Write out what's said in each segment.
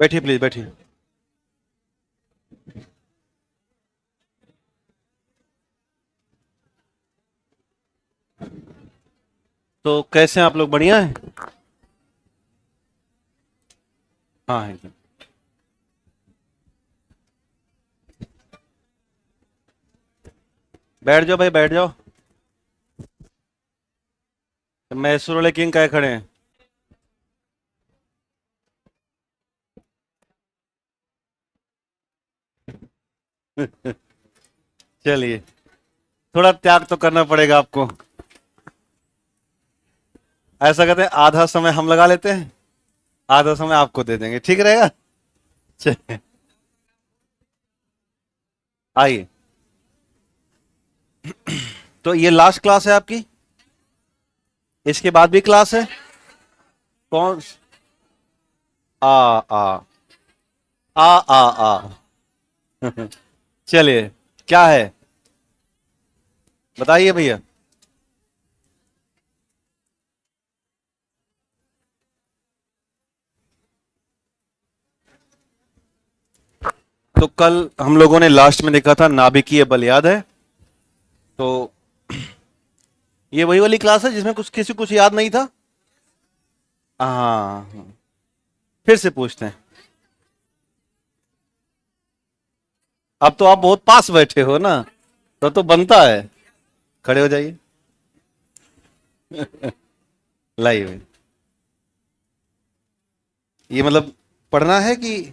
बैठिए प्लीज बैठिए। तो कैसे हैं आप लोग, बढ़िया हैं? हाँ है। बैठ जाओ भाई, बैठ जाओ। मैसूर वाले किंग काय खड़े हैं? चलिए, थोड़ा त्याग तो करना पड़ेगा आपको। ऐसा करते हैं, आधा समय हम लगा लेते हैं, आधा समय आपको दे देंगे, ठीक रहेगा? चलिए, आइए। तो ये लास्ट क्लास है आपकी? इसके बाद भी क्लास है? कौन? आ आ आ। चलिए, क्या है बताइए भैया। तो कल हम लोगों ने लास्ट में देखा था नाभिकीय बल, याद है? तो ये वही वाली क्लास है जिसमें कुछ किसी कुछ याद नहीं था। हाँ, फिर से पूछते हैं। अब तो आप बहुत पास बैठे हो ना, तो बनता है। खड़े हो जाइए। लाइए। ये मतलब पढ़ना है कि?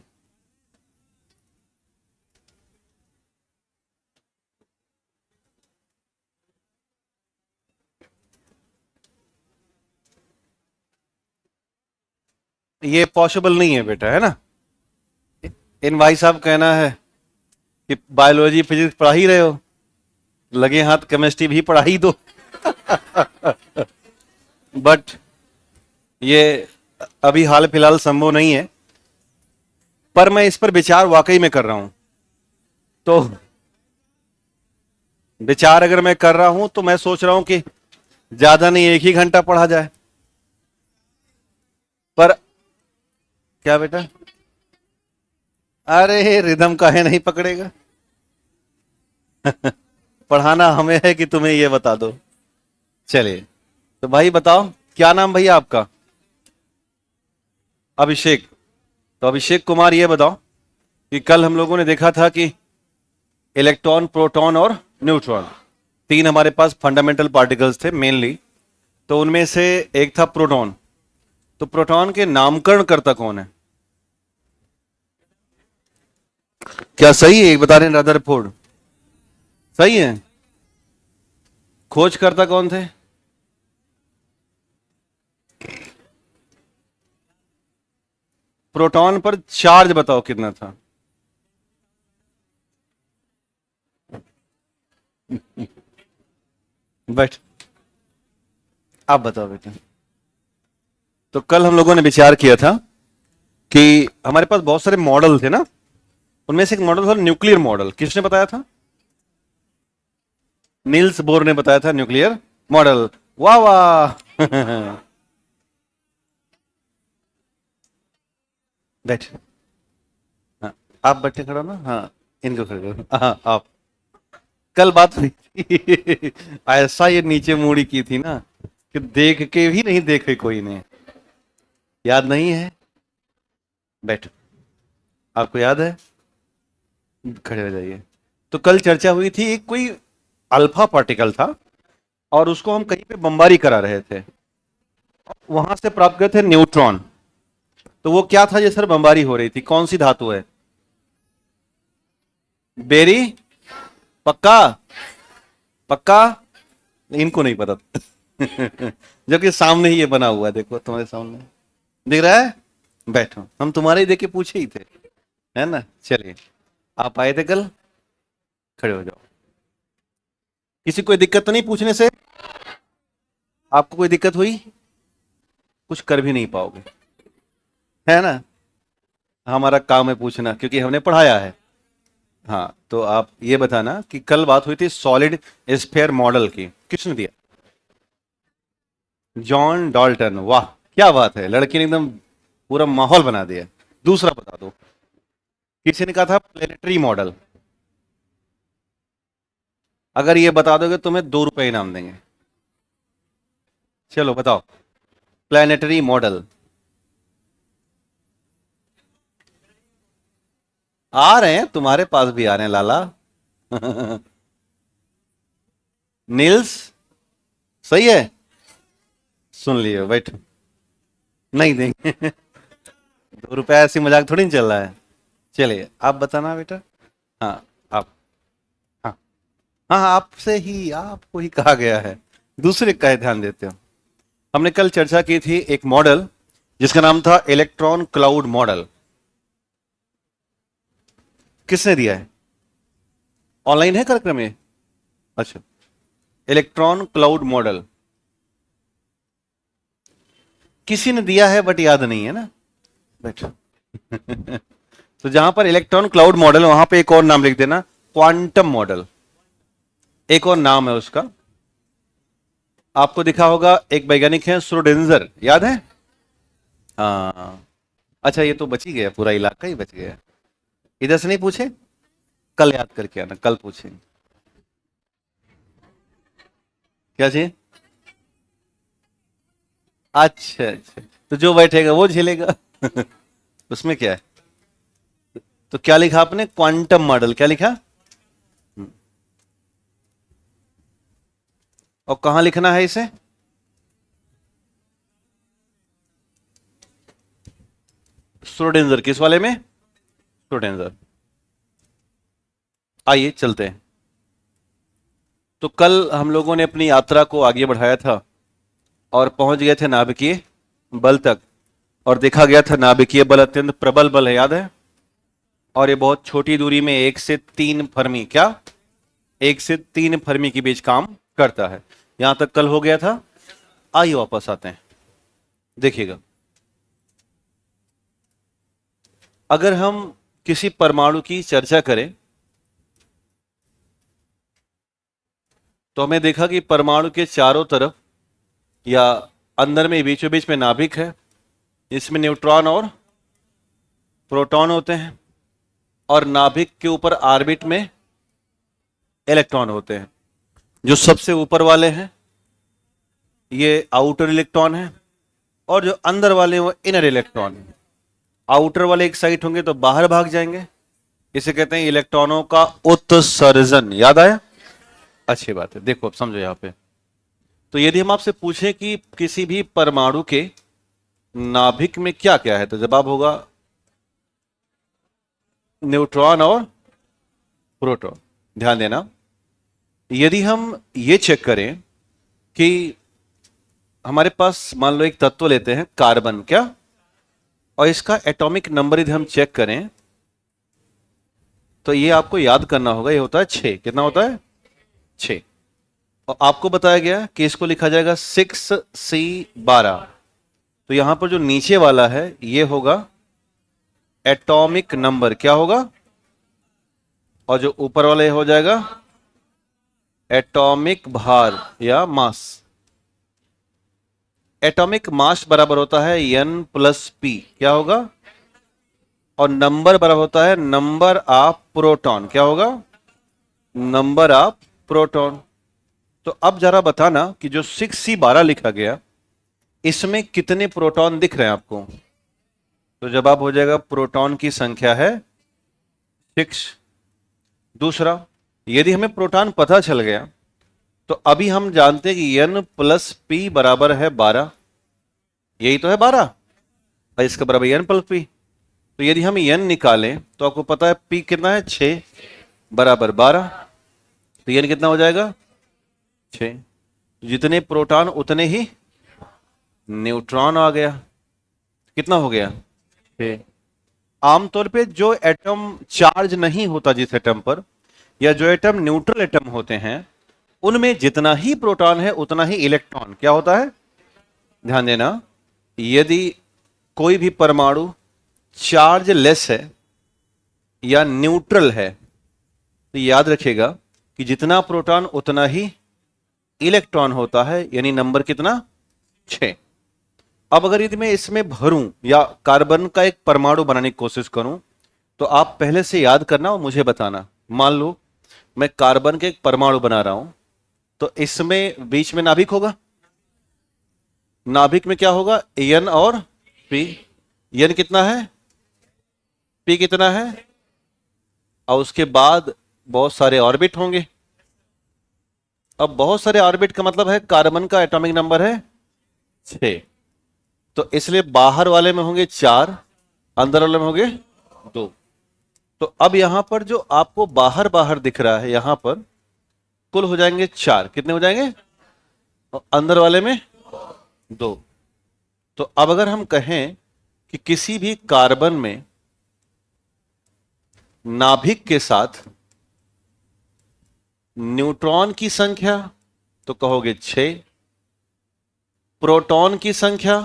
ये पॉसिबल नहीं है बेटा, है ना? इन भाई साहब कहना है कि बायोलॉजी फिजिक्स पढ़ा ही रहे हो, लगे हाथ केमिस्ट्री भी पढ़ा ही दो। बट ये अभी हाल फिलहाल संभव नहीं है। पर मैं इस पर विचार वाकई में कर रहा हूं। तो विचार अगर मैं कर रहा हूं तो मैं सोच रहा हूं कि ज्यादा नहीं, एक ही घंटा पढ़ा जाए। पर क्या बेटा? अरे रिदम काहे नहीं पकड़ेगा? पढ़ाना हमें है कि तुम्हें ये बता दो। चलिए, तो भाई बताओ, क्या नाम भैया आपका? अभिषेक। तो अभिषेक कुमार, ये बताओ कि कल हम लोगों ने देखा था कि इलेक्ट्रॉन, प्रोटॉन और न्यूट्रॉन, तीन हमारे पास फंडामेंटल पार्टिकल्स थे मेनली। तो उनमें से एक था प्रोटॉन। तो प्रोटॉन के नामकरण करता कौन है? क्या सही है? बता रहे हैं रदरफोर्ड। सही है। खोज करता कौन थे? प्रोटॉन पर चार्ज बताओ कितना था? बट आप बताओ बेटा। तो कल हम लोगों ने विचार किया था कि हमारे पास बहुत सारे मॉडल थे ना, उनमें से एक मॉडल था न्यूक्लियर मॉडल। किसने बताया था? नील्स बोर ने बताया था न्यूक्लियर मॉडल। वाह वाह। बैठ। हाँ, आप बैठे खड़ा ना, हाँ। इनको खड़े करो, हाँ आप। कल बात हुई थी। ऐसा ये नीचे मुड़ी की थी ना कि देख के भी नहीं देखे कोई ने। याद नहीं है? बैठ। आपको याद है? खड़े हो जाइए। तो कल चर्चा हुई थी, एक कोई अल्फा पार्टिकल था और उसको हम कहीं पे बमबारी करा रहे थे, वहां से प्राप्त करे थे न्यूट्रॉन। तो वो क्या था, ये सर बमबारी हो रही थी, कौन सी धातु है? बेरी? पक्का? पक्का? इनको नहीं पता। जबकि सामने ही ये बना हुआ है, देखो तुम्हारे सामने दिख रहा है। बैठो, हम तुम्हारे ही देख के पूछे ही थे, है ना? चलिए, आप आए थे कल, खड़े हो जाओ। किसी कोई दिक्कत तो नहीं पूछने से? आपको कोई दिक्कत हुई? कुछ कर भी नहीं पाओगे, है ना? हमारा काम है पूछना, क्योंकि हमने पढ़ाया है। हाँ, तो आप ये बताना कि कल बात हुई थी सॉलिड स्फेयर मॉडल की, किसने दिया? John Dalton. वाह, क्या बात है, लड़की ने एकदम पूरा माहौल बना दिया। दूसरा बता दो, किसी ने कहा था प्लेनेटरी मॉडल। अगर ये बता दोगे तो मैं 2 रुपए इनाम देंगे। चलो बताओ, प्लेनेटरी मॉडल। आ रहे हैं, तुम्हारे पास भी आ रहे हैं लाला। नील्स। सही है, सुन लियो, बैठो। नहीं देंगे। 2 रुपए ऐसी मजाक थोड़ी नहीं चल रहा है। चलिए आप बताना बेटा। हाँ, आप। हाँ हाँ हाँ, आपसे ही, आपको ही कहा गया है, दूसरे का ही ध्यान देते हो। हमने कल चर्चा की थी एक मॉडल जिसका नाम था इलेक्ट्रॉन क्लाउड मॉडल। किसने दिया है? ऑनलाइन है कार्यक्रम ये? अच्छा, इलेक्ट्रॉन क्लाउड मॉडल किसी ने दिया है बट याद नहीं है ना, बैठो। तो जहां पर इलेक्ट्रॉन क्लाउड मॉडल वहां पे एक और नाम लिख देना, क्वांटम मॉडल। एक और नाम है उसका, आपको दिखा होगा। एक वैज्ञानिक है श्रोडिंगर, याद है? हाँ। अच्छा, ये तो बच ही गया, पूरा इलाका ही बच गया। इधर से नहीं पूछे? कल याद करके आना, कल पूछेंगे। क्या चाहिए? अच्छा अच्छा, तो जो बैठेगा वो झेलेगा। उसमें क्या है? तो क्या लिखा आपने? क्वांटम मॉडल, क्या लिखा? और कहां लिखना है इसे? श्रोडिंगर, किस वाले में? श्रोडिंगर। आइए चलते हैं। तो कल हम लोगों ने अपनी यात्रा को आगे बढ़ाया था और पहुंच गए थे नाभिकीय बल तक, और देखा गया था नाभिकीय बल अत्यंत प्रबल बल है, याद है? और ये बहुत छोटी दूरी में 1 से 3 फर्मी, क्या 1 से 3 फर्मी के बीच काम करता है। यहां तक कल हो गया था। आइए वापस आते हैं, देखिएगा। अगर हम किसी परमाणु की चर्चा करें तो हमें देखा कि परमाणु के चारों तरफ या अंदर में बीचों बीच में नाभिक है, इसमें न्यूट्रॉन और प्रोटॉन होते हैं, और नाभिक के ऊपर ऑर्बिट में इलेक्ट्रॉन होते हैं। जो सबसे ऊपर वाले हैं ये आउटर इलेक्ट्रॉन है, और जो अंदर वाले हैं वो इनर इलेक्ट्रॉन है। आउटर वाले एक साइड होंगे तो बाहर भाग जाएंगे, इसे कहते हैं इलेक्ट्रॉनों का उत्सर्जन। याद आया? अच्छी बात है, देखो अब समझो यहां पे। तो यदि हम आपसे पूछें कि किसी भी परमाणु के नाभिक में क्या क्या है, तो जवाब होगा न्यूट्रॉन और प्रोटॉन। ध्यान देना, यदि हम ये चेक करें कि हमारे पास मान लो एक तत्व लेते हैं कार्बन, क्या, और इसका एटॉमिक नंबर यदि हम चेक करें तो ये आपको याद करना होगा, ये होता है 6। कितना होता है? 6। और आपको बताया गया कि इसको लिखा जाएगा 6C12। तो यहां पर जो नीचे वाला है ये होगा एटॉमिक नंबर, क्या होगा? और जो ऊपर वाला ये हो जाएगा एटॉमिक भार या मास। एटॉमिक मास बराबर होता है N+P, क्या होगा? और नंबर बराबर होता है नंबर ऑफ प्रोटॉन, क्या होगा? Number of proton. तो अब जरा बताना कि जो 6C12 लिखा गया इसमें कितने प्रोटॉन दिख रहे हैं आपको? तो जवाब हो जाएगा प्रोटॉन की संख्या है 6। दूसरा, यदि हमें प्रोटॉन पता चल गया तो अभी हम जानते हैं कि N+P बराबर है 12। यही तो है 12, और इसका बराबर N+P। तो यदि हम N निकालें तो आपको पता है P कितना है, 6 बराबर 12। तो N कितना हो जाएगा? 6। जितने प्रोटॉन उतने ही न्यूट्रॉन आ गया। कितना हो गया? 6। आमतौर पे जो एटम चार्ज नहीं होता जिस एटम पर, या जो एटम न्यूट्रल एटम होते हैं, उनमें जितना ही प्रोटॉन है उतना ही इलेक्ट्रॉन क्या होता है? ध्यान देना, यदि कोई भी परमाणु चार्ज लेस है या न्यूट्रल है तो याद रखिएगा कि जितना प्रोटॉन उतना ही इलेक्ट्रॉन होता है, यानी नंबर कितना? 6। अब अगर यदि मैं इसमें भरूं या कार्बन का एक परमाणु बनाने की कोशिश करूं तो आप पहले से याद करना और मुझे बताना। मान लो मैं कार्बन के एक परमाणु बना रहा हूं, तो इसमें बीच में नाभिक होगा। नाभिक में क्या होगा? एन और पी। एन कितना है? पी कितना है? और उसके बाद बहुत सारे ऑर्बिट होंगे। अब बहुत सारे ऑर्बिट का मतलब है कार्बन का एटॉमिक नंबर है 6। तो इसलिए बाहर वाले में होंगे 4, अंदर वाले में होंगे 2। तो अब यहां पर जो आपको बाहर बाहर दिख रहा है, यहां पर कुल हो जाएंगे 4। कितने हो जाएंगे? और अंदर वाले में 2। तो अब अगर हम कहें कि किसी भी कार्बन में नाभिक के साथ न्यूट्रॉन की संख्या, तो कहोगे 6। प्रोटॉन की संख्या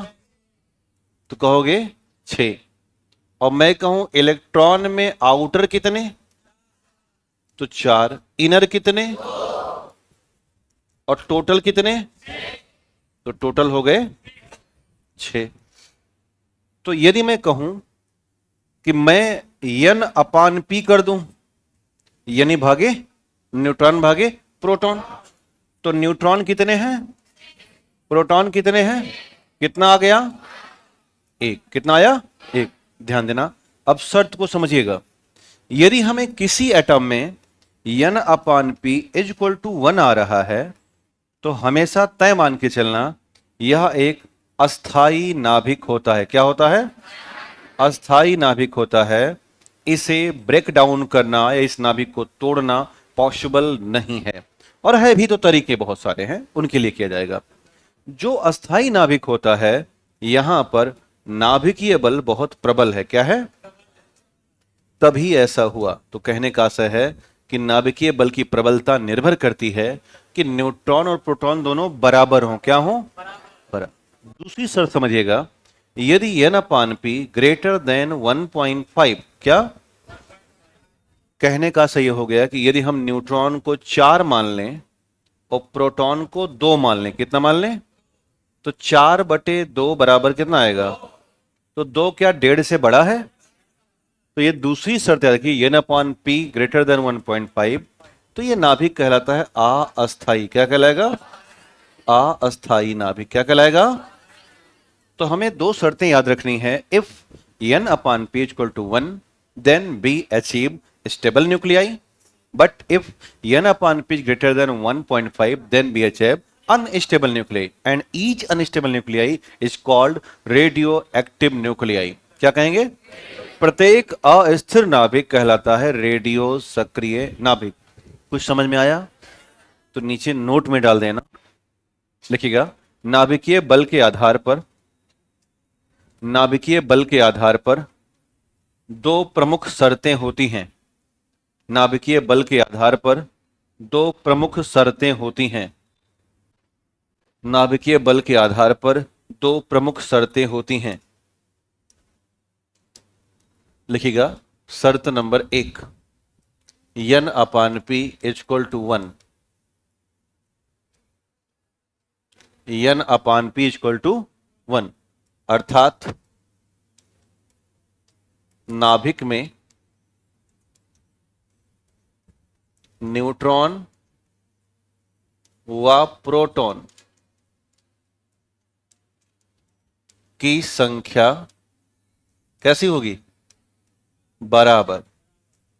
तो कहोगे 6। और मैं कहूं इलेक्ट्रॉन में आउटर कितने, तो 4। इनर कितने और टोटल कितने, तो टोटल हो गए 6। तो यदि मैं कहूं कि मैं n अपान पी कर दूं, यानी भागे न्यूट्रॉन भागे प्रोटॉन, तो न्यूट्रॉन कितने हैं, प्रोटॉन कितने हैं, कितना आ गया? 1। कितना आया? 1। ध्यान देना, अब शर्त को समझिएगा। यदि हमें किसी एटम में n upon p is equal to 1 आ रहा है, तो हमेशा तय मान के चलना यह एक अस्थाई नाभिक होता है। क्या होता है? अस्थाई नाभिक होता है। इसे ब्रेक डाउन करना या इस नाभिक को तोड़ना पॉसिबल नहीं है। और है भी तो तरीके बहुत सारे हैं, उनके लिए किया जाएगा। जो अस्थाई नाभिक होता है, यहां पर नाभिकीय बल बहुत प्रबल है। क्या है? तभी ऐसा हुआ। तो कहने का आशय है कि नाभिकीय बल की प्रबलता निर्भर करती है कि न्यूट्रॉन और प्रोटॉन दोनों बराबर हों। क्या हों? बराबर। दूसरी शर्त समझिएगा, यदि n upon p greater than 1.5, क्या कहने का सही हो गया कि यदि हम न्यूट्रॉन को 4 मान लें और प्रोटॉन को 2 मान लें, कितना मान लें, तो 4/2 बराबर कितना आएगा, तो 2 क्या 1.5 से बड़ा है? तो ये दूसरी शर्त है कि n upon p greater than 1.5, तो ये नाभिक कहलाता है अस्थाई। क्या कहलाएगा? अस्थाई नाभिक। क्या कहलाएगा? तो हमें 2 शर्तें याद रखनी है। If n upon p equal to 1, then be achieve stable nuclei, but if n upon p greater than 1.5, then be achieve unstable nuclei, and each unstable nuclei is called radioactive nuclei. क्या कहेंगे? प्रत्येक अस्थिर नाभिक कहलाता है radio सक्रिय नाभिक। कुछ समझ में आया? तो नीचे नोट में डाल देना, लिखिएगा नाभिकीय बल के आधार पर, नाभिकीय बल के आधार पर 2 प्रमुख शर्तें होती हैं। नाभिकीय बल के आधार पर 2 प्रमुख शर्तें होती हैं। नाभिकीय बल के आधार पर 2 प्रमुख शर्तें होती हैं। लिखिएगा शर्त number 1, n upon p equal to 1। n upon p equal to 1, अर्थात नाभिक में न्यूट्रॉन व प्रोटॉन की संख्या कैसी होगी? बराबर।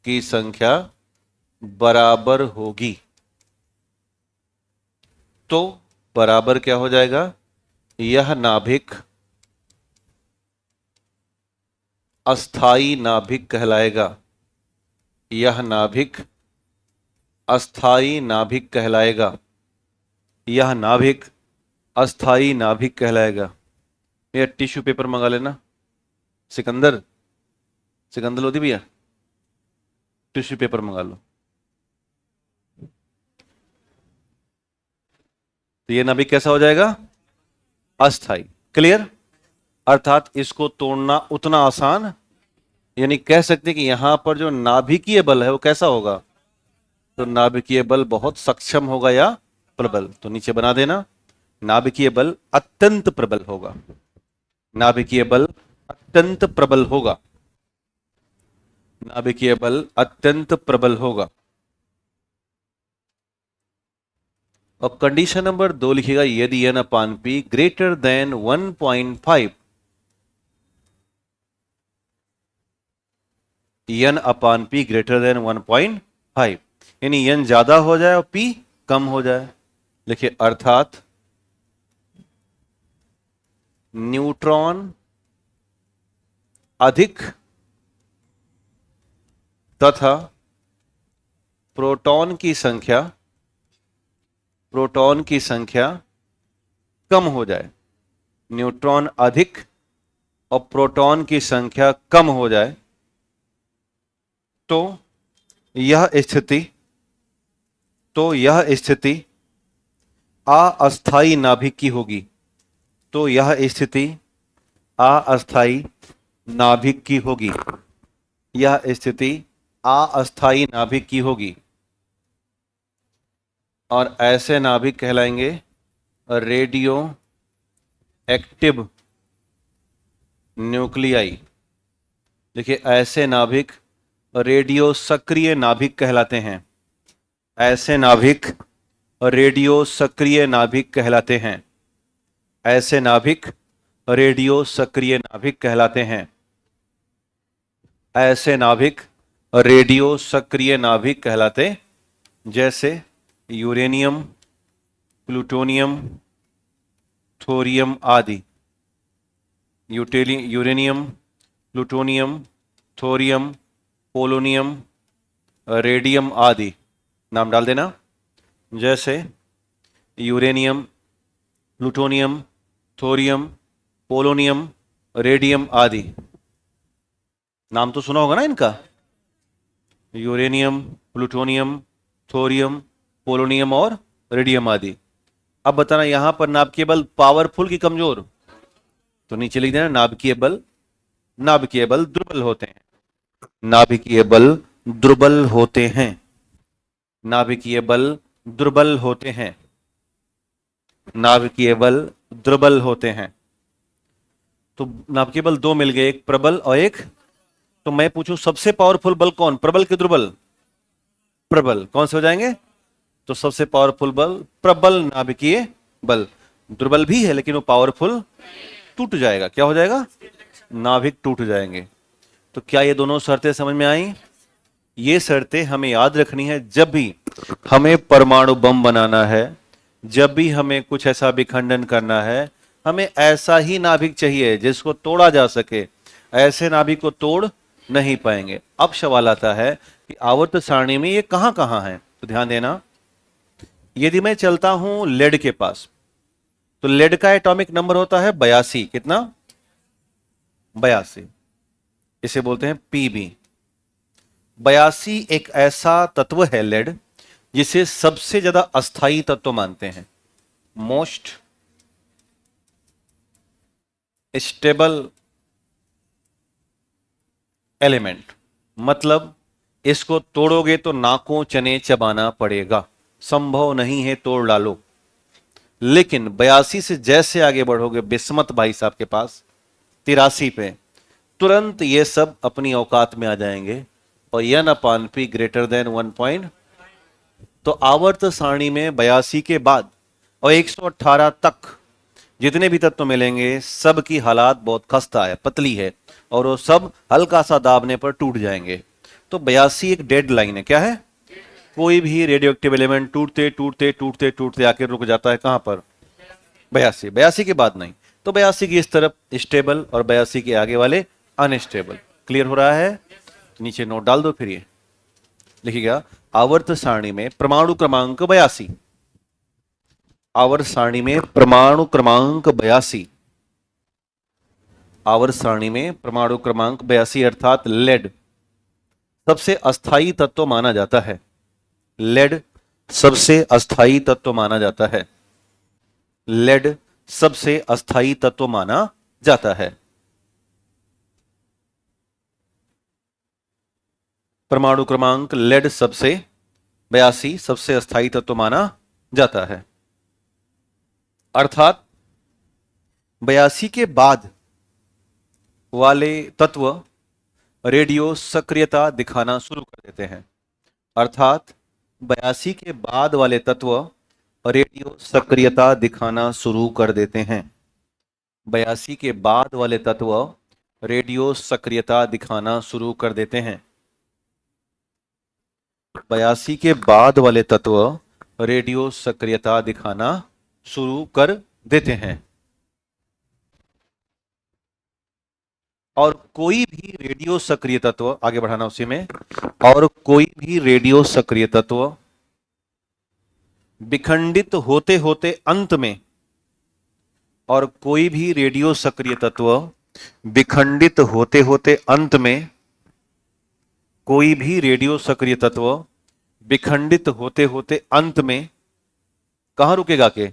की संख्या बराबर होगी। तो बराबर क्या हो जाएगा? यह नाभिक अस्थाई नाभिक कहलाएगा। यह नाभिक अस्थाई नाभिक कहलाएगा। यह नाभिक अस्थाई नाभिक कहलाएगा। भैया टिश्यू पेपर मंगा लेना। सिकंदर, सिकंदर लोधी भैया टिश्यू पेपर मंगा लो। तो ये नाभिक कैसा हो जाएगा? अस्थाई। क्लियर? अर्थात इसको तोड़ना उतना आसान, यानी कह सकते कि यहां पर जो नाभिकीय बल है वो कैसा होगा? तो नाभिकीय बल बहुत सक्षम होगा या प्रबल। तो नीचे बना देना, नाभिकीय बल अत्यंत प्रबल होगा। नाभिकीय बल अत्यंत प्रबल होगा। नाभिकीय बल अत्यंत प्रबल होगा। और कंडीशन नंबर 2 लिखिएगा, यदि n upon p greater than 1.5, n upon p greater than 1.5, यानी n ज्यादा हो जाए और p कम हो जाए। लिखिए अर्थात न्यूट्रॉन अधिक तथा प्रोटॉन की संख्या कम हो जाए। न्यूट्रॉन अधिक और प्रोटॉन की संख्या कम हो जाए तो यह स्थिति अस्थायी नाभिक की होगी। तो यह स्थिति अस्थायी नाभिक की होगी। यह स्थिति अस्थायी नाभिक की होगी और ऐसे नाभिक कहलाएंगे रेडियो एक्टिव न्यूक्लियाई। देखिए ऐसे नाभिक रेडियो सक्रिय नाभिक कहलाते हैं। ऐसे नाभिक रेडियो सक्रिय नाभिक कहलाते हैं। ऐसे नाभिक रेडियो सक्रिय नाभिक कहलाते हैं। ऐसे नाभिक रेडियो सक्रिय नाभिक कहलाते, जैसे यूरेनियम, प्लूटोनियम, थोरियम आदि। Uranium, plutonium, thorium, polonium, radium आदि नाम डाल देना। जैसे uranium, plutonium, thorium, polonium, radium आदि। नाम तो सुना होगा ना इनका, यूरेनियम, प्लूटोनियम, थोरियम, पोलोनियम और रेडियम आदि। अब बताना यहां पर नाभिकीय बल पावरफुल की कमजोर, तो नीचे लिख देना नाभिकीय बल दुर्बल होते हैं। नाभिकीय बल दुर्बल होते हैं। नाभिकीय बल दुर्बल होते हैं। नाभिकीय बल दुर्बल होते हैं। तो नाभिकीय बल दो मिल गए, एक प्रबल और एक, तो मैं पूछूं सबसे पावरफुल बल कौन, प्रबल के दुर्बल? प्रबल। कौन से हो जाएंगे? तो सबसे पावरफुल बल प्रबल नाभिकीय बल। दुर्बल भी है लेकिन वो पावरफुल टूट जाएगा। क्या हो जाएगा? नाभिक टूट जाएंगे। तो क्या ये दोनों शर्तें समझ में आई? ये शर्तें हमें याद रखनी है जब भी हमें परमाणु बम बनाना है, जब भी हमें कुछ ऐसा विखंडन करना है। हमें ऐसा ही नाभिक चाहिए जिसको तोड़ा जा सके। ऐसे नाभिक को तोड़ नहीं पाएंगे। अब सवाल आता है कि आवर्त सारणी में ये कहां कहां है, तो ध्यान देना। यदि मैं चलता हूं लेड के पास, तो लेड का एटॉमिक नंबर होता है 82। कितना? 82। इसे बोलते हैं पीबी। 82 एक ऐसा तत्व है लेड जिसे सबसे ज्यादा अस्थाई तत्व मानते हैं। Most stable element. मतलब इसको तोड़ोगे तो नाकों चने चबाना पड़ेगा, संभव नहीं है तोड़ डालो। लेकिन 82 से जैसे आगे बढ़ोगे बिस्मत भाई साहब के पास 83 पे, तुरंत ये सब अपनी औकात में आ जाएंगे और n upon p greater then 1 तो आवर्त सारणी में 82 के बाद और 118 तक जितने भी तत्व मिलेंगे सब की हालात बहुत खस्ता है, पतली है, और वो सब हल्का सा दाबने पर टूट जाएंगे। तो 82 एक डेड लाइन है। क्या है? कोई भी रेडियो एक्टिव एलिमेंट टूटते टूटते टूटते टूटते आके रुक जाता है। कहां पर? 82। 82 के बाद नहीं। तो 82 की इस तरफ स्टेबल और 82 के आगे वाले अनस्टेबल। क्लियर हो रहा है? नीचे नोट डाल दो। फिर ये लिखिएगा, आवर्त सारणी में परमाणु क्रमांक 82। आवर्त सारणी में परमाणु क्रमांक 82। आवर्त सारणी में परमाणु क्रमांक 82 अर्थात लेड सबसे अस्थाई तत्व माना जाता है। लेड सबसे अस्थाई तत्व माना जाता है। लेड सबसे अस्थाई तत्व माना जाता है। परमाणु क्रमांक लेड सबसे 82 सबसे अस्थाई तत्व माना जाता है। अर्थात 82 के बाद वाले तत्व रेडियो सक्रियता दिखाना शुरू कर देते हैं। अर्थात 82 के बाद वाले तत्व रेडियो सक्रियता दिखाना शुरू कर देते हैं। 82 के बाद वाले तत्व रेडियो सक्रियता दिखाना शुरू कर देते हैं। 82 के बाद वाले तत्व रेडियो सक्रियता दिखाना शुरू कर देते हैं। और कोई भी रेडियो सक्रिय तत्व, आगे बढ़ाना उसी में, और कोई भी रेडियो सक्रिय तत्व विखंडित होते होते अंत में, और कोई भी रेडियो सक्रिय तत्व विखंडित होते होते अंत में, कोई भी रेडियो सक्रिय तत्व विखंडित होते होते अंत में कहां रुकेगा के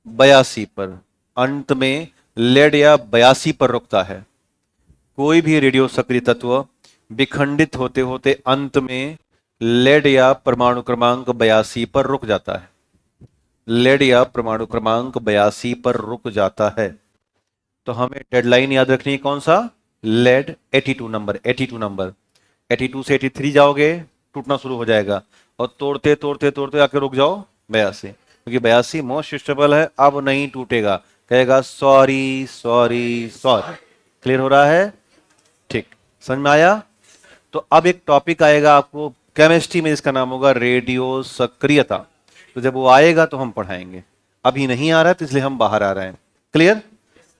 82 पर, अंत में लेड या 82 पर रुकता है। कोई भी रेडियो सक्रिय तत्व विखंडित होते होते अंत में लेड या परमाणु क्रमांक 82 पर रुक जाता है। लेड या परमाणु क्रमांक 82 पर रुक जाता है। तो हमें डेडलाइन याद रखनी है कौन सा, लेड 82 नंबर, 82 नंबर। 82 से 83 जाओगे टूटना शुरू हो जाएगा, और तोड़ते तोड़ते तोड़ते आके रुक जाओ 82, क्योंकि 82 मोस्ट स्टेबल है, अब नहीं टूटेगा, कहेगा सॉरी सॉरी सॉरी। क्लियर हो रहा है? ठीक, समझ में आया? तो अब एक टॉपिक आएगा आपको केमिस्ट्री में, इसका नाम होगा रेडियो सक्रियता। तो जब वो आएगा तो हम पढ़ाएंगे, अभी नहीं आ रहा है तो इसलिए हम बाहर आ रहे हैं। क्लियर?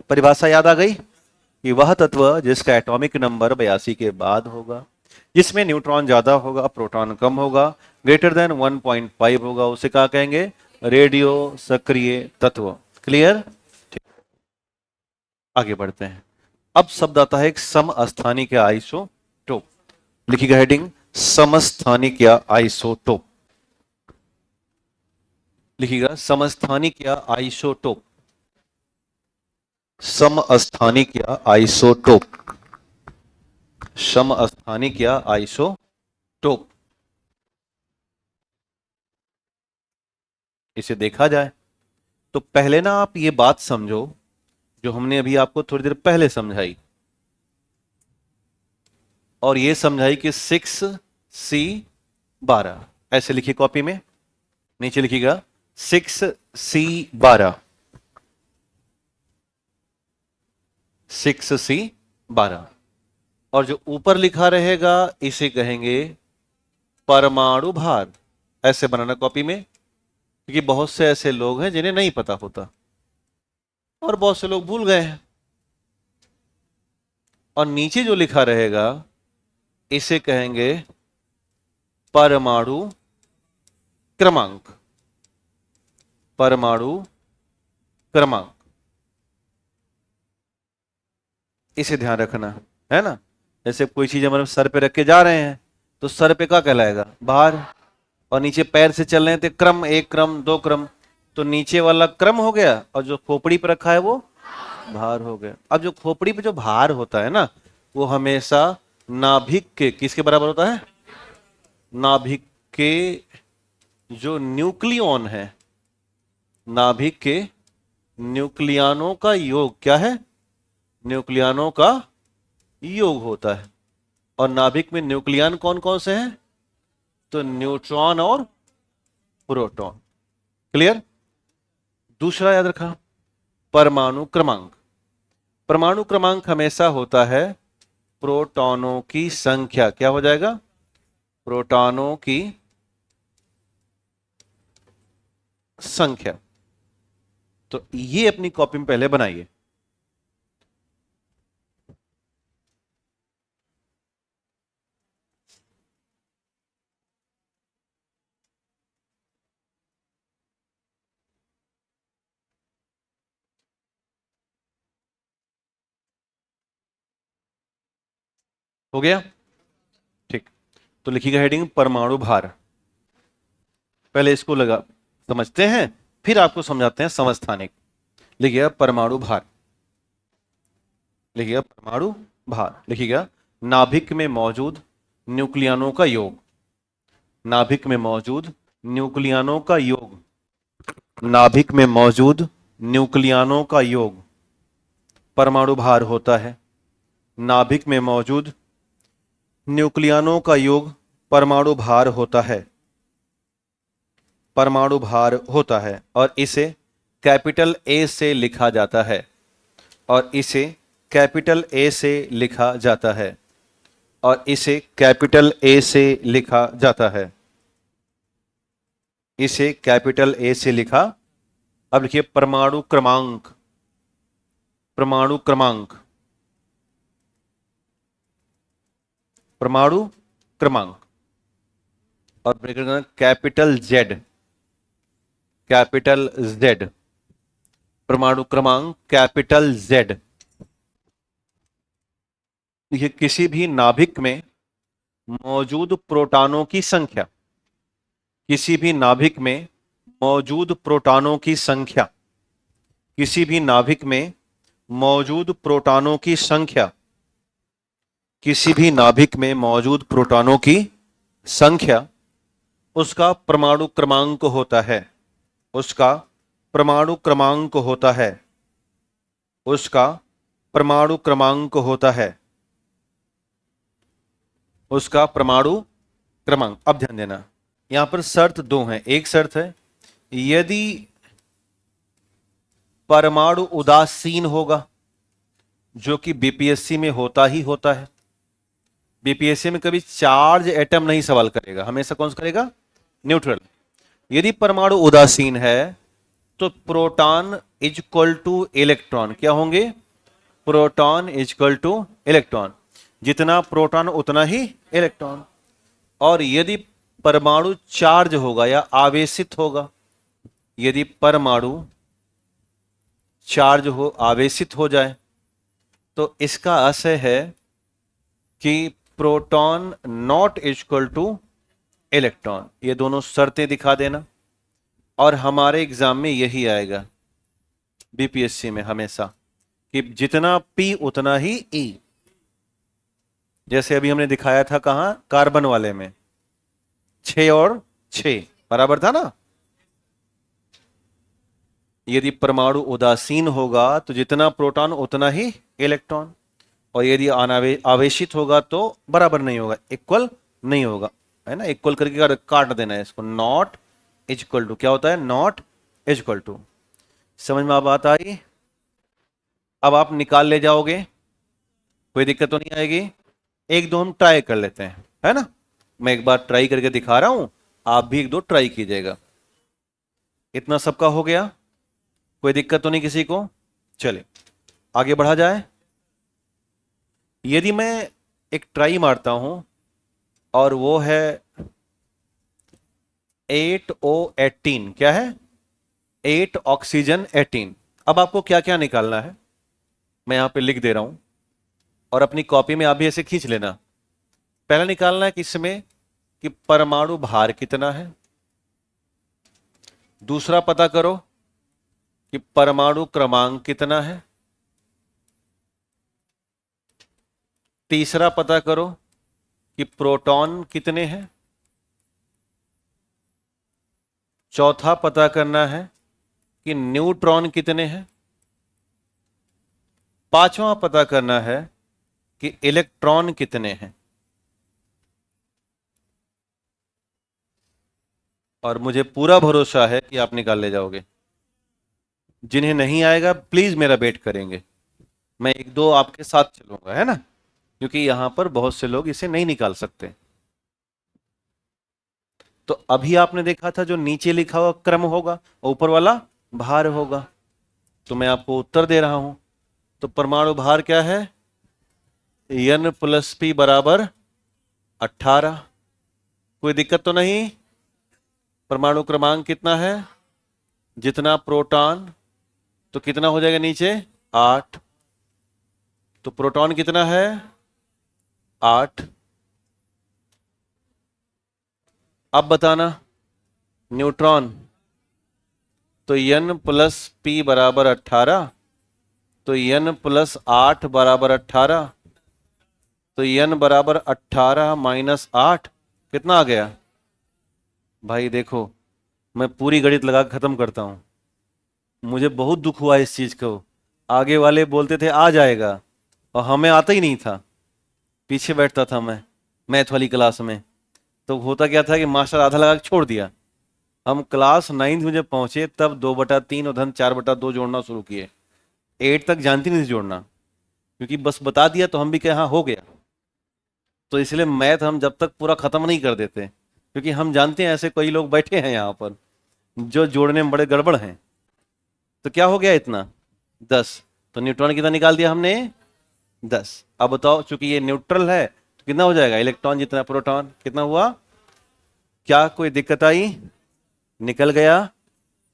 परिभाषा याद आ गई कि वह तत्व जिसका एटॉमिक नंबर 82 के बाद होगा, जिसमें न्यूट्रॉन ज्यादा होगा प्रोटॉन कम होगा, ग्रेटर देन 1.5 होगा, उसे क्या कहेंगे, रेडियो सक्रिय तत्व। क्लियर? ठीक, आगे बढ़ते हैं। अब शब्द आता है एक समस्थानिक या आइसोटोप। लिखिएगा हेडिंग, समस्थानिक या आइसोटोप। लिखिएगा समस्थानिक या आइसोटोप। समस्थानिक या आइसोटोप। समस्थानिक या आइसोटोप। इसे देखा जाए तो पहले ना आप ये बात समझो जो हमने अभी आपको थोड़ी देर पहले समझाई, और ये समझाई कि 6C12, ऐसे लिखिए कॉपी में, नीचे लिखिएगा 6C12, 6C12, और जो ऊपर लिखा रहेगा इसे कहेंगे परमाणु भार। ऐसे बनाना कॉपी में, क्योंकि बहुत से ऐसे लोग हैं जिन्हें नहीं पता होता, और बहुत से लोग भूल गए हैं। और नीचे जो लिखा रहेगा इसे कहेंगे परमाणु क्रमांक। परमाणु क्रमांक, इसे ध्यान रखना है ना। जैसे कोई चीज हमारे सर पे रख के जा रहे हैं तो सर पे क्या कहलाएगा, भार, और नीचे पैर से चल रहे हैं तो क्रम, 1 क्रम 2 क्रम, तो नीचे वाला क्रम हो गया, और जो खोपड़ी पे रखा है वो भार हो गया। अब जो खोपड़ी पे जो भार होता है ना, वो हमेशा नाभिक के किसके बराबर होता है, नाभिक के जो न्यूक्लियन है, नाभिक के न्यूक्लियनों का योग क्या है, न्यूक्लियनों का योग होता है। और नाभिक में न्यूक्लियन कौन कौन से हैं, तो न्यूट्रॉन और प्रोटॉन। क्लियर? दूसरा याद रखा, परमाणु क्रमांक। परमाणु क्रमांक हमेशा होता है प्रोटॉनों की संख्या, क्या हो जाएगा, प्रोटॉनों की संख्या। तो ये अपनी कॉपी में पहले बनाइए। हो गया? ठीक, तो लिखिएगा हेडिंग परमाणु भार। पहले इसको लगा समझते हैं, फिर आपको समझाते हैं समस्थानिक। लिखिएगा परमाणु भार। लिखिएगा परमाणु भार। लिखिएगा नाभिक में मौजूद न्यूक्लियनों का योग। नाभिक में मौजूद न्यूक्लियनों का योग। नाभिक में मौजूद न्यूक्लियनों का योग परमाणु भार होता है। नाभिक में मौजूद न्यूक्लियनों का योग परमाणु भार होता है, परमाणु भार होता है, और इसे कैपिटल ए से लिखा जाता है, और इसे कैपिटल ए से लिखा जाता है, और इसे कैपिटल ए से लिखा जाता है, इसे कैपिटल ए से लिखा। अब लिखिए परमाणु क्रमांक, परमाणु क्रमांक, परमाणु क्रमांक, और ब्रैकेट में कैपिटल जेड, कैपिटल जेड, परमाणु क्रमांक कैपिटल जेड। ये किसी भी नाभिक में मौजूद प्रोटॉनों की संख्या, किसी भी नाभिक में मौजूद प्रोटॉनों की संख्या, किसी भी नाभिक में मौजूद प्रोटॉनों की संख्या, किसी भी नाभिक में मौजूद प्रोटॉनों की संख्या उसका परमाणु क्रमांक होता है, उसका परमाणु क्रमांक होता है, उसका परमाणु क्रमांक होता है, उसका परमाणु क्रमांक। अब ध्यान देना, यहां पर शर्त दो हैं। एक शर्त है यदि परमाणु उदासीन होगा, जो कि बीपीएससी में होता ही होता है। बीपीएससी में कभी चार्ज एटम नहीं सवाल करेगा, हमेशा कौन सा करेगा? न्यूट्रल। यदि परमाणु उदासीन है तो proton is equal two electron, क्या होंगे? Proton is equal two electron, जितना प्रोटॉन उतना ही इलेक्ट्रॉन। और यदि परमाणु चार्ज होगा या आवेशित होगा, यदि परमाणु चार्ज हो, आवेशित हो जाए, तो इसका आशय है कि proton not equal two electron. ये दोनों शर्तें दिखा देना, और हमारे एग्जाम में यही आएगा बीपीएससी में हमेशा, कि जितना पी उतना ही ई। जैसे अभी हमने दिखाया था कहां? कार्बन वाले में 6 और 6 बराबर था ना। यदि परमाणु उदासीन होगा तो जितना प्रोटॉन उतना ही इलेक्ट्रॉन, और यदि आवेशित होगा तो बराबर नहीं होगा, इक्वल नहीं होगा, है ना। इक्वल करके काट देना है इसको। नॉट इक्वल टू क्या होता है? Not equal to. समझ में बात आई? अब आप निकाल ले जाओगे, कोई दिक्कत तो नहीं आएगी। एक दो हम ट्राई कर लेते हैं, है ना। मैं एक बार ट्राई करके दिखा रहा हूं, आप भी एक दो ट्राई कीजिएगा। इतना सबका हो गया, कोई दिक्कत तो नहीं किसी को? चलिए आगे बढ़ा जाए। यदि मैं एक ट्राई मारता हूं और वो है 8O18, क्या है? 8 ऑक्सीजन 18। अब आपको क्या क्या निकालना है मैं यहां पे लिख दे रहा हूं, और अपनी कॉपी में आप भी ऐसे खींच लेना। पहला निकालना है किसमें कि परमाणु भार कितना है। दूसरा पता करो कि परमाणु क्रमांक कितना है। तीसरा पता करो कि प्रोटॉन कितने हैं। चौथा पता करना है कि न्यूट्रॉन कितने हैं। पांचवा पता करना है कि इलेक्ट्रॉन कितने हैं। और मुझे पूरा भरोसा है कि आप निकाल ले जाओगे। जिन्हें नहीं आएगा प्लीज मेरा वेट करेंगे, मैं एक दो आपके साथ चलूंगा, है ना, क्योंकि यहां पर बहुत से लोग इसे नहीं निकाल सकते। तो अभी आपने देखा था जो नीचे लिखा हुआ क्रम होगा, ऊपर वाला भार होगा। तो मैं आपको उत्तर दे रहा हूं। तो परमाणु भार क्या है? N + P = 18। कोई दिक्कत तो नहीं? परमाणु क्रमांक कितना है? जितना प्रोटॉन, तो कितना हो जाएगा नीचे? 8। तो प्रोटॉन कितना है? 8। अब बताना न्यूट्रॉन। तो N + P = 18, तो N + 8 = 18, तो N = 18 - 8 कितना आ गया? भाई देखो, मैं पूरी गणित लगा के खत्म करता हूं। मुझे बहुत दुख हुआ इस चीज को। आगे वाले बोलते थे आ जाएगा, और हमें आता ही नहीं था, पीछे बैठता था मैं। मैथ वाली क्लास में। तो होता क्या था कि मास्टर आधा लगा के छोड़ दिया। हम क्लास 9th में जब पहुंचे तब 2/3 और धन 4/2 जोड़ना शुरू किए। 8 तक जानती नहीं थी जोड़ना, क्योंकि बस बता दिया तो हम भी कहे हाँ हो गया। तो इसलिए मैथ हम जब तक पूरा खत्म नहीं कर देते, क्योंकि हम जानते हैं ऐसे कई लोग बैठे हैं यहाँ पर जो जोड़ने में बड़े गड़बड़ हैं। तो क्या हो गया इतना 10। तो न्यूट्रॉन कितना निकाल दिया हमने 10। अब बताओ, चूंकि ये न्यूट्रल है तो कितना हो जाएगा, इलेक्ट्रॉन जितना प्रोटॉन कितना हुआ। क्या कोई दिक्कत आई, निकल गया।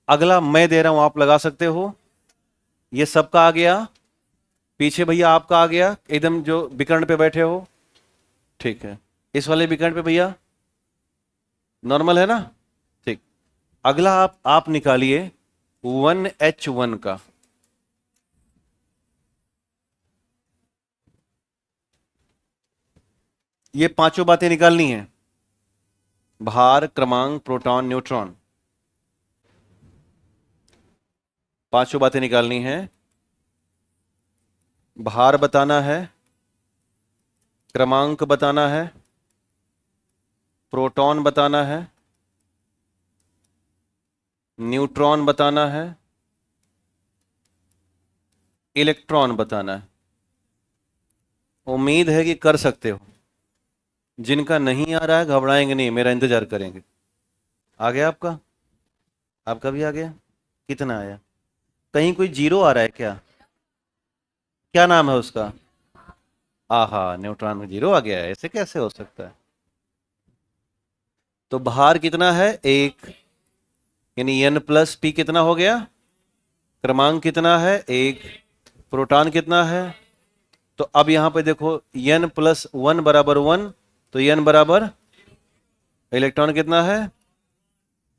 अगला मैं दे रहा हूं, आप लगा सकते हो। ये सबका आ गया, पीछे भैया आपका आ गया एकदम जो विकर्ण पे बैठे हो। ठीक है, इस वाले विकर्ण पे भैया नॉर्मल है ना। ठीक, अगला आप निकालिए 1H1 का। ये पांचों बातें निकालनी है, भार, क्रमांक, प्रोटॉन, न्यूट्रॉन, पांचों बातें निकालनी है। भार बताना है, क्रमांक बताना है, प्रोटॉन बताना है, न्यूट्रॉन बताना है, इलेक्ट्रॉन बताना है। उम्मीद है कि कर सकते हो। जिनका नहीं आ रहा है घबराएंगे नहीं, मेरा इंतजार करेंगे। आ गया आपका, आपका भी आ गया। कितना आया, कहीं कोई जीरो आ रहा है क्या, क्या नाम है उसका। आहा, न्यूट्रॉन में जीरो आ गया है, ऐसे कैसे हो सकता है। तो भार कितना है 1, यानी N+P कितना हो गया। क्रमांक कितना है 1, प्रोटॉन कितना है। तो अब यहां पे देखो N+1 बराबर 1, तो N बराबर, इलेक्ट्रॉन कितना है।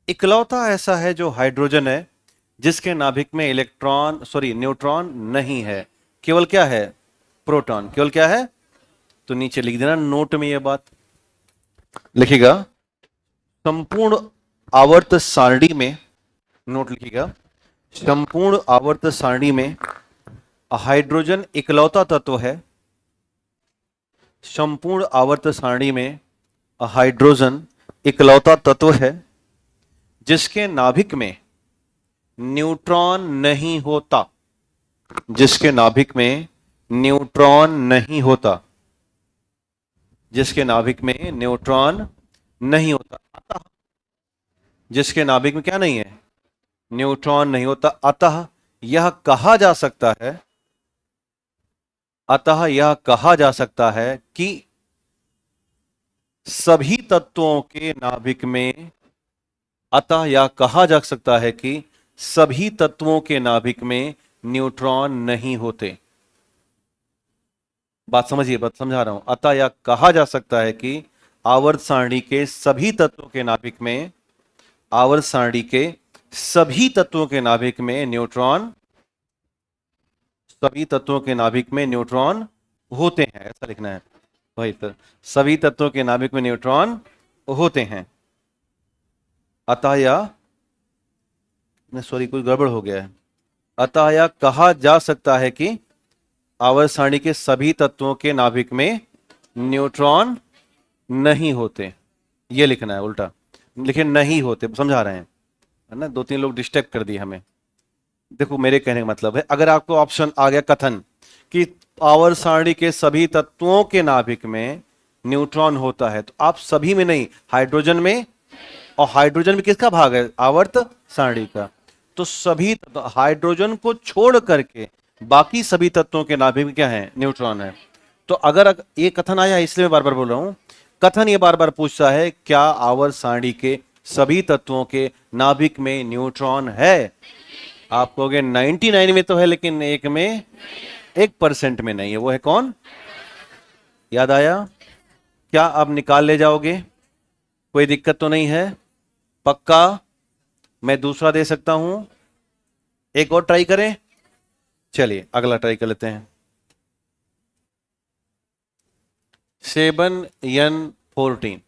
इकलौता ऐसा है जो हाइड्रोजन है जिसके नाभिक में इलेक्ट्रॉन सॉरी न्यूट्रॉन नहीं है, केवल क्या है, प्रोटॉन। केवल क्या है, तो नीचे लिख देना नोट में ये बात लिखिएगा। संपूर्ण आवर्त सारणी में, नोट लिखिएगा, संपूर्ण आवर्त सारणी में हाइड्रोजन इकलौता तत्व है। संपूर्ण आवर्त सारणी में हाइड्रोजन इकलौता तत्व है जिसके नाभिक में न्यूट्रॉन नहीं होता, जिसके नाभिक में न्यूट्रॉन नहीं होता, जिसके नाभिक में न्यूट्रॉन नहीं होता, अतः जिसके नाभिक में क्या नहीं है, न्यूट्रॉन नहीं होता। अतः यह कहा जा सकता है, अतः यह कहा जा सकता है कि सभी तत्वों के नाभिक में, अतः यह कहा जा सकता है कि सभी तत्वों के नाभिक में न्यूट्रॉन नहीं होते। बात समझिए, बात समझा रहा हूं। अतः यह कहा जा सकता है कि आवर्त सारणी के सभी तत्वों के नाभिक में, आवर्त सारणी के सभी तत्वों के नाभिक में न्यूट्रॉन, सभी तत्वों के नाभिक में न्यूट्रॉन होते हैं, ऐसा लिखना है भाई। तो सभी तत्वों के नाभिक में न्यूट्रॉन होते हैं। अतः यह, सॉरी कुछ गड़बड़ हो गया है। अतः यह कहा जा सकता है कि आवर्त सारणी के सभी तत्वों के नाभिक में न्यूट्रॉन नहीं होते, ये लिखना है, उल्टा लिखे नहीं होते, समझा रहे हैं है ना। 2-3 लोग डिस्ट्रैक्ट कर दिए हमें। देखो मेरे कहने का मतलब है, अगर आपको ऑप्शन आ गया कथन कि आवर्त सारणी के सभी तत्वों के नाभिक में न्यूट्रॉन होता है, तो आप सभी में नहीं, हाइड्रोजन में, और हाइड्रोजन में किसका भाग है, आवर्त सारणी का। तो सभी हाइड्रोजन को छोड़ करके बाकी सभी तत्वों के नाभिक में क्या है, न्यूट्रॉन है। तो अगर ये कथन आया, इसलिए मैं बार बार बोल रहा हूं, कथन ये बार बार पूछता है क्या आवर्त सारणी के सभी तत्वों के नाभिक में न्यूट्रॉन है। आप कहोगे 99 में तो है, लेकिन एक में 1% में नहीं है। वो है कौन, याद आया क्या, आप निकाल ले जाओगे, कोई दिक्कत तो नहीं है, पक्का। मैं दूसरा दे सकता हूं, एक और ट्राई करें। चलिए अगला ट्राई कर लेते हैं। 7N14,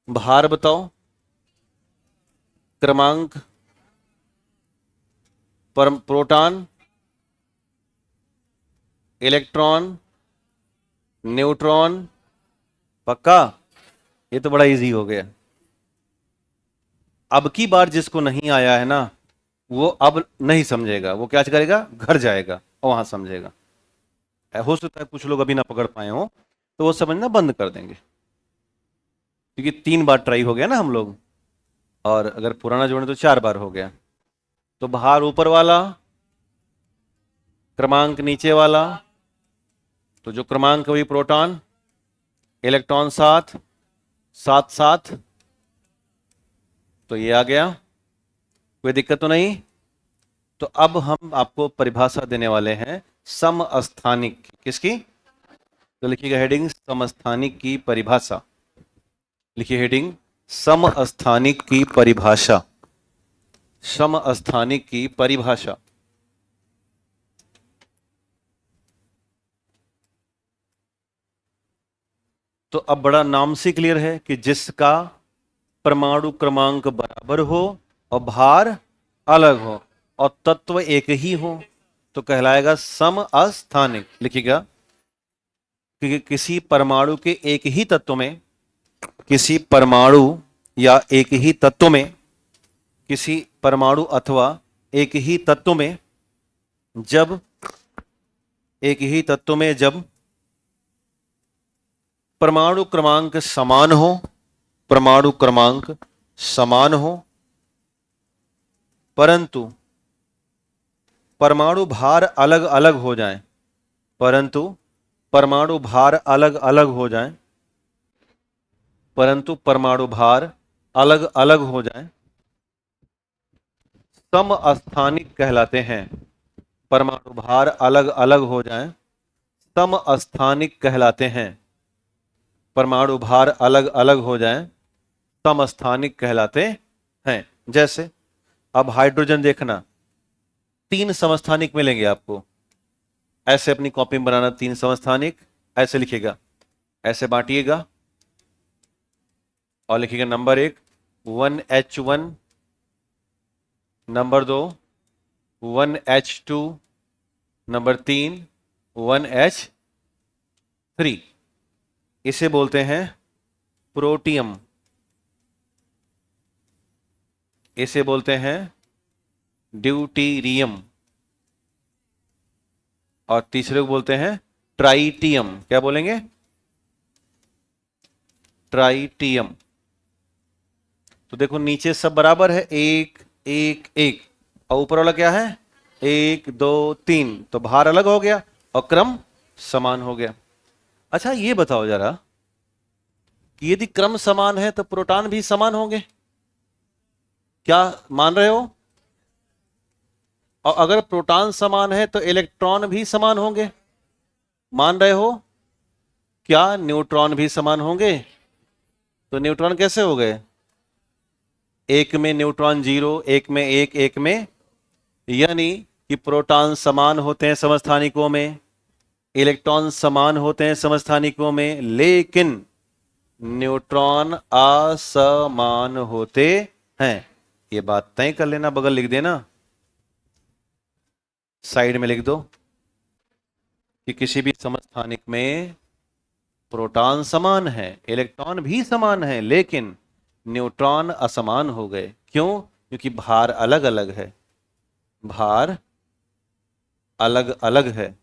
भार बताओ, क्रमांक, प्रोटॉन, इलेक्ट्रॉन, न्यूट्रॉन। पक्का? ये तो बड़ा इजी हो गया। अब की बार जिसको नहीं आया है ना, वो अब नहीं समझेगा, वो क्या करेगा, घर जाएगा और वहां समझेगा। हो सकता है कुछ लोग अभी ना पकड़ पाए हो, तो वो समझना बंद कर देंगे, क्योंकि 3 बार ट्राई हो गया ना हम लोग, और अगर पुराना जोड़े तो 4 बार हो गया। तो भार ऊपर वाला, क्रमांक नीचे वाला, तो जो क्रमांक वही प्रोटॉन, इलेक्ट्रॉन 7, 7 7, तो ये आ गया, कोई दिक्कत तो नहीं। तो अब हम आपको परिभाषा देने वाले हैं समस्थानिक। किसकी? तो लिखिएगा हेडिंग समस्थानिक की परिभाषा। लिखिए हेडिंग समस्थानिक की परिभाषा। समस्थानिक की परिभाषा। तो अब बड़ा नाम से क्लियर है कि जिसका परमाणु क्रमांक बराबर हो और भार अलग हो और तत्व एक ही हो, तो कहलाएगा समस्थानिक। लिखिएगा कि किसी परमाणु के एक ही तत्व में, किसी परमाणु या एक ही तत्व में, किसी परमाणु अथवा एक ही तत्व में जब, एक ही तत्व में जब परमाणु क्रमांक समान हो, परमाणु क्रमांक समान हो, परंतु परमाणु भार अलग अलग हो जाए, परंतु परमाणु भार अलग अलग हो जाए, परंतु परमाणु भार अलग अलग हो जाए, समस्थानिक कहलाते हैं। परमाणु भार अलग अलग हो जाए, समस्थानिक कहलाते हैं। परमाणु भार अलग अलग हो जाए, समस्थानिक कहलाते हैं। जैसे अब हाइड्रोजन देखना, 3 समस्थानिक मिलेंगे आपको। ऐसे अपनी कॉपी में बनाना 3 समस्थानिक, ऐसे लिखिएगा, ऐसे बांटिएगा और लिखिएगा number 1 1H1, number 2 1H2, number 3 1H3। इसे बोलते हैं प्रोटियम, इसे बोलते हैं ड्यूटीरियम, और तीसरे को बोलते हैं ट्राइटियम। क्या बोलेंगे? ट्राइटियम। तो देखो नीचे सब बराबर है, 1 1 1, और ऊपर वाला क्या है, 1 2 3, तो भार अलग हो गया और क्रम समान हो गया। अच्छा ये बताओ जरा कि यदि क्रम समान है तो प्रोटॉन भी समान होंगे, क्या मान रहे हो? और अगर प्रोटॉन समान है तो इलेक्ट्रॉन भी समान होंगे, मान रहे हो? क्या न्यूट्रॉन भी समान होंगे? तो न्यूट्रॉन कैसे हो गए? एक में न्यूट्रॉन 0, एक में 1, एक में, यानी कि प्रोटॉन समान होते हैं समस्थानिकों में, इलेक्ट्रॉन समान होते हैं समस्थानिकों में, लेकिन न्यूट्रॉन असमान होते हैं। ये बात तय कर लेना, बगल लिख देना, साइड में लिख दो कि किसी भी समस्थानिक में प्रोटॉन समान है, इलेक्ट्रॉन भी समान है, लेकिन न्यूट्रॉन असमान हो गए। क्यों? क्योंकि भार अलग अलग है, भार अलग अलग है।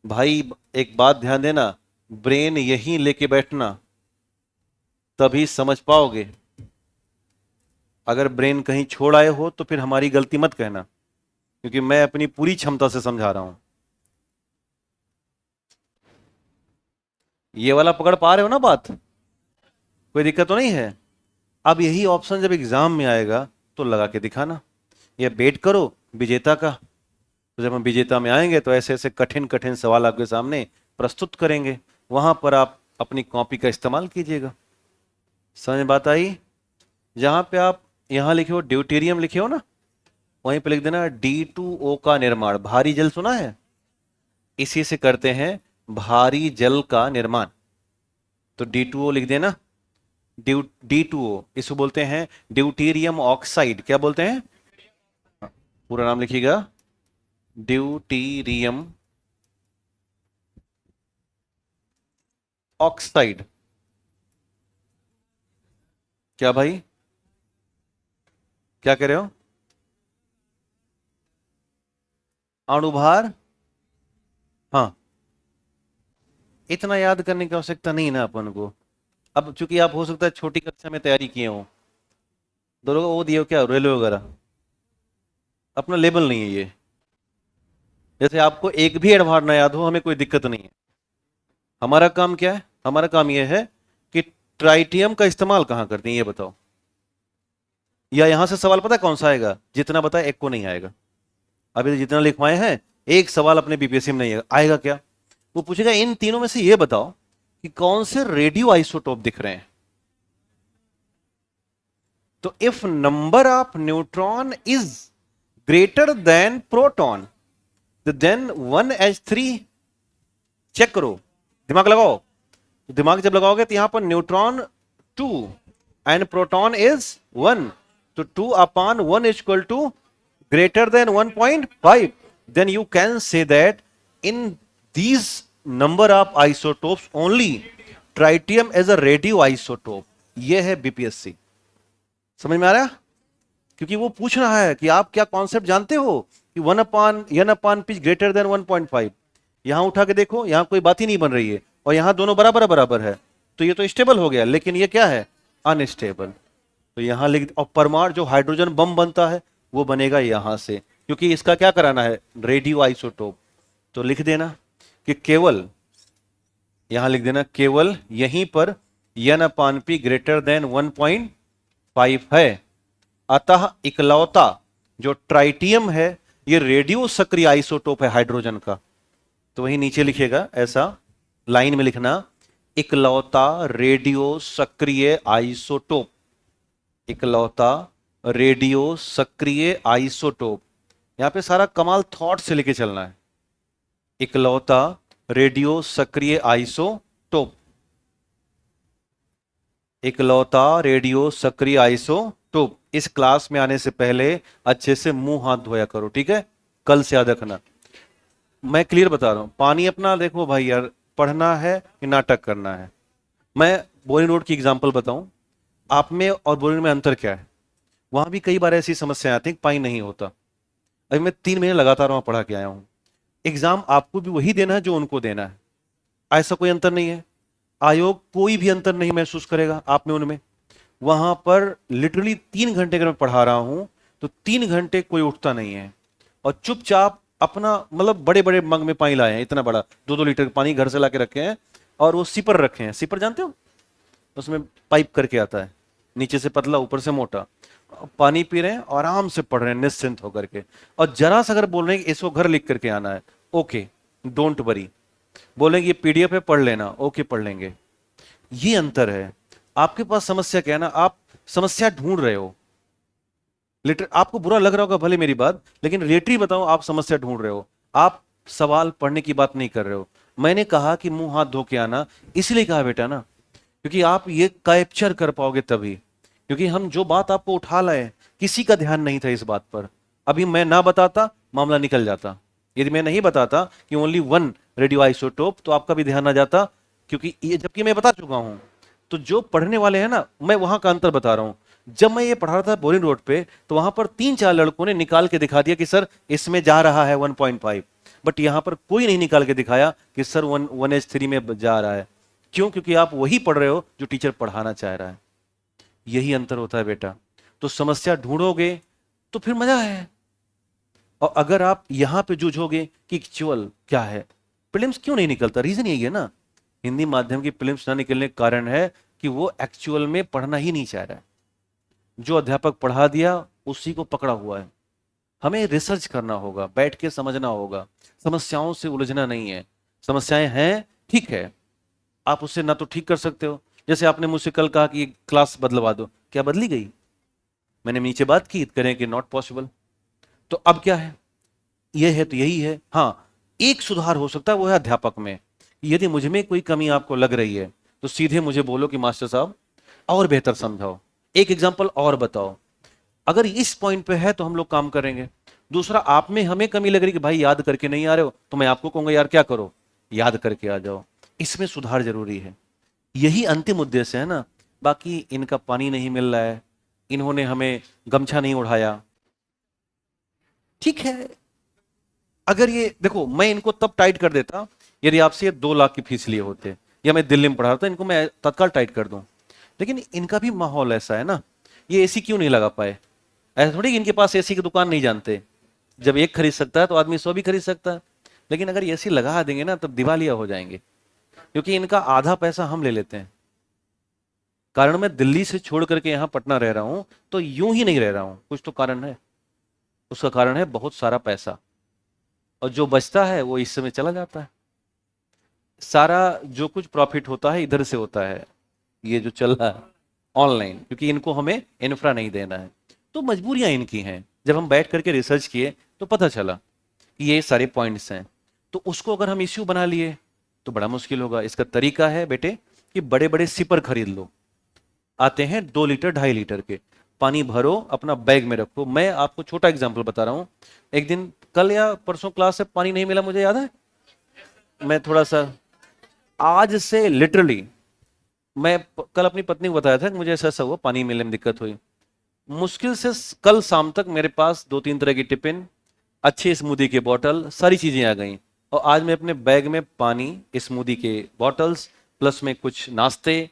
भाई एक बात ध्यान देना, ब्रेन यहीं लेके बैठना, तभी समझ पाओगे। अगर ब्रेन कहीं छोड़ आए हो तो फिर हमारी गलती मत कहना, क्योंकि मैं अपनी पूरी क्षमता से समझा रहा हूं। ये वाला पकड़ पा रहे हो ना बात? कोई दिक्कत तो नहीं है? अब यही ऑप्शन जब एग्जाम में आएगा तो लगा के दिखाना, या वेट करो विजेता का। तो जब हम विजेता में आएंगे तो ऐसे ऐसे कठिन कठिन सवाल आपके सामने प्रस्तुत करेंगे, वहां पर आप अपनी कॉपी का इस्तेमाल कीजिएगा। समझ बात आई? जहां पे आप यहां लिखे हो ड्यूटेरियम लिखे हो ना, वहीं पे लिख देना D2O का निर्माण। भारी जल सुना है? इसी से करते हैं भारी जल का निर्माण, तो D2O लिख देना। D2O इसको बोलते हैं ड्यूटेरियम ऑक्साइड। क्या बोलते हैं? पूरा नाम लिखिएगा, ड्यूटेरियम ऑक्साइड। क्या भाई, क्या कह रहे हो? अणुभार, हाँ। इतना याद करने की आवश्यकता नहीं ना अपन को। अब चूंकि आप हो सकता है छोटी कक्षा में तैयारी किए हो, दोनों को वो दिए हो क्या, रेलवे वगैरह, अपना लेवल नहीं है ये। जैसे आपको एक भी एडवार ना याद हो, हमें कोई दिक्कत नहीं है। हमारा काम क्या है? हमारा काम यह है कि ट्राइटियम का इस्तेमाल कहां करते हैं ये बताओ। या यहां से सवाल पता है कौन सा आएगा? जितना बताया एक को नहीं आएगा। अभी तो जितना लिखवाए हैं, एक सवाल अपने बीपीएससी में नहीं आएगा। आएगा क्या? वो पूछेगा इन तीनों में से ये बताओ कि कौन से रेडियो आइसोटोप दिख रहे हैं। तो if number of neutron is greater than proton, then 1s3, check करो, दिमाग लगाओ। दिमाग जब लगाओगे तो यहां पर न्यूट्रॉन 2 एंड प्रोटॉन इज 1, तो 2 upon 1 is equal to greater than 1.5, then you can say that in these number of isotopes only tritium is a radioisotope। ये है बीपीएससी। समझ में आ रहा? क्योंकि वो पूछ रहा है कि आप क्या कॉन्सेप्ट जानते हो कि 1 अपान n upon p greater than 1.5। यहां उठा के देखो, यहां कोई बात ही नहीं बन रही है, और यहां दोनों बराबर बराबर है, तो ये तो स्टेबल हो गया, लेकिन ये क्या है? अनस्टेबल। तो यहां लिख, और परमाणु जो हाइड्रोजन बम बनता है वो बनेगा यहां से, क्योंकि इसका क्या कराना है? Radio isotope. तो लिख देना कि केवल, यहां लिख देना केवल यहीं पर n upon p greater than 1.5 है। अतः इकलौता जो ट्राइटियम है ये रेडियो सक्रिय आइसोटोप है हाइड्रोजन का। तो वही नीचे लिखेगा, ऐसा लाइन में लिखना, इकलौता रेडियो सक्रिय आइसोटोप, इकलौता रेडियो सक्रिय आइसोटोप। यहां पे सारा कमाल थॉट से लेके चलना है। इकलौता रेडियो सक्रिय आइसोटोप, इकलौता रेडियो सक्रिय आइसोटोप। इस क्लास में आने से पहले अच्छे से मुंह हाथ धोया करो, ठीक है? कल से याद रखना। मैं क्लियर बता रहा हूं, पानी अपना देखो भाई यार, पढ़ना है कि नाटक करना है? मैं बोरिंग रोड की एग्जांपल बताऊं, आप में और बोरिंग में अंतर क्या है? वहां भी कई बार ऐसी समस्याएं आती हैं, पानी नहीं होता। अभी मैं 3 महीने लगातार वहां पढ़ा के आया हूं। एग्जाम आपको भी वही देना है जो उनको देना है, ऐसा कोई अंतर नहीं है। आयोग कोई भी अंतर नहीं महसूस करेगा आप में उनमें। वहां पर लिटरली 3 घंटे अगर मैं पढ़ा रहा हूं तो 3 घंटे कोई उठता नहीं है, और चुपचाप अपना, मतलब बड़े बड़े मग में पानी लाए हैं, इतना बड़ा 2-2 लीटर पानी घर से ला के रखे हैं, और वो सिपर रखे हैं। सिपर जानते हो? उसमें पाइप करके आता है, नीचे से पतला ऊपर से मोटा। पानी पी रहे हैं, आराम से पढ़ रहे हैं निश्चिंत होकर के। और जरा सा अगर बोल रहे हैं कि इसको घर लिख करके आना है, ओके डोंट वरी। बोलेंगे ये पीडीएफ है पढ़ लेना, ओके पढ़ लेंगे। ये अंतर है। आपके पास समस्या क्या है ना, आप समस्या ढूंढ रहे हो। आपको बुरा लग रहा होगा भले मेरी बात, लेकिन रिलेटरी बताओ, आप समस्या ढूंढ रहे हो, आप सवाल पढ़ने की बात नहीं कर रहे हो। मैंने कहा कि मुंह हाथ धो के आना, इसलिए कहा बेटा ना, क्योंकि आप ये कैप्चर कर पाओगे तभी। क्योंकि हम जो बात आपको उठा लाए, किसी का ध्यान नहीं था इस बात पर। अभी मैं ना बताता, मामला निकल जाता। यदि मैं नहीं बताता कि ओनली 1 रेडियो आइसोटोप, तो आपका भी ध्यान आ जाता, क्योंकि ये जबकि मैं बता चुका हूं। तो जो पढ़ने वाले हैं ना, मैं वहां का अंतर बता रहा हूं। जब मैं ये पढ़ा रहा था बोरिंग रोड पे, तो वहां पर 3-4 लड़कों ने निकाल के दिखा दिया कि सर इसमें जा रहा है 1.5, बट यहां पर कोई नहीं निकाल के दिखाया कि सर 1s3 में जा रहा है। क्यों? क्योंकि आप वही पढ़ रहे हो जो टीचर पढ़ाना चाह रहा है। यही अंतर होता है बेटा। तो समस्या ढूंढोगे तो फिर मजा है, और अगर आप यहां पे जूझोगे कि एक्चुअल क्या है, प्रीलिम्स क्यों नहीं निकलता, रीजन यही है ना। हिंदी माध्यम की प्रीलिम्स ना निकलने का कारण है कि वो एक्चुअल में पढ़ना ही नहीं चाह रहा है। जो अध्यापक पढ़ा दिया उसी को पकड़ा हुआ है। हमें रिसर्च करना होगा, बैठ के समझना होगा, समस्याओं से उलझना नहीं है। समस्याएं हैं, ठीक है, आप उससे ना तो ठीक कर सकते हो। जैसे आपने मुझसे कल कहा कि क्लास बदलवा दो, क्या बदली गई? मैंने नीचे बात की, करें कि नॉट पॉसिबल। तो अब क्या है? यह है तो यही है। हाँ, एक सुधार हो सकता है, वो है अध्यापक में। यदि मुझ में कोई कमी आपको लग रही है तो सीधे मुझे बोलो कि मास्टर साहब और बेहतर समझाओ, एक एग्जाम्पल और बताओ। अगर इस पॉइंट पे है तो हम लोग काम करेंगे। दूसरा, आप में हमें कमी लग रही कि भाई याद करके नहीं आ रहे हो, तो मैं आपको कहूंगा यार क्या करो, याद करके आ जाओ। इसमें सुधार जरूरी है। यही अंतिम उद्देश्य है ना। बाकी इनका पानी नहीं मिल रहा है, इन्होंने हमें गमछा नहीं उड़ाया, ठीक है। अगर ये देखो, मैं इनको तब टाइट कर देता यदि आपसे ये 2 लाख की फीस लिए होते, या मैं दिल्ली में पढ़ा रहा था, इनको मैं तत्काल टाइट कर दूं। लेकिन इनका भी माहौल ऐसा है ना, ये एसी क्यों नहीं लगा पाए? ऐसा थोड़ी कि इनके पास एसी की दुकान नहीं जानते। जब एक खरीद सकता है तो आदमी 100 भी खरीद सकता है। लेकिन अगर एसी लगा देंगे ना, तब दिवालिया हो जाएंगे, क्योंकि इनका आधा पैसा हम ले लेते हैं। कारण मैं दिल्ली से छोड़ करके यहाँ पटना रह रहा हूँ, तो यूं ही नहीं रह रहा हूँ, कुछ तो कारण है। उसका कारण है बहुत सारा पैसा, और जो बचता है वो इस समय चला जाता है। सारा जो कुछ प्रॉफिट होता है इधर से होता है, ये जो चल रहा है ऑनलाइन, क्योंकि इनको हमें इंफ्रा नहीं देना है। तो मजबूरियां इनकी हैं। जब हम बैठ करके रिसर्च किए तो पता चला कि ये सारे पॉइंट्स हैं। तो उसको अगर हम इश्यू बना लिए तो बड़ा मुश्किल होगा। इसका तरीका है बेटे कि बड़े बड़े सिपर खरीद लो, आते हैं 2 लीटर 2.5 लीटर के, पानी भरो अपना बैग में रखो। मैं आपको छोटा एग्जाम्पल बता रहा हूँ। एक दिन कल या परसों क्लास से पानी नहीं मिला, मुझे याद है। मैं थोड़ा सा आज से लिटरली, मैं कल अपनी पत्नी को बताया था कि मुझे ऐसा ऐसा हुआ, पानी मिलने में दिक्कत हुई। मुश्किल से कल शाम तक मेरे पास 2-3 तरह की टिफिन, अच्छी स्मूदी की बोतल, सारी चीजें आ गई। और आज मैं अपने बैग में पानी, स्मूदी के बॉटल्स, प्लस में कुछ नाश्ते,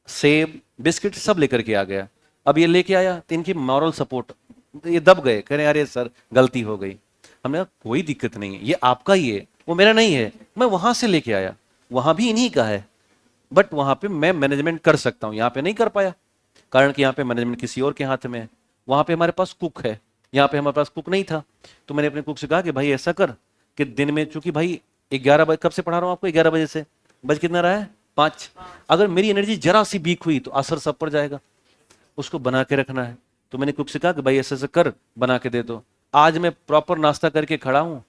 सेब, बिस्किट सब लेकर के आ गया। अब ये लेके आया तो इनकी मॉरल सपोर्ट, ये दब गए, कह रहे अरे सर गलती हो गई। हमने कहा कोई दिक्कत नहीं है, ये आपका ही है, वो मेरा नहीं है, मैं वहां से लेके आया, वहां भी इन्हीं का है। बट वहां पे मैं मैनेजमेंट कर सकता हूं, यहाँ पे नहीं कर पाया, कारण कि यहाँ पे मैनेजमेंट किसी और के हाथ में है। वहां पे हमारे पास कुक है, यहाँ पे हमारे पास कुक नहीं था। तो मैंने अपने कुक से कहा कि भाई ऐसा कर कि दिन में, चूंकि भाई 11 बजे, कब से पढ़ा रहा हूँ आपको, 11 बजे से, बज कितना रहा है 5, अगर मेरी एनर्जी जरा सी वीक हुई तो असर सब पर जाएगा, उसको बना के रखना है। तो मैंने कुक से कहा कि भाई ऐसे ऐसे कर, बना के दे दो। आज मैं प्रॉपर नाश्ता करके खड़ा हूं,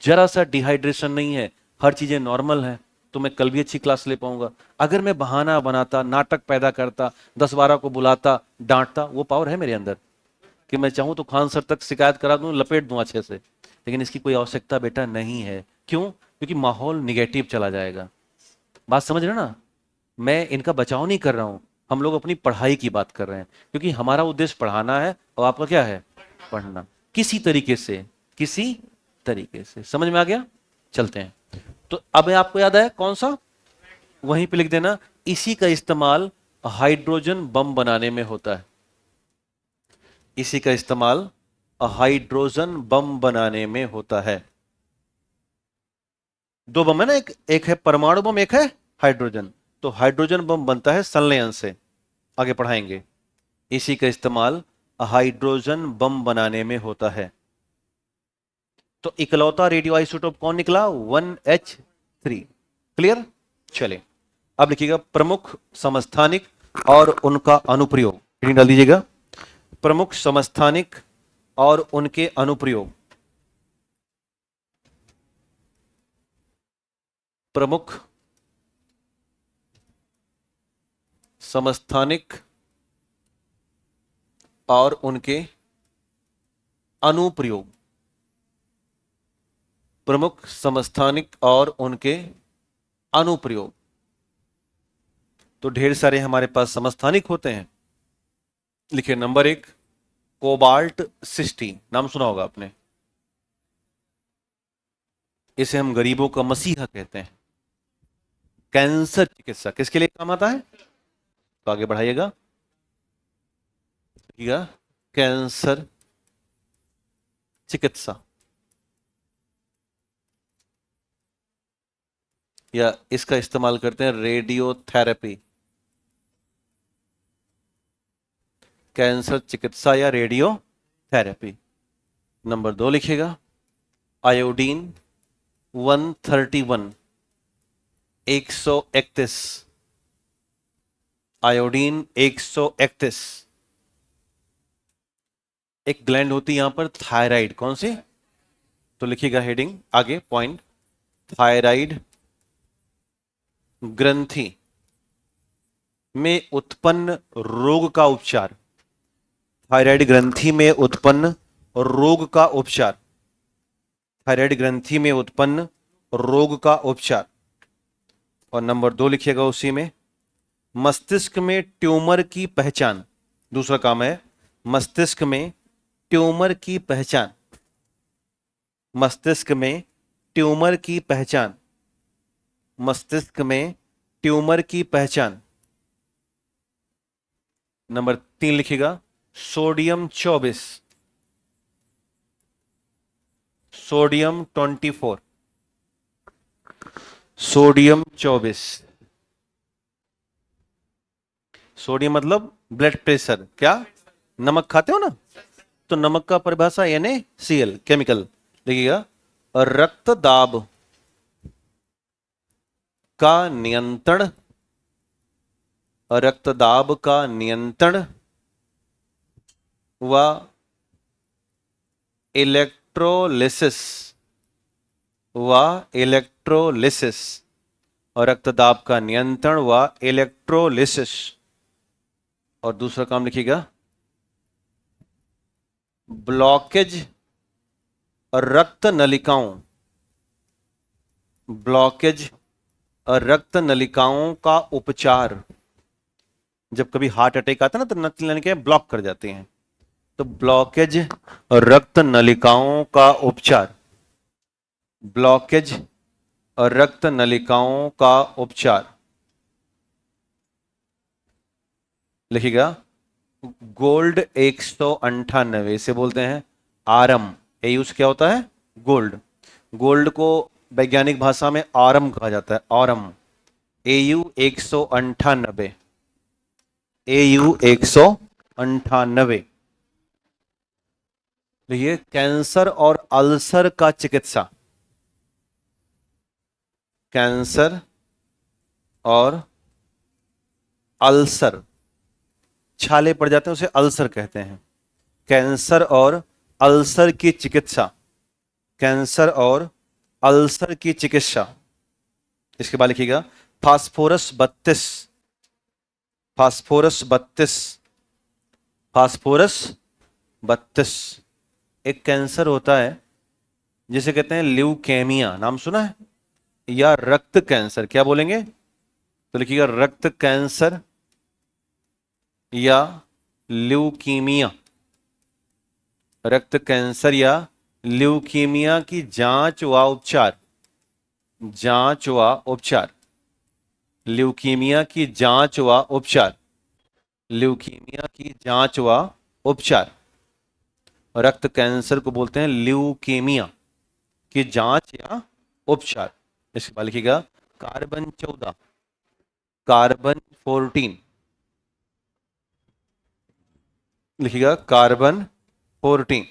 जरा सा डिहाइड्रेशन नहीं है, हर चीजें नॉर्मल है, तो मैं कल भी अच्छी क्लास ले पाऊंगा। अगर मैं बहाना बनाता, नाटक पैदा करता, 10-12 को बुलाता, डांटता, वो पावर है मेरे अंदर कि मैं चाहूं तो खान सर तक शिकायत करा दूं, लपेट दूं अच्छे से। लेकिन इसकी कोई आवश्यकता बेटा नहीं है। क्यों? क्योंकि माहौल निगेटिव चला जाएगा। बात समझ रहे ना? मैं इनका बचाव नहीं कर रहा हूं, हम लोग अपनी पढ़ाई की बात कर रहे हैं, क्योंकि हमारा उद्देश्य पढ़ाना है और आपका क्या है, पढ़ना। किसी तरीके से, किसी तरीके से, समझ में आ गया? चलते हैं। तो अब आपको याद आया कौन सा, वहीं पे लिख देना। इसी का इस्तेमाल हाइड्रोजन बम बनाने में होता है। इसी का इस्तेमाल हाइड्रोजन बम बनाने में होता है। 2 बम है ना, एक है परमाणु बम, एक है हाइड्रोजन। तो हाइड्रोजन बम बनता है संलयन से, आगे पढ़ाएंगे। इसी का इस्तेमाल हाइड्रोजन बम बनाने में होता है। तो इकलौता रेडियो आइसोटोप कौन निकला? 1H3। क्लियर? चले, अब लिखिएगा प्रमुख समस्थानिक और उनका अनुप्रयोग। हेडिंग डाल दीजिएगा, प्रमुख समस्थानिक और उनके अनुप्रयोग। प्रमुख समस्थानिक और उनके अनुप्रयोग। प्रमुख समस्थानिक और उनके अनुप्रयोग। तो ढेर सारे हमारे पास समस्थानिक होते हैं। लिखिए नंबर 1, कोबाल्ट 60, नाम सुना होगा आपने। इसे हम गरीबों का मसीहा कहते हैं। कैंसर चिकित्सा किसके लिए काम आता है? तो आगे बढ़ाइएगा, कैंसर चिकित्सा, या इसका इस्तेमाल करते हैं रेडियोथेरेपी। कैंसर चिकित्सा या रेडियोथेरेपी। नंबर 2 लिखिएगा, आयोडीन 131, 131, आयोडीन 131। एक ग्लैंड होती है यहां पर थायराइड, कौन सी? तो लिखिएगा हेडिंग आगे पॉइंट, थायराइड ग्रंथि में उत्पन्न रोग का उपचार। थायराइड ग्रंथि में उत्पन्न रोग का उपचार। थायराइड ग्रंथि में उत्पन्न रोग का उपचार। और नंबर 2 लिखिएगा उसी में, मस्तिष्क में ट्यूमर की पहचान। दूसरा काम है मस्तिष्क में ट्यूमर की पहचान। मस्तिष्क में ट्यूमर की पहचान। मस्तिष्क में ट्यूमर की पहचान। नंबर 3 लिखिएगा सोडियम 24, सोडियम 24, सोडियम 24। सोडियम मतलब ब्लड प्रेशर। क्या नमक खाते हो ना, तो नमक का परिभाषा NaCl केमिकल देखिएगा। रक्त दाब का नियंत्रण, रक्त दाब का नियंत्रण व इलेक्ट्रोलिसिस, व इलेक्ट्रोलिसिस, और रक्त दाब का नियंत्रण व इलेक्ट्रोलिसिस। और दूसरा काम लिखिएगा ब्लॉकेज रक्त नलिकाओं, ब्लॉकेज रक्त नलिकाओं का उपचार। जब कभी हार्ट अटैक आता है ना तो रक्त नलिकाएं ब्लॉक कर जाती हैं, तो ब्लॉकेज रक्त नलिकाओं का उपचार, ब्लॉकेज रक्त नलिकाओं का उपचार। लिखिएगा गोल्ड 198 से बोलते हैं आरम। एयूज क्या होता है गोल्ड। गोल्ड को वैज्ञानिक भाषा में आरम कहा जाता है, आरम। AU 198, AU 198। देखिए कैंसर और अल्सर का चिकित्सा, कैंसर और अल्सर, छाले पड़ जाते हैं उसे अल्सर कहते हैं। कैंसर और अल्सर की चिकित्सा, कैंसर और अल्सर की चिकित्सा। इसके बाद लिखिएगा फास्फोरस 32, फास्फोरस 32, फास्फोरस 32। एक कैंसर होता है जिसे कहते हैं ल्यूकेमिया, नाम सुना है, या रक्त कैंसर। क्या बोलेंगे तो लिखिएगा रक्त कैंसर या ल्यूकीमिया। रक्त कैंसर या ल्यूकीमिया की जांच व उपचार, जांच व उपचार। ल्यूकीमिया की जांच व उपचार, ल्यूकीमिया की जांच व उपचार। रक्त कैंसर को बोलते हैं ल्यूकीमिया की जांच या उपचार। इसके बाद लिखिएगा कार्बन 14, कार्बन 14। लिखिएगा कार्बन 14।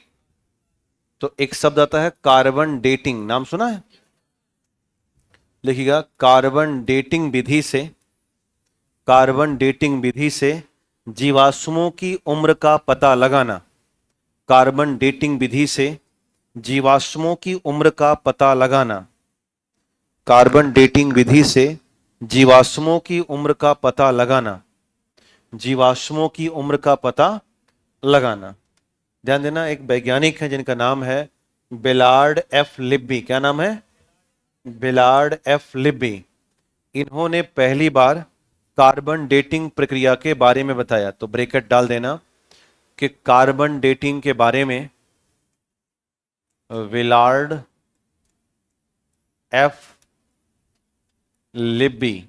तो एक शब्द आता है कार्बन डेटिंग, नाम सुना है। लिखिएगा कार्बन डेटिंग विधि से, कार्बन डेटिंग विधि से जीवाश्मों की उम्र का पता लगाना। कार्बन डेटिंग विधि से जीवाश्मों की उम्र का पता लगाना। कार्बन डेटिंग विधि से जीवाश्मों की उम्र का पता लगाना, जीवाश्मों की उम्र का पता लगाना। ध्यान देना एक वैज्ञानिक है जिनका नाम है बेलार्ड एफ लिब्बी। क्या नाम है बेलार्ड एफ लिब्बी। इन्होंने पहली बार कार्बन डेटिंग प्रक्रिया के बारे में बताया। तो ब्रैकेट डाल देना कि कार्बन डेटिंग के बारे में Ballard F Libby,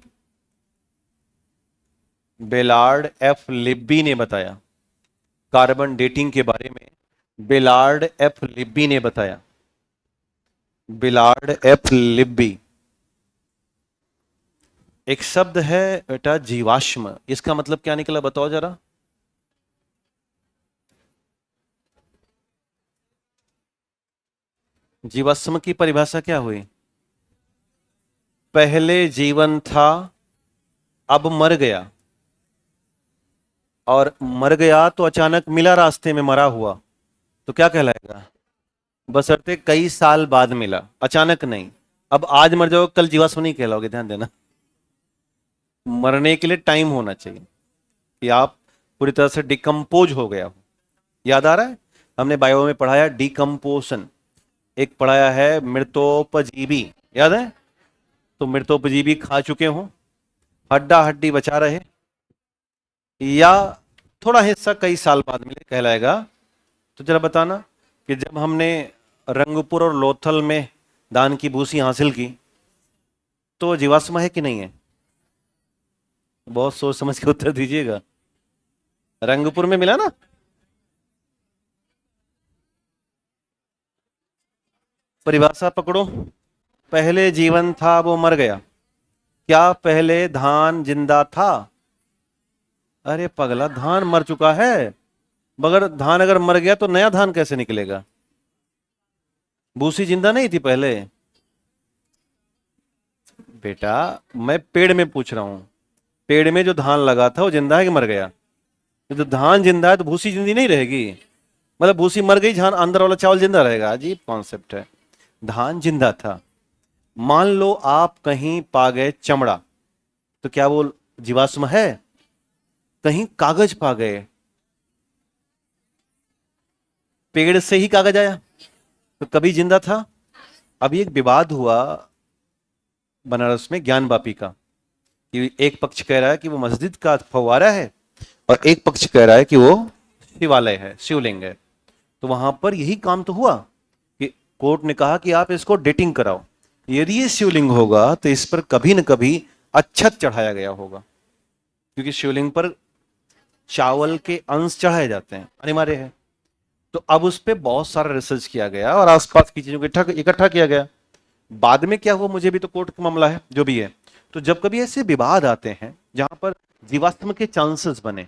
Ballard F Libby ने बताया। कार्बन डेटिंग के बारे में बेलार्ड एफ लिब्बी ने बताया, बेलार्ड एफ लिब्बी। एक शब्द है बेटा जीवाश्म, इसका मतलब क्या निकला बताओ जरा। जीवाश्म की परिभाषा क्या हुई। पहले जीवन था अब मर गया, और मर गया तो अचानक मिला रास्ते में मरा हुआ, तो क्या कहलाएगा। बशर्ते कई साल बाद मिला, अचानक नहीं। अब आज मर जाओ कल जीवाश्म नहीं कहलाओगे। ध्यान देना मरने के लिए टाइम होना चाहिए कि आप पूरी तरह से डिकम्पोज हो गया हो। याद आ रहा है हमने बायो में पढ़ाया डिकम्पोशन, एक पढ़ाया है मृतोपजीवी, याद है। तो मृतोपजीवी खा चुके हो, हड्डा हड्डी बचा रहे, या थोड़ा हिस्सा कई साल बाद मिले कहलाएगा? तो जरा बताना कि जब हमने रंगपुर और लोथल में धान की भूसी हासिल की तो जीवाश्म है कि नहीं है? बहुत सोच समझ के उत्तर दीजिएगा। रंगपुर में मिला ना? परिभाषा पकड़ो। पहले जीवन था वो मर गया। क्या पहले धान जिंदा था? अरे पगला, धान मर चुका है। मगर धान अगर मर गया तो नया धान कैसे निकलेगा? भूसी जिंदा नहीं थी पहले? बेटा, मैं पेड़ में पूछ रहा हूं। पेड़ में जो धान लगा था वो जिंदा है कि मर गया? तो धान जिंदा है तो भूसी जिंदी नहीं रहेगी? मतलब भूसी मर गई, धान अंदर वाला चावल जिंदा रहेगा? अजीब कॉन्सेप्ट है। धान जिंदा था। मान लो आप कहीं पा गए चमड़ा, तो क्या वो जीवाश्म है? कहीं कागज पा गए, पेड़ से ही कागज आया, तो कभी जिंदा था? अभी एक विवाद हुआ बनारस में ज्ञान वापी का, कि एक पक्ष कह रहा है कि वो मस्जिद का फव्वारा है और एक पक्ष कह रहा है कि वो शिवालय है, शिवलिंग है। तो वहां पर यही काम तो हुआ कि कोर्ट ने कहा कि आप इसको डेटिंग कराओ। यदि ये शिवलिंग होगा तो इस पर कभी न कभी अच्छत चढ़ाया गया होगा, क्योंकि शिवलिंग पर चावल के अंश चढ़ाए जाते हैं, अनिवार्य है। तो अब उस पर बहुत सारा रिसर्च किया गया और आसपास की चीजों को इकट्ठा किया गया। बाद में क्या हुआ मुझे भी तो कोर्ट का मामला है जो भी है। तो जब कभी ऐसे विवाद आते हैं जहां पर जीवाश्म के चांसेस बने,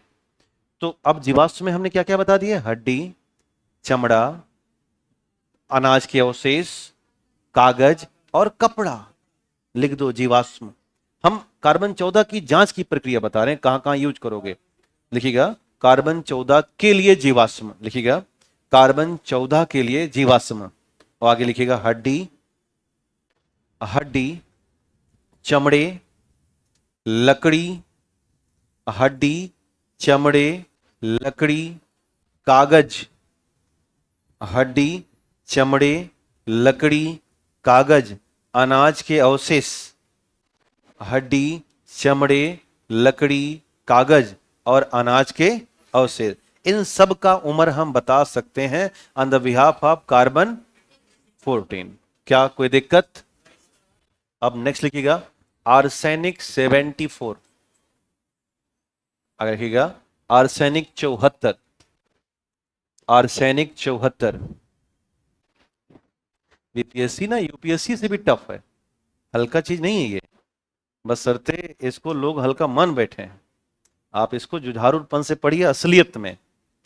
तो अब जीवाश्म में हमने क्या क्या बता दिया? हड्डी, चमड़ा, अनाज के अवशेष, कागज और कपड़ा। लिख दो जीवाश्म। हम कार्बन 14 की जांच की प्रक्रिया बता रहे हैं, कहां कहां यूज करोगे। लिखिएगा कार्बन 14 के लिए जीवाश्म, लिखिएगा कार्बन 14 के लिए जीवाश्म। और आगे लिखिएगा हड्डी, हड्डी, चमड़े, लकड़ी, हड्डी, चमड़े, लकड़ी, कागज, हड्डी, चमड़े, लकड़ी, कागज, अनाज के अवशेष। हड्डी, चमड़े, लकड़ी, कागज और अनाज के अवशेष, इन सब का उम्र हम बता सकते हैं on the behalf of carbon 14। क्या कोई दिक्कत? अब नेक्स्ट लिखिएगा आर्सेनिक 74। आगे लिखिएगा आर्सेनिक 74। आर्सेनिक 74। बीपीएससी ना यूपीएससी से भी टफ है, हल्का चीज नहीं है ये। बस सरते इसको लोग हल्का मान बैठे हैं। आप इसको जुझारूपन से पढ़िए असलियत में,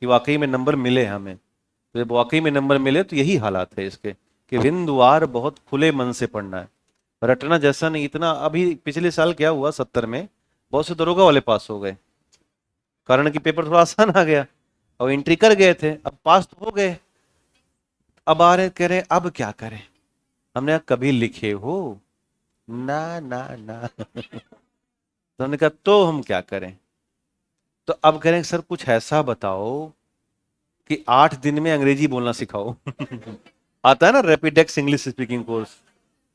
कि वाकई में नंबर मिले हमें। तो जब वाकई में नंबर मिले तो यही हालात है इसके, कि बिंदुवार बहुत खुले मन से पढ़ना है, रटना जैसा नहीं। इतना अभी पिछले साल क्या हुआ 70 में, बहुत से दरोगा वाले पास हो गए, कारण कि पेपर थोड़ा आसान आ गया और एंट्री कर गए थे, अब पास तो हो गए। अब आ रहे कह रहे अब क्या करें। हमने कहा कभी लिखे हो? ना ना ना तो हमने कहा तो हम क्या करें। तो अब कह रहे हैं सर कुछ ऐसा बताओ कि 8 दिन में अंग्रेजी बोलना सिखाओ आता है ना रैपिडेक्स इंग्लिश स्पीकिंग कोर्स,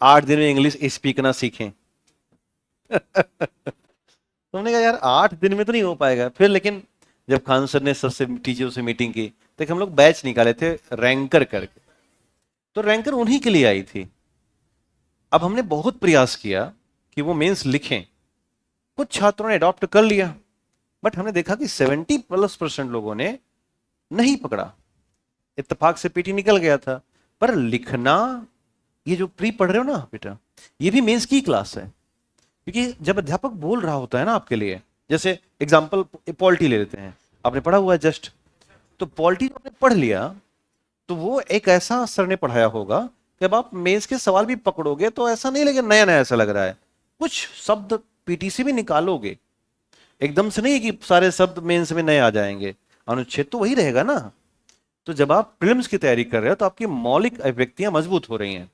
8 दिन में इंग्लिश स्पीकना सीखें तो हमने कहा यार 8 दिन में तो नहीं हो पाएगा। फिर लेकिन जब खान सर ने सबसे टीचरों से मीटिंग की तो हम लोग बैच निकाले थे रैंकर करके, तो रैंकर उन्हीं के लिए आई थी। अब हमने बहुत प्रयास किया कि वो मेंस लिखें, कुछ छात्रों ने अडॉप्ट कर लिया, बट हमने देखा कि 70+ % लोगों ने नहीं पकड़ा। इत्तेफाक से पीटी निकल गया था। पर लिखना, ये जो प्री पढ़ रहे हो ना बेटा, ये भी मेंस की क्लास है। क्योंकि जब अध्यापक बोल रहा होता है ना आपके लिए, जैसे एग्जाम्पल पॉलिटी ले लेते हैं, आपने पढ़ा हुआ है जस्ट, तो पॉलिटी आपने पढ़ लिया, तो वो एक ऐसा सर ने पढ़ाया होगा कि अब आप मेंस के सवाल भी पकड़ोगे तो ऐसा नहीं लगेगा नया नया ऐसा लग रहा है, कुछ शब्द पीटी से भी निकालोगे। एकदम से नहीं कि सारे शब्द मेंस में नए आ जाएंगे, अनुच्छेद तो वही रहेगा ना। तो जब आप प्रीलिम्स की तैयारी कर रहे हो तो आपकी मौलिक अभिव्यक्तियां मजबूत हो रही हैं,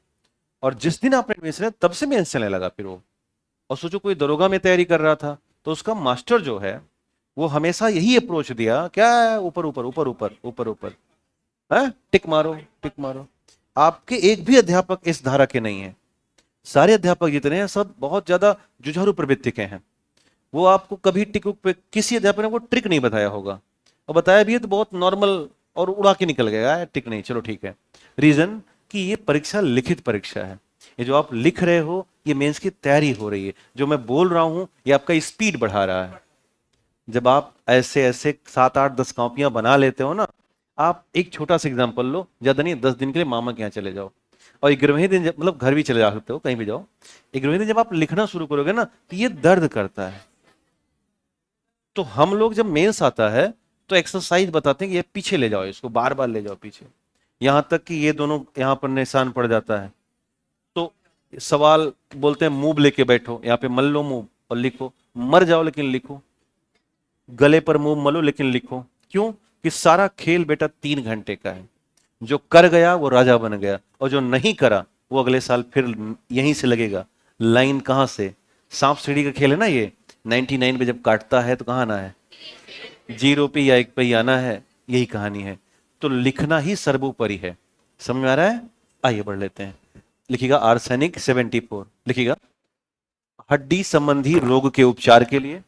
और जिस दिन आपने एडमिशन लिया तब से मेंस चलने लगा फिर वो। और सोचो कोई दरोगा में तैयारी कर रहा था तो उसका मास्टर जो है वो हमेशा यही अप्रोच दिया, क्या ऊपर ऊपर ऊपर ऊपर ऊपर ऊपर, है टिक मारो टिक मारो। आपके एक भी अध्यापक इस धारा के नहीं है, सारे अध्यापक जितने हैं सब बहुत ज्यादा जुझारू प्रवृत्ति के हैं। वो आपको कभी टिक पे किसी अध्यापक ने वो ट्रिक नहीं बताया होगा, और बताया भी है तो बहुत नॉर्मल और उड़ा के निकल गया है, टिक नहीं, चलो ठीक है। रीजन कि ये परीक्षा लिखित परीक्षा है, ये जो आप लिख रहे हो ये मेंस की तैयारी हो रही है, जो मैं बोल रहा हूं ये आपका स्पीड बढ़ा रहा है। जब आप ऐसे ऐसे 7 8 10 कॉपियां बना लेते हो ना, आप एक छोटा सा एग्जांपल लो, ज्यादा नहीं, 10 दिन के लिए मामा के यहाँ चले जाओ, और 11वें दिन जब, मतलब घर भी चले जा सकते हो, कहीं भी जाओ, 11वें दिन जब आप लिखना शुरू करोगे ना तो ये दर्द करता है। तो हम लोग जब मेंस आता है तो एक्सरसाइज बताते हैं कि ये पीछे ले जाओ, इसको बार बार ले जाओ पीछे, यहां तक कि ये दोनों यहां पर निशान पड़ जाता है। तो सवाल बोलते हैं मूव लेके बैठो, यहाँ पे मल लो मूव और लिखो, मर जाओ लेकिन लिखो, गले पर मुंह मलो लेकिन लिखो। क्यों? कि सारा खेल बेटा 3 घंटे का है, जो कर गया वो राजा बन गया, और जो नहीं करा वो अगले साल फिर यहीं से लगेगा। लाइन कहां से? सांप सीढ़ी का खेल है ना ये, 99 पे जब काटता है तो कहां आना है? 0 पे या 1 पे ही आना है, यही कहानी है। तो लिखना ही सर्वोपरि है। समझ में आ रहा है? आइए बढ़ लेते हैं। लिखिएगा आर्सेनिक 74, लिखिएगा हड्डी संबंधी रोग के उपचार के लिए,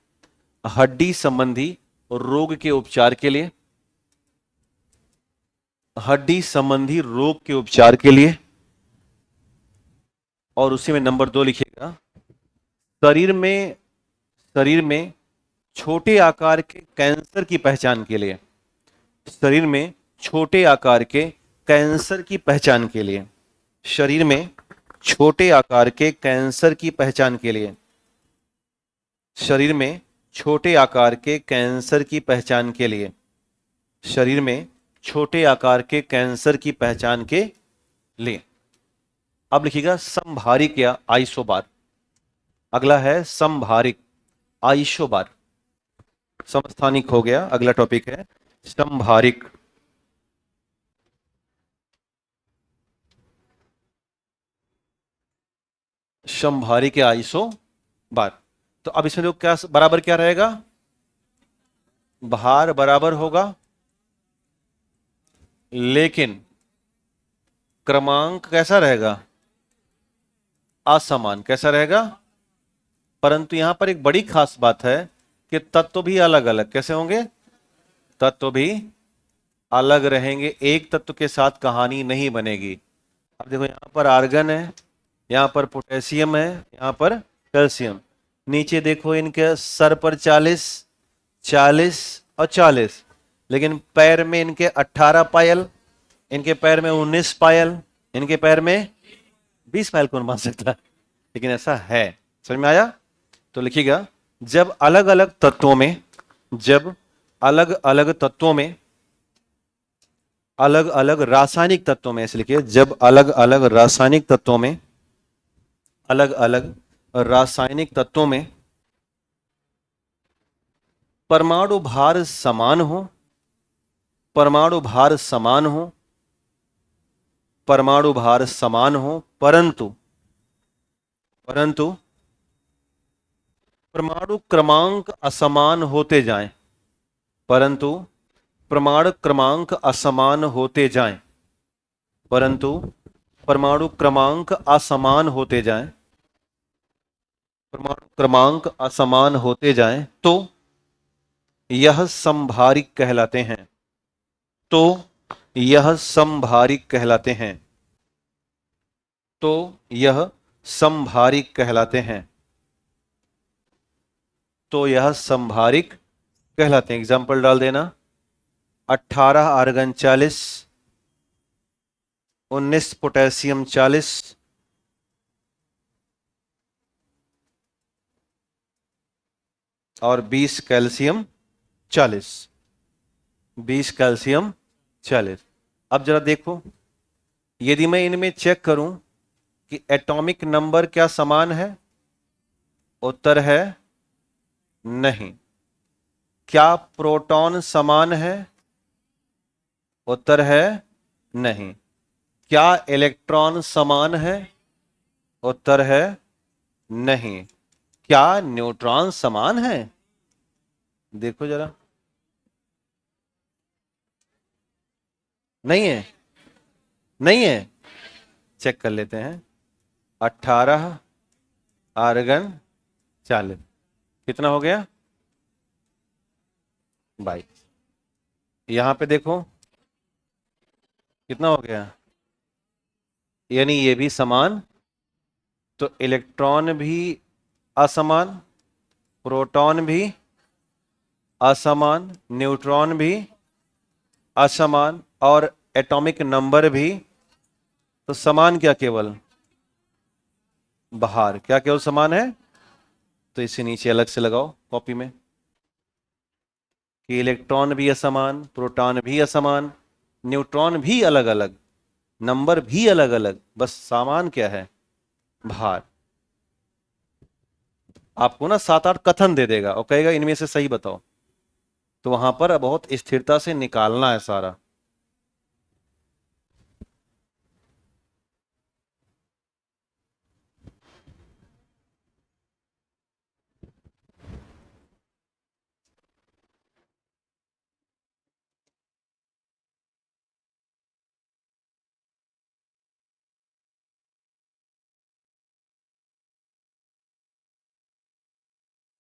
हड्डी संबंधी रोग के उपचार के लिए, हड्डी संबंधी रोग के उपचार के लिए, और उसी में नंबर 2 लिखिएगा शरीर में, शरीर में छोटे आकार के कैंसर की पहचान के लिए, शरीर में छोटे आकार के कैंसर की पहचान के लिए, शरीर में छोटे आकार के कैंसर की पहचान के लिए, शरीर में छोटे आकार के कैंसर की पहचान के लिए, शरीर में छोटे आकार के कैंसर की पहचान के लिए। अब लिखिएगा संभारिक या आइसोबार। अगला है संभारिक आइसोबार, समस्थानिक हो गया, अगला टॉपिक है संभारिक। संभारिक या आइसोबार। तो अब इसमें जो क्या बराबर क्या रहेगा? भार बराबर होगा, लेकिन क्रमांक कैसा रहेगा? असमान। कैसा रहेगा? परंतु यहां पर एक बड़ी खास बात है कि तत्व भी अलग अलग कैसे होंगे? तत्व भी अलग रहेंगे, एक तत्व के साथ कहानी नहीं बनेगी। अब देखो यहां पर आर्गन है, यहां पर पोटेशियम है, यहां पर कैल्शियम। नीचे देखो इनके सर पर 40 40 और 40, लेकिन पैर में इनके 18 पायल, इनके पैर में 19 पायल, इनके पैर में 20 पायल। कौन मान सकता है? लेकिन ऐसा है। समझ में आया? तो लिखिएगा जब अलग अलग तत्वों में, जब अलग अलग तत्वों में, अलग अलग रासायनिक तत्वों में, ऐसे लिखिए जब अलग अलग रासायनिक तत्वों में, अलग अलग रासायनिक तत्वों में परमाणु भार समान हो, परमाणु भार समान हो, परमाणु भार समान हो, परंतु परंतु परमाणु क्रमांक असमान होते जाएं, परंतु परमाणु क्रमांक असमान होते जाएं, परंतु परमाणु क्रमांक असमान होते जाएं, परमाणु क्रमांक असमान होते जाएं, तो यह संभारिक कहलाते हैं, तो यह संभारिक कहलाते हैं, तो यह संभारिक कहलाते हैं, तो यह संभारिक कहलाते हैं। एग्जाम्पल डाल देना, 18 आर्गन 40, 19 पोटेशियम 40, और 20 कैल्शियम 40, 20 कैल्शियम 40। अब जरा देखो, यदि मैं इनमें चेक करूं कि एटॉमिक नंबर क्या समान है, उत्तर है नहीं। क्या प्रोटॉन समान है, उत्तर है नहीं। क्या इलेक्ट्रॉन समान है, उत्तर है नहीं। क्या न्यूट्रॉन समान है? देखो जरा, नहीं है, नहीं है। चेक कर लेते हैं, 18 आर्गन 40, कितना हो गया? 22। यहां पे देखो कितना हो गया, यानी ये भी समान, तो इलेक्ट्रॉन भी असमान, प्रोटॉन भी असमान, न्यूट्रॉन भी असमान, और एटॉमिक नंबर भी तो समान। क्या केवल बाहर, क्या केवल समान है? तो इसे नीचे अलग से लगाओ कॉपी में कि इलेक्ट्रॉन भी असमान, प्रोटॉन भी असमान, न्यूट्रॉन भी अलग अलग, नंबर भी अलग अलग, बस समान क्या है? भार। आपको ना 7-8 कथन दे देगा और कहेगा इनमें से सही बताओ, तो वहां पर बहुत स्थिरता से निकालना है सारा।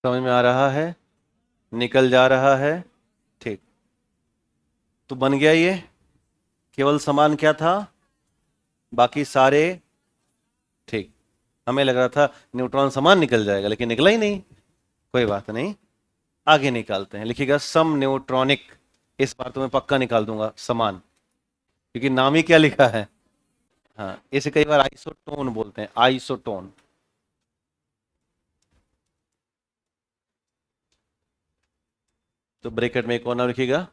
समझ में आ रहा है? निकल जा रहा है? ठीक। तो बन गया ये। केवल समान क्या था? बाकी सारे। ठीक। हमें लग रहा था न्यूट्रॉन समान निकल जाएगा, लेकिन निकला ही नहीं। कोई बात नहीं, आगे निकालते हैं। लिखिएगा सम न्यूट्रॉनिक। इस बार तो मैं पक्का निकाल दूंगा समान, क्योंकि नाम ही क्या लिखा है। हाँ, इसे कई बार आइसोटोन बोलते हैं, आइसोटोन। तो ब्रैकेट में एक और नाम लिखिएगा,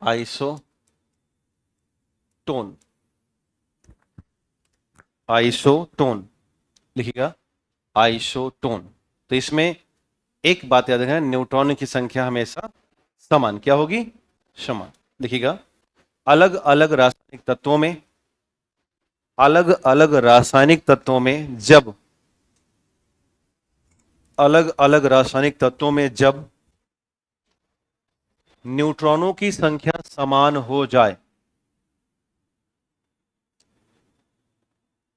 आइसोटोन। आइसोटोन लिखिएगा, आइसोटोन। तो इसमें एक बात याद रखना, न्यूट्रॉन की संख्या हमेशा समान क्या होगी? समान। लिखिएगा अलग अलग रासायनिक तत्वों में, अलग अलग रासायनिक तत्वों में जब, अलग अलग रासायनिक तत्वों में जब न्यूट्रॉनों की संख्या समान हो जाए,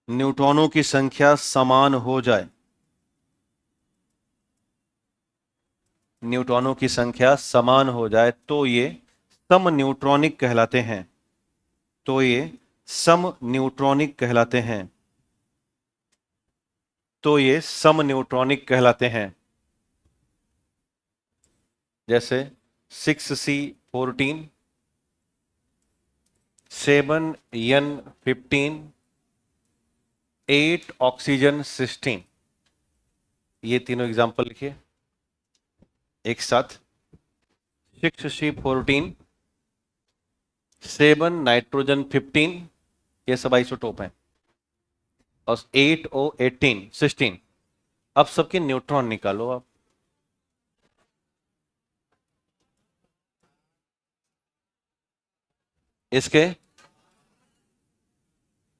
न्यूट्रॉनों की संख्या समान हो जाए, न्यूट्रॉनों की संख्या समान हो जाए, तो ये सम न्यूट्रॉनिक कहलाते हैं। तो ये सम न्यूट्रॉनिक कहलाते हैं। तो ये सम न्यूट्रॉनिक कहलाते हैं। जैसे 6C14, 7N15, 8 ऑक्सीजन 16। ये तीनों एग्जांपल लिखिए एक साथ। 6C14, 7 नाइट्रोजन 15, ये सब आइसोटोप हैं, और 8O18 16। अब सबके न्यूट्रॉन निकालो आप। इसके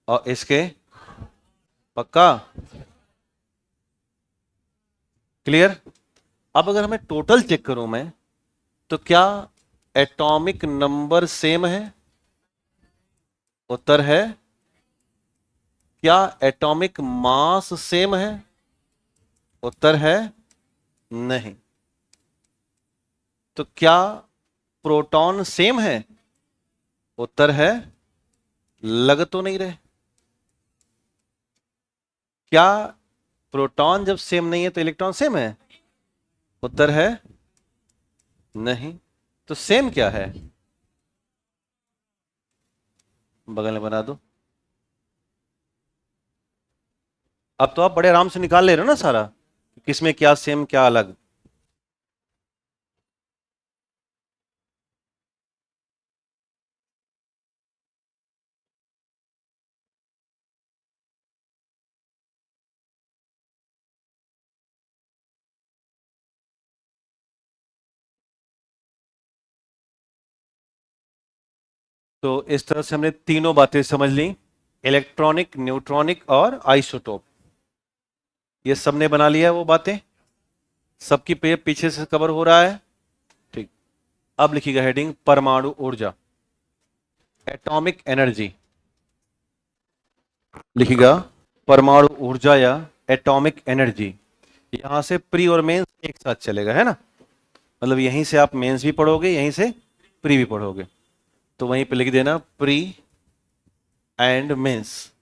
और इसके, पक्का? क्लियर? अब अगर हमें टोटल चेक करूं मैं, तो क्या एटॉमिक नंबर सेम है? उत्तर है। क्या एटॉमिक मास सेम है? उत्तर है नहीं। तो क्या प्रोटॉन सेम है? उत्तर है लग तो नहीं रहे। क्या प्रोटॉन जब सेम नहीं है तो इलेक्ट्रॉन सेम है? उत्तर है नहीं। तो सेम क्या है? बगल में बना दो। अब तो आप बड़े आराम से निकाल ले रहे हो ना सारा, किसमें क्या सेम क्या अलग। तो इस तरह से हमने तीनों बातें समझ ली, इलेक्ट्रॉनिक, न्यूट्रॉनिक और आइसोटोप। ये सबने बना लिया है वो बातें, सबकी पीछे से कवर हो रहा है। ठीक। अब लिखिएगा हेडिंग परमाणु ऊर्जा, एटॉमिक एनर्जी। लिखिएगा परमाणु ऊर्जा या एटॉमिक एनर्जी। यहां से प्री और मेंस एक साथ चलेगा, है ना। मतलब यहीं से आप मेंस भी पढ़ोगे, यहीं से प्री भी पढ़ोगे, तो वहीं पे लिख देना प्री एंड मेंस।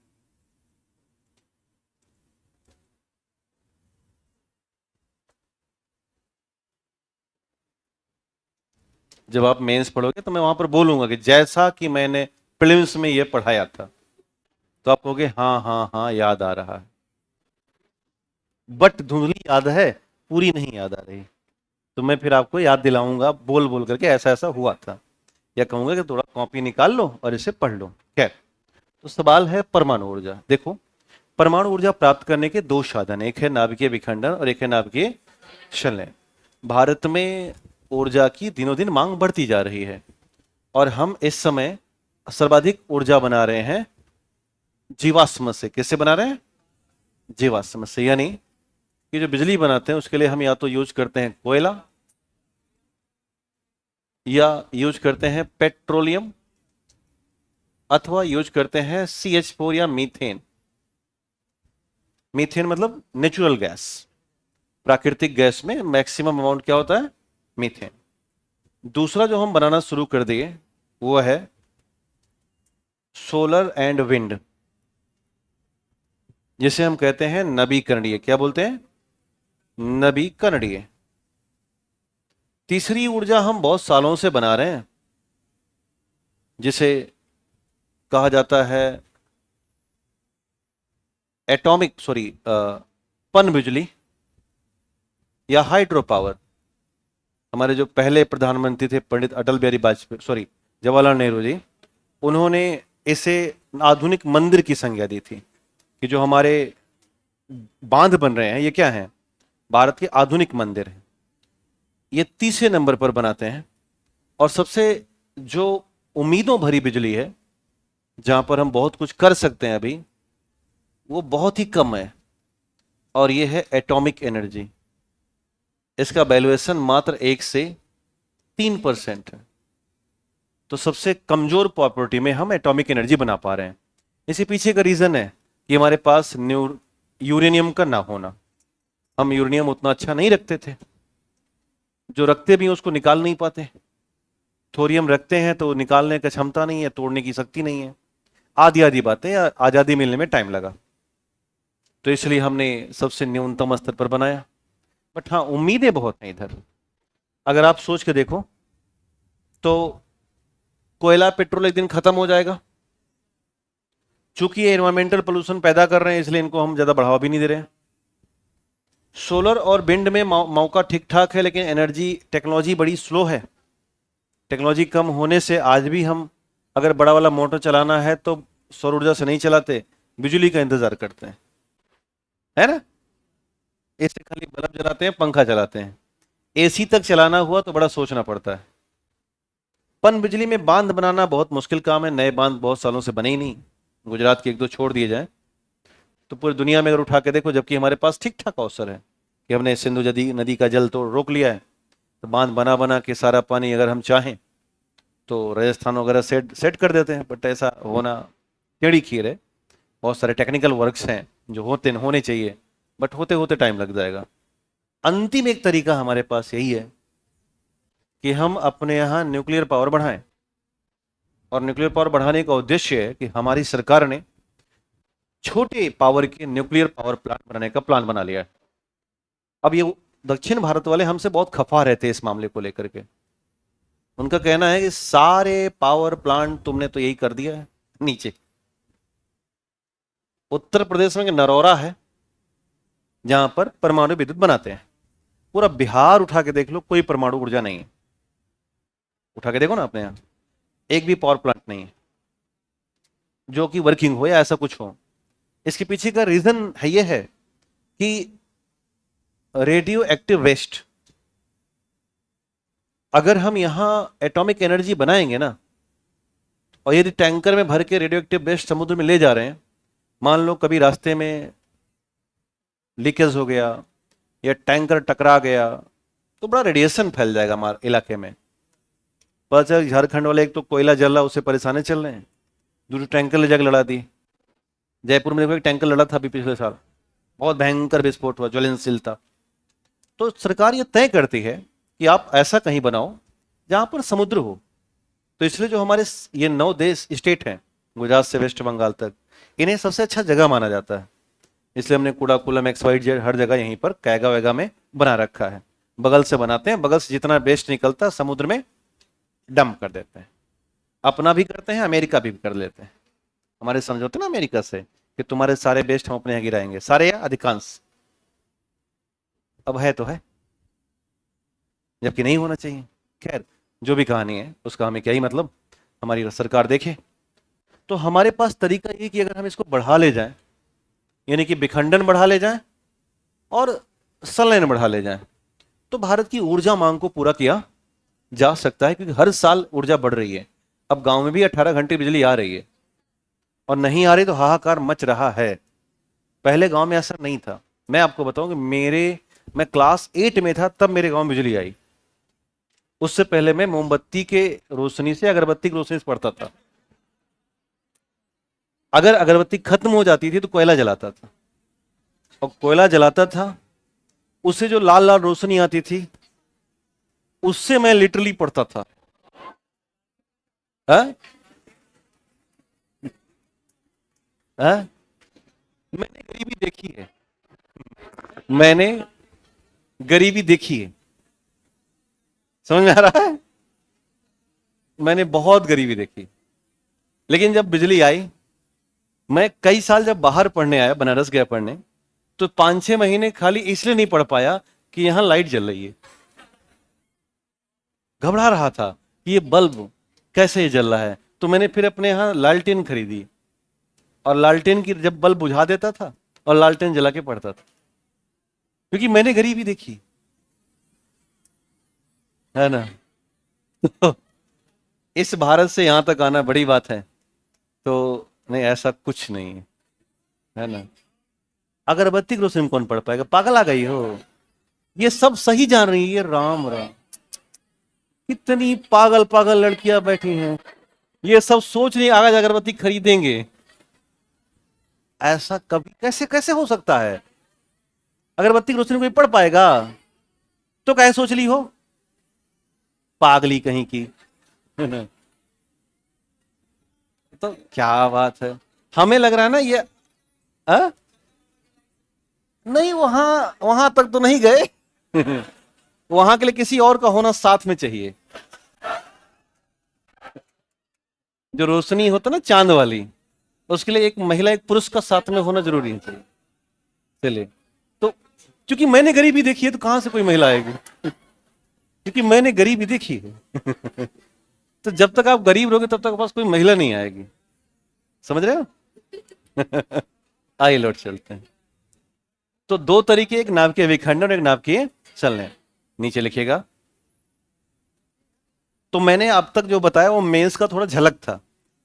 जब आप मेंस पढ़ोगे तो मैं वहां पर बोलूंगा कि जैसा कि मैंने प्रीलिम्स में ये पढ़ाया था, तो आप कहोगे हाँ हाँ हाँ याद आ रहा है, बट धुंधली याद है, पूरी नहीं याद आ रही। तो मैं फिर आपको याद दिलाऊंगा बोल बोल करके, ऐसा ऐसा हुआ था, या कहूंगा कि थोड़ा कॉपी निकाल लो और इसे पढ़ लो। खैर, तो सवाल है परमाणु ऊर्जा। देखो, परमाणु ऊर्जा प्राप्त करने के दो साधन, एक है नाभिकीय विखंडन और एक है नाभिकीय संलयन। भारत में ऊर्जा की दिनों दिन मांग बढ़ती जा रही है, और हम इस समय सर्वाधिक ऊर्जा बना रहे हैं जीवाश्म से। किससे बना रहे हैं? जीवाश्म से। यानी कि जो बिजली बनाते हैं उसके लिए हम या तो यूज करते हैं कोयला, या यूज करते हैं पेट्रोलियम, अथवा यूज करते हैं CH4 या मीथेन। मीथेन मतलब नेचुरल गैस। प्राकृतिक गैस में मैक्सिमम अमाउंट क्या होता है? मीथेन। दूसरा जो हम बनाना शुरू कर दिए वो है सोलर एंड विंड, जिसे हम कहते हैं नवीकरणीय। क्या बोलते हैं? नवीकरणीय। तीसरी ऊर्जा हम बहुत सालों से बना रहे हैं, जिसे कहा जाता है पन बिजली या हाइड्रो पावर। हमारे जो पहले प्रधानमंत्री थे पंडित अटल बिहारी वाजपेयी, जवाहरलाल नेहरू जी, उन्होंने इसे आधुनिक मंदिर की संज्ञा दी थी, कि जो हमारे बांध बन रहे हैं ये क्या हैं? भारत के आधुनिक मंदिर हैं। ये तीसरे नंबर पर बनाते हैं। और सबसे जो उम्मीदों भरी बिजली है, जहां पर हम बहुत कुछ कर सकते हैं अभी, वो बहुत ही कम है, और ये है एटॉमिक एनर्जी। इसका वैल्यूएशन मात्र 1 से 3% है। तो सबसे कमजोर प्रॉपर्टी में हम एटॉमिक एनर्जी बना पा रहे हैं। इसी पीछे का रीजन है कि हमारे पास यूरेनियम का ना होना। हम यूरेनियम उतना अच्छा नहीं रखते थे, जो रखते भी हैं उसको निकाल नहीं पाते। थोरियम रखते हैं तो निकालने का क्षमता नहीं है, तोड़ने की शक्ति नहीं है। आदि आदि बातें, आजादी मिलने में टाइम लगा, तो इसलिए हमने सबसे न्यूनतम स्तर पर बनाया। बट हाँ, उम्मीदें बहुत हैं इधर। अगर आप सोच के देखो तो कोयला पेट्रोल एक दिन खत्म हो जाएगा। चूंकि ये एनवायरमेंटल पोल्यूशन पैदा कर रहे हैं, इसलिए इनको हम ज्यादा बढ़ावा भी नहीं दे रहे हैं। सोलर और विंड में मौका ठीक ठाक है, लेकिन एनर्जी टेक्नोलॉजी बड़ी स्लो है। टेक्नोलॉजी कम होने से आज भी हम अगर बड़ा वाला मोटर चलाना है तो सौर ऊर्जा से नहीं चलाते, बिजली का इंतजार करते हैं, है ना। इससे खाली बल्ब जलाते हैं, पंखा चलाते हैं। AC तक चलाना हुआ तो बड़ा सोचना पड़ता है। पन बिजली में बांध बनाना बहुत मुश्किल काम है। नए बांध बहुत सालों से बने ही नहीं। गुजरात के एक दो छोड़ दिए जाए तो पूरी दुनिया में अगर उठा के देखो, जबकि हमारे पास ठीक ठाक अवसर है कि हमने सिंधु नदी का जल तो रोक लिया है, तो बांध बना बना के सारा पानी अगर हम चाहें तो राजस्थान वगैरह सेट सेट कर देते हैं। बट ऐसा होना टेढ़ी खीर है। बहुत सारे टेक्निकल वर्क्स हैं जो होने चाहिए, बट होते होते टाइम लग जाएगा। अंतिम एक तरीका हमारे पास यही है कि हम अपने यहाँ न्यूक्लियर पावर बढ़ाएं। और न्यूक्लियर पावर बढ़ाने का उद्देश्य है कि हमारी सरकार ने छोटे पावर के न्यूक्लियर पावर प्लांट बनाने का प्लान बना लिया है। अब ये दक्षिण भारत वाले हमसे बहुत खफा रहते हैं इस मामले को लेकर के। उनका कहना है कि सारे पावर प्लांट तुमने तो यही कर दिया है नीचे। उत्तर प्रदेश में नरौरा है जहां पर परमाणु विद्युत बनाते हैं। पूरा बिहार उठा के देख लो, कोई परमाणु ऊर्जा नहीं है। उठा के देखो ना अपने यहाँ, एक भी पावर प्लांट नहीं है जो कि वर्किंग हो या ऐसा कुछ हो। इसके पीछे का रीजन है ये है कि रेडियो एक्टिव वेस्ट, अगर हम यहां एटॉमिक एनर्जी बनाएंगे ना, और यदि टैंकर में भर के रेडियो एक्टिव वेस्ट समुद्र में ले जा रहे हैं, मान लो कभी रास्ते में लीकेज हो गया या टैंकर टकरा गया, तो बड़ा रेडिएशन फैल जाएगा हमारे इलाके में। पता चल झारखंड वाले एक तो कोयला जल रहा, उससे परेशानी चल रहे हैं, दूसरी टैंकर ले जाकर लड़ा दी। जयपुर में देखो एक टैंकर लड़ा था अभी पिछले साल, बहुत भयंकर विस्फोट हुआ, ज्वलनशील था। तो सरकार ये तय करती है कि आप ऐसा कहीं बनाओ जहां पर समुद्र हो। तो इसलिए जो हमारे ये 9 देश स्टेट हैं, गुजरात से वेस्ट बंगाल तक, इन्हें सबसे अच्छा जगह माना जाता है। इसलिए हमने कूड़ाकुलम एक्स वाइट जेड हर जगह यहीं पर कैगा वैगा में बना रखा है। बगल से बनाते हैं, बगल से जितना वेस्ट निकलता है समुद्र में डंप कर देते हैं। अपना भी करते हैं, अमेरिका भी कर लेते हैं। हमारे समझौते ना अमेरिका से कि तुम्हारे सारे वेस्ट हम अपने यहाँ गिराएंगे, सारे या अधिकांश। अब है तो है, जबकि नहीं होना चाहिए। खैर, जो भी कहानी है उसका हमें क्या ही मतलब, हमारी सरकार देखे। तो हमारे पास तरीका ये कि अगर हम इसको बढ़ा ले जाएं, यानी कि विखंडन बढ़ा ले जाएं और संलयन बढ़ा ले जाएं, तो भारत की ऊर्जा मांग को पूरा किया जा सकता है, क्योंकि हर साल ऊर्जा बढ़ रही है। अब गांव में भी 18 घंटे बिजली आ रही है, और नहीं आ रही तो हाहाकार मच रहा है। पहले गांव में ऐसा नहीं था। मैं आपको बताऊं कि मैं क्लास 8 में था तब मेरे गांव में बिजली आई। उससे पहले मैं मोमबत्ती के रोशनी से, अगरबत्ती की रोशनी से पढ़ता था। अगर अगरबत्ती खत्म हो जाती थी तो कोयला जलाता था, और कोयला जलाता था, उससे जो लाल लाल रोशनी आती थी उससे मैं लिटरली पढ़ता था। है? है? मैंने गरीबी देखी है, मैंने गरीबी देखी है। समझ में आ रहा है? मैंने बहुत गरीबी देखी। लेकिन जब बिजली आई, मैं कई साल जब बाहर पढ़ने आया, बनारस गया पढ़ने, तो 5-6 महीने खाली इसलिए नहीं पढ़ पाया कि यहां लाइट जल रही है। घबरा रहा था कि ये बल्ब कैसे जल रहा है। तो मैंने फिर अपने यहाँ लालटेन खरीदी, और लालटेन की जब बल्ब बुझा देता था और लालटेन जला के पढ़ता था, क्योंकि मैंने गरीबी देखी है ना। तो इस भारत से यहां तक आना बड़ी बात है। तो नहीं, ऐसा कुछ नहीं है ना। अगरबत्ती की रोशनी में कौन पढ़ पाएगा? पागल आ गई हो? ये सब सही जान रही है, राम राम। कितनी पागल पागल लड़कियां बैठी हैं, ये सब सोच रही आज अगरबत्ती खरीदेंगे। ऐसा कभी कैसे कैसे हो सकता है? अगरबत्ती की रोशनी कोई पढ़ पाएगा? तो कैसे सोच ली हो, पागली कहीं की। तो क्या बात है, हमें लग रहा है ना ये। आ? नहीं, वहां वहां तक तो नहीं गए। वहां के लिए किसी और का होना साथ में चाहिए। जो रोशनी होता ना चांद वाली, उसके लिए एक महिला एक पुरुष का साथ में होना जरूरी है, चाहिए। चलिए, तो क्योंकि मैंने गरीबी देखी है तो कहां से कोई महिला आएगी? क्योंकि मैंने गरीबी देखी है। तो जब तक आप गरीब रहोगे तब तक पास कोई महिला नहीं आएगी। समझ रहे हो? आइए लौट चलते हैं। तो दो तरीके, एक नाभिकीय विखंडन और एक नाभिकीय संलयन। नीचे लिखिएगा। तो मैंने अब तक जो बताया वो मेंस का थोड़ा झलक था,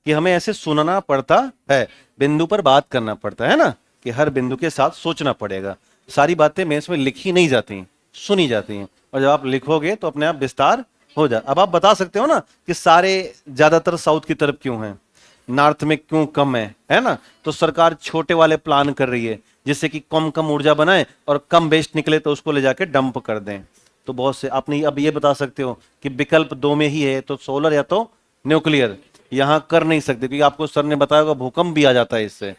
कि हमें ऐसे सुनना पड़ता है, बिंदु पर बात करना पड़ता है ना, कि हर बिंदु के साथ सोचना पड़ेगा। सारी बातें मेंस में लिखी नहीं जाती, सुनी जाती हैं, और जब आप लिखोगे तो अपने आप विस्तार हो जाए। अब आप बता सकते हो ना कि सारे ज्यादातर साउथ की तरफ क्यों हैं, नॉर्थ में क्यों कम है ना। तो सरकार छोटे वाले प्लान कर रही है, जिससे कि कम कम ऊर्जा बनाए और कम वेस्ट निकले तो उसको ले जाके डंप कर दें। तो बहुत से आपने अब ये बता सकते हो कि विकल्प 2 में ही है, तो सोलर या तो न्यूक्लियर। यहां कर नहीं सकते, क्योंकि आपको सर ने बताया होगा भूकंप भी आ जाता है इससे,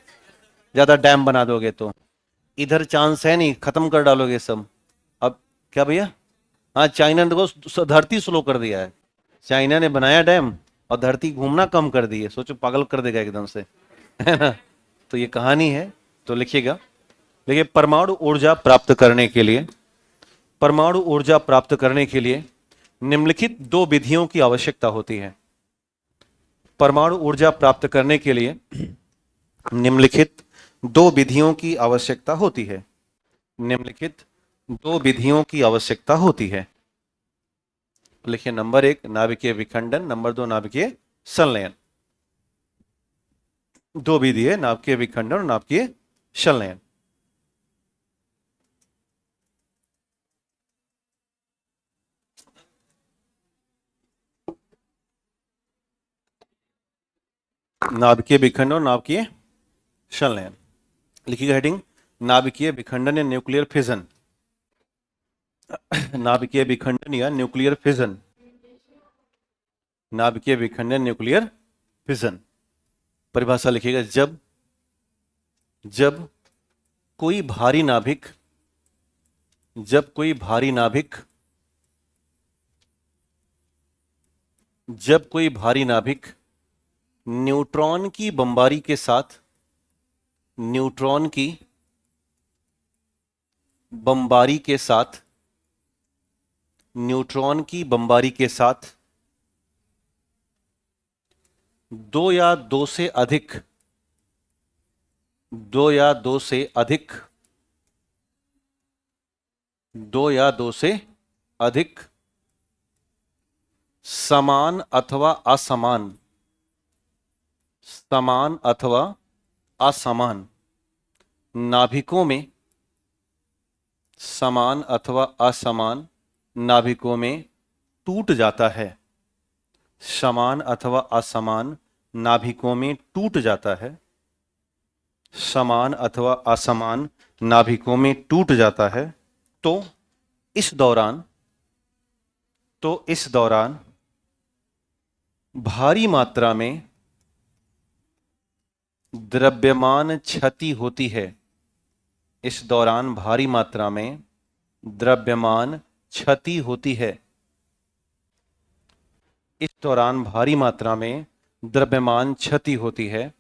ज्यादा डैम बना दोगे तो। इधर चांस है नहीं, खत्म कर डालोगे सब। अब क्या भैया? हाँ, चाइना ने देखो धरती स्लो कर दिया है। चाइना ने बनाया डैम और धरती घूमना कम कर दी है। सोचो, पागल कर देगा एकदम से, है ना। तो ये कहानी है। तो लिखिएगा। देखिए, परमाणु ऊर्जा प्राप्त करने के लिए, परमाणु ऊर्जा प्राप्त करने के लिए निम्नलिखित 2 विधियों की आवश्यकता होती है। परमाणु ऊर्जा प्राप्त करने के लिए निम्नलिखित 2 विधियों की आवश्यकता होती है। निम्नलिखित 2 विधियों की आवश्यकता होती है। लिखिए, नंबर 1 नाभिकीय विखंडन, नंबर 2 नाभिकीय संलयन। 2 विधि है, नाभिकीय विखंडन और नाभिकीय संलयन। नाभिकीय विखंडन और नाभिकीय संलयन। लिखिएगा हेडिंग, नाभिकीय विखंडन या न्यूक्लियर फिजन। नाभिकीय विखंडन या न्यूक्लियर फिजन। नाभिकीय विखंडन, न्यूक्लियर फिजन। परिभाषा लिखिएगा, जब जब कोई भारी नाभिक जब कोई भारी नाभिक जब कोई भारी नाभिक न्यूट्रॉन की बमबारी के साथ न्यूट्रॉन की बमबारी के साथ न्यूट्रॉन की बमबारी के साथ दो या दो से अधिक दो या दो से अधिक दो या दो से अधिक समान अथवा असमान समान अथवा असमान नाभिकों में समान अथवा असमान नाभिकों में टूट जाता है। समान अथवा असमान नाभिकों में टूट जाता है। समान अथवा असमान नाभिकों में टूट जाता है। तो इस दौरान भारी मात्रा में द्रव्यमान क्षति होती है। इस दौरान भारी मात्रा में द्रव्यमान क्षति होती है। इस दौरान भारी मात्रा में द्रव्यमान क्षति होती है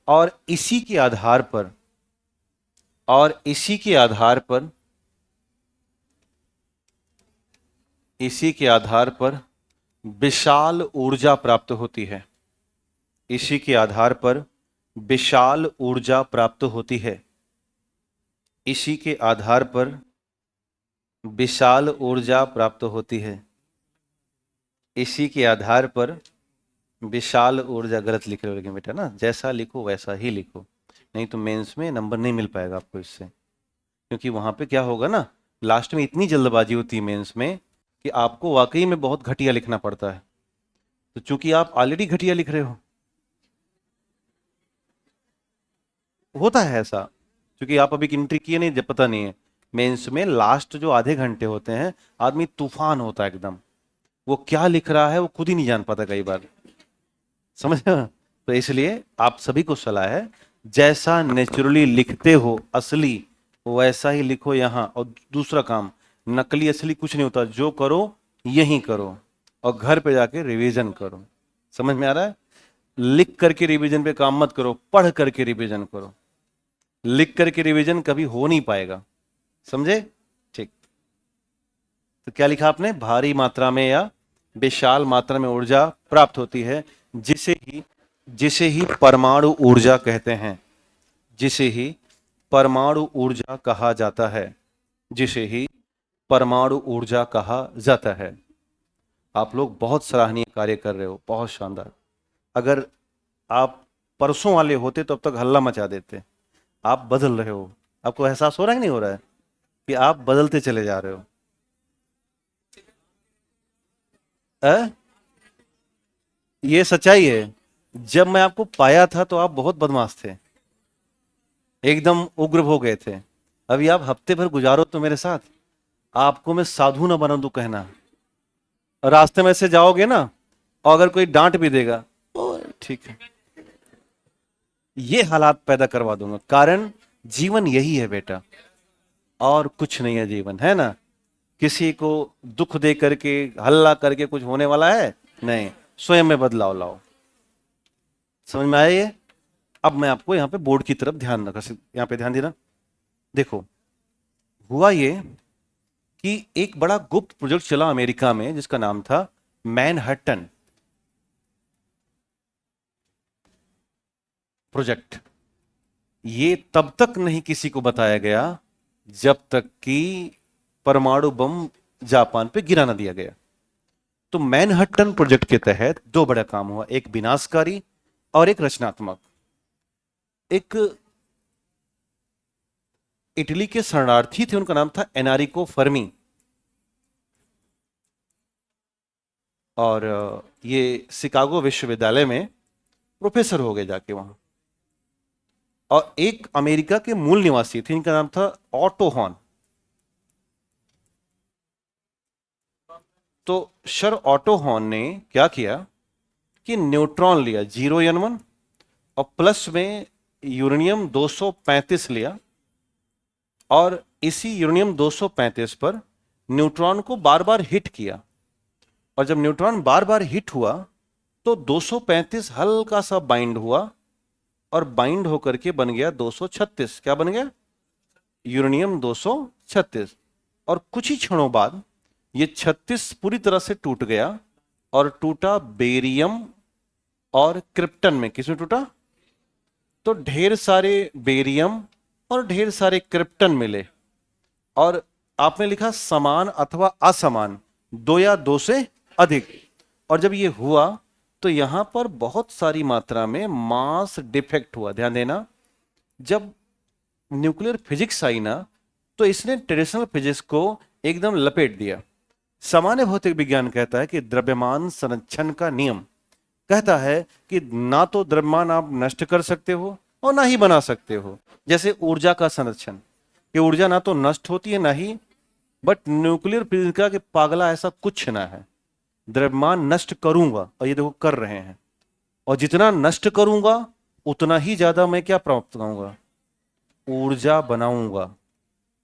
और इसी के आधार पर विशाल ऊर्जा प्राप्त होती है। इसी के आधार पर विशाल ऊर्जा प्राप्त होती है। इसी के आधार पर विशाल ऊर्जा प्राप्त होती है। इसी के आधार पर विशाल ऊर्जा, गलत लिख रहे हो लेकिन बेटा ना, जैसा लिखो वैसा ही लिखो, नहीं तो मेंस में नंबर नहीं मिल पाएगा आपको इससे। क्योंकि वहां पे क्या होगा ना, लास्ट में इतनी जल्दबाजी होती है मेंस में कि आपको वाकई में बहुत घटिया लिखना पड़ता है। तो चूंकि आप ऑलरेडी घटिया लिख रहे हो, होता है ऐसा, क्योंकि आप अभी एंट्री किए नहीं, जब पता नहीं है। मेंस में लास्ट जो आधे घंटे होते हैं, आदमी तूफान होता है एकदम, वो क्या लिख रहा है वो खुद ही नहीं जान पाता कई बार, समझ रहे? तो इसलिए आप सभी को सलाह है, जैसा नेचुरली लिखते हो असली वैसा ही लिखो यहाँ। और दूसरा काम, नकली असली कुछ नहीं होता, जो करो यही करो और घर पे जाके रिवीजन करो। समझ में आ रहा है? लिख करके रिवीजन पे काम मत करो, पढ़ करके रिवीजन करो। लिख करके रिवीजन कभी हो नहीं पाएगा, समझे? ठीक, तो क्या लिखा आपने? भारी मात्रा में या विशाल मात्रा में ऊर्जा प्राप्त होती है, जिसे ही परमाणु ऊर्जा कहते हैं। जिसे ही परमाणु ऊर्जा कहा जाता है। जिसे ही परमाणु ऊर्जा कहा जाता है। आप लोग बहुत सराहनीय कार्य कर रहे हो, बहुत शानदार। अगर आप परसों वाले होते तो अब तक हल्ला मचा देते। आप बदल रहे हो, आपको एहसास हो रहा है कि नहीं हो रहा है कि आप बदलते चले जा रहे हो? ये सच्चाई है। जब मैं आपको पाया था तो आप बहुत बदमाश थे, एकदम उग्र हो गए थे। अभी आप हफ्ते भर गुजारो तो मेरे साथ, आपको मैं साधु ना बना दूं कहना। रास्ते में से जाओगे ना, और अगर कोई डांट भी देगा, ओ ठीक है, ये हालात पैदा करवा दूंगा। कारण जीवन यही है बेटा, और कुछ नहीं है जीवन, है ना? किसी को दुख दे करके, हल्ला करके कुछ होने वाला है नहीं। स्वयं में बदलाव लाओ। समझ में आया ये? अब मैं आपको यहाँ पे बोर्ड की तरफ ध्यान रखा, यहाँ पे ध्यान देना। देखो, हुआ ये कि एक बड़ा गुप्त प्रोजेक्ट चला अमेरिका में, जिसका नाम था मैनहट्टन प्रोजेक्ट। ये तब तक नहीं किसी को बताया गया जब तक कि परमाणु बम जापान पे गिरा ना दिया गया। तो मैनहट्टन प्रोजेक्ट के तहत दो बड़ा काम हुआ, एक विनाशकारी और एक रचनात्मक। एक इटली के शरणार्थी थे, उनका नाम था एनारिको फर्मी, और ये शिकागो विश्वविद्यालय में प्रोफेसर हो गए जाके वहां। और एक अमेरिका के मूल निवासी थे, इनका नाम था ऑटो हॉर्न। तो सर ऑटो हॉर्न ने क्या किया कि न्यूट्रॉन लिया 0n1 और प्लस में यूरेनियम 235 लिया, और इसी यूरेनियम 235 पर न्यूट्रॉन को बार बार हिट किया, और जब न्यूट्रॉन बार बार हिट हुआ तो 235 हल्का सा बाइंड हुआ, और बाइंड होकर के बन गया 236। क्या बन गया? यूरेनियम 236। और कुछ ही क्षणों बाद ये 36 पूरी तरह से टूट गया, और टूटा बेरियम और क्रिप्टन में। किसमें टूटा? तो ढेर सारे बेरियम और ढेर सारे क्रिप्टन मिले, और आपने लिखा समान अथवा असमान, दो या दो से अधिक। और जब ये हुआ तो यहां पर बहुत सारी मात्रा में मास डिफेक्ट हुआ। ध्यान देना, जब न्यूक्लियर फिजिक्स आई ना, तो इसने ट्रेडिशनल फिजिक्स को एकदम लपेट दिया। सामान्य भौतिक विज्ञान कहता है कि द्रव्यमान संरक्षण का नियम कहता है कि ना तो द्रव्यमान आप नष्ट कर सकते हो और ना ही बना सकते हो। जैसे ऊर्जा का संरक्षण, ये ऊर्जा ना तो नष्ट होती है ना ही, बट न्यूक्लियर फिजिक्स का कि पागला ऐसा कुछ ना है। द्रव्यमान नष्ट करूंगा, और ये देखो कर रहे हैं, और जितना नष्ट करूंगा उतना ही ज्यादा मैं क्या प्राप्त करूंगा? ऊर्जा बनाऊंगा।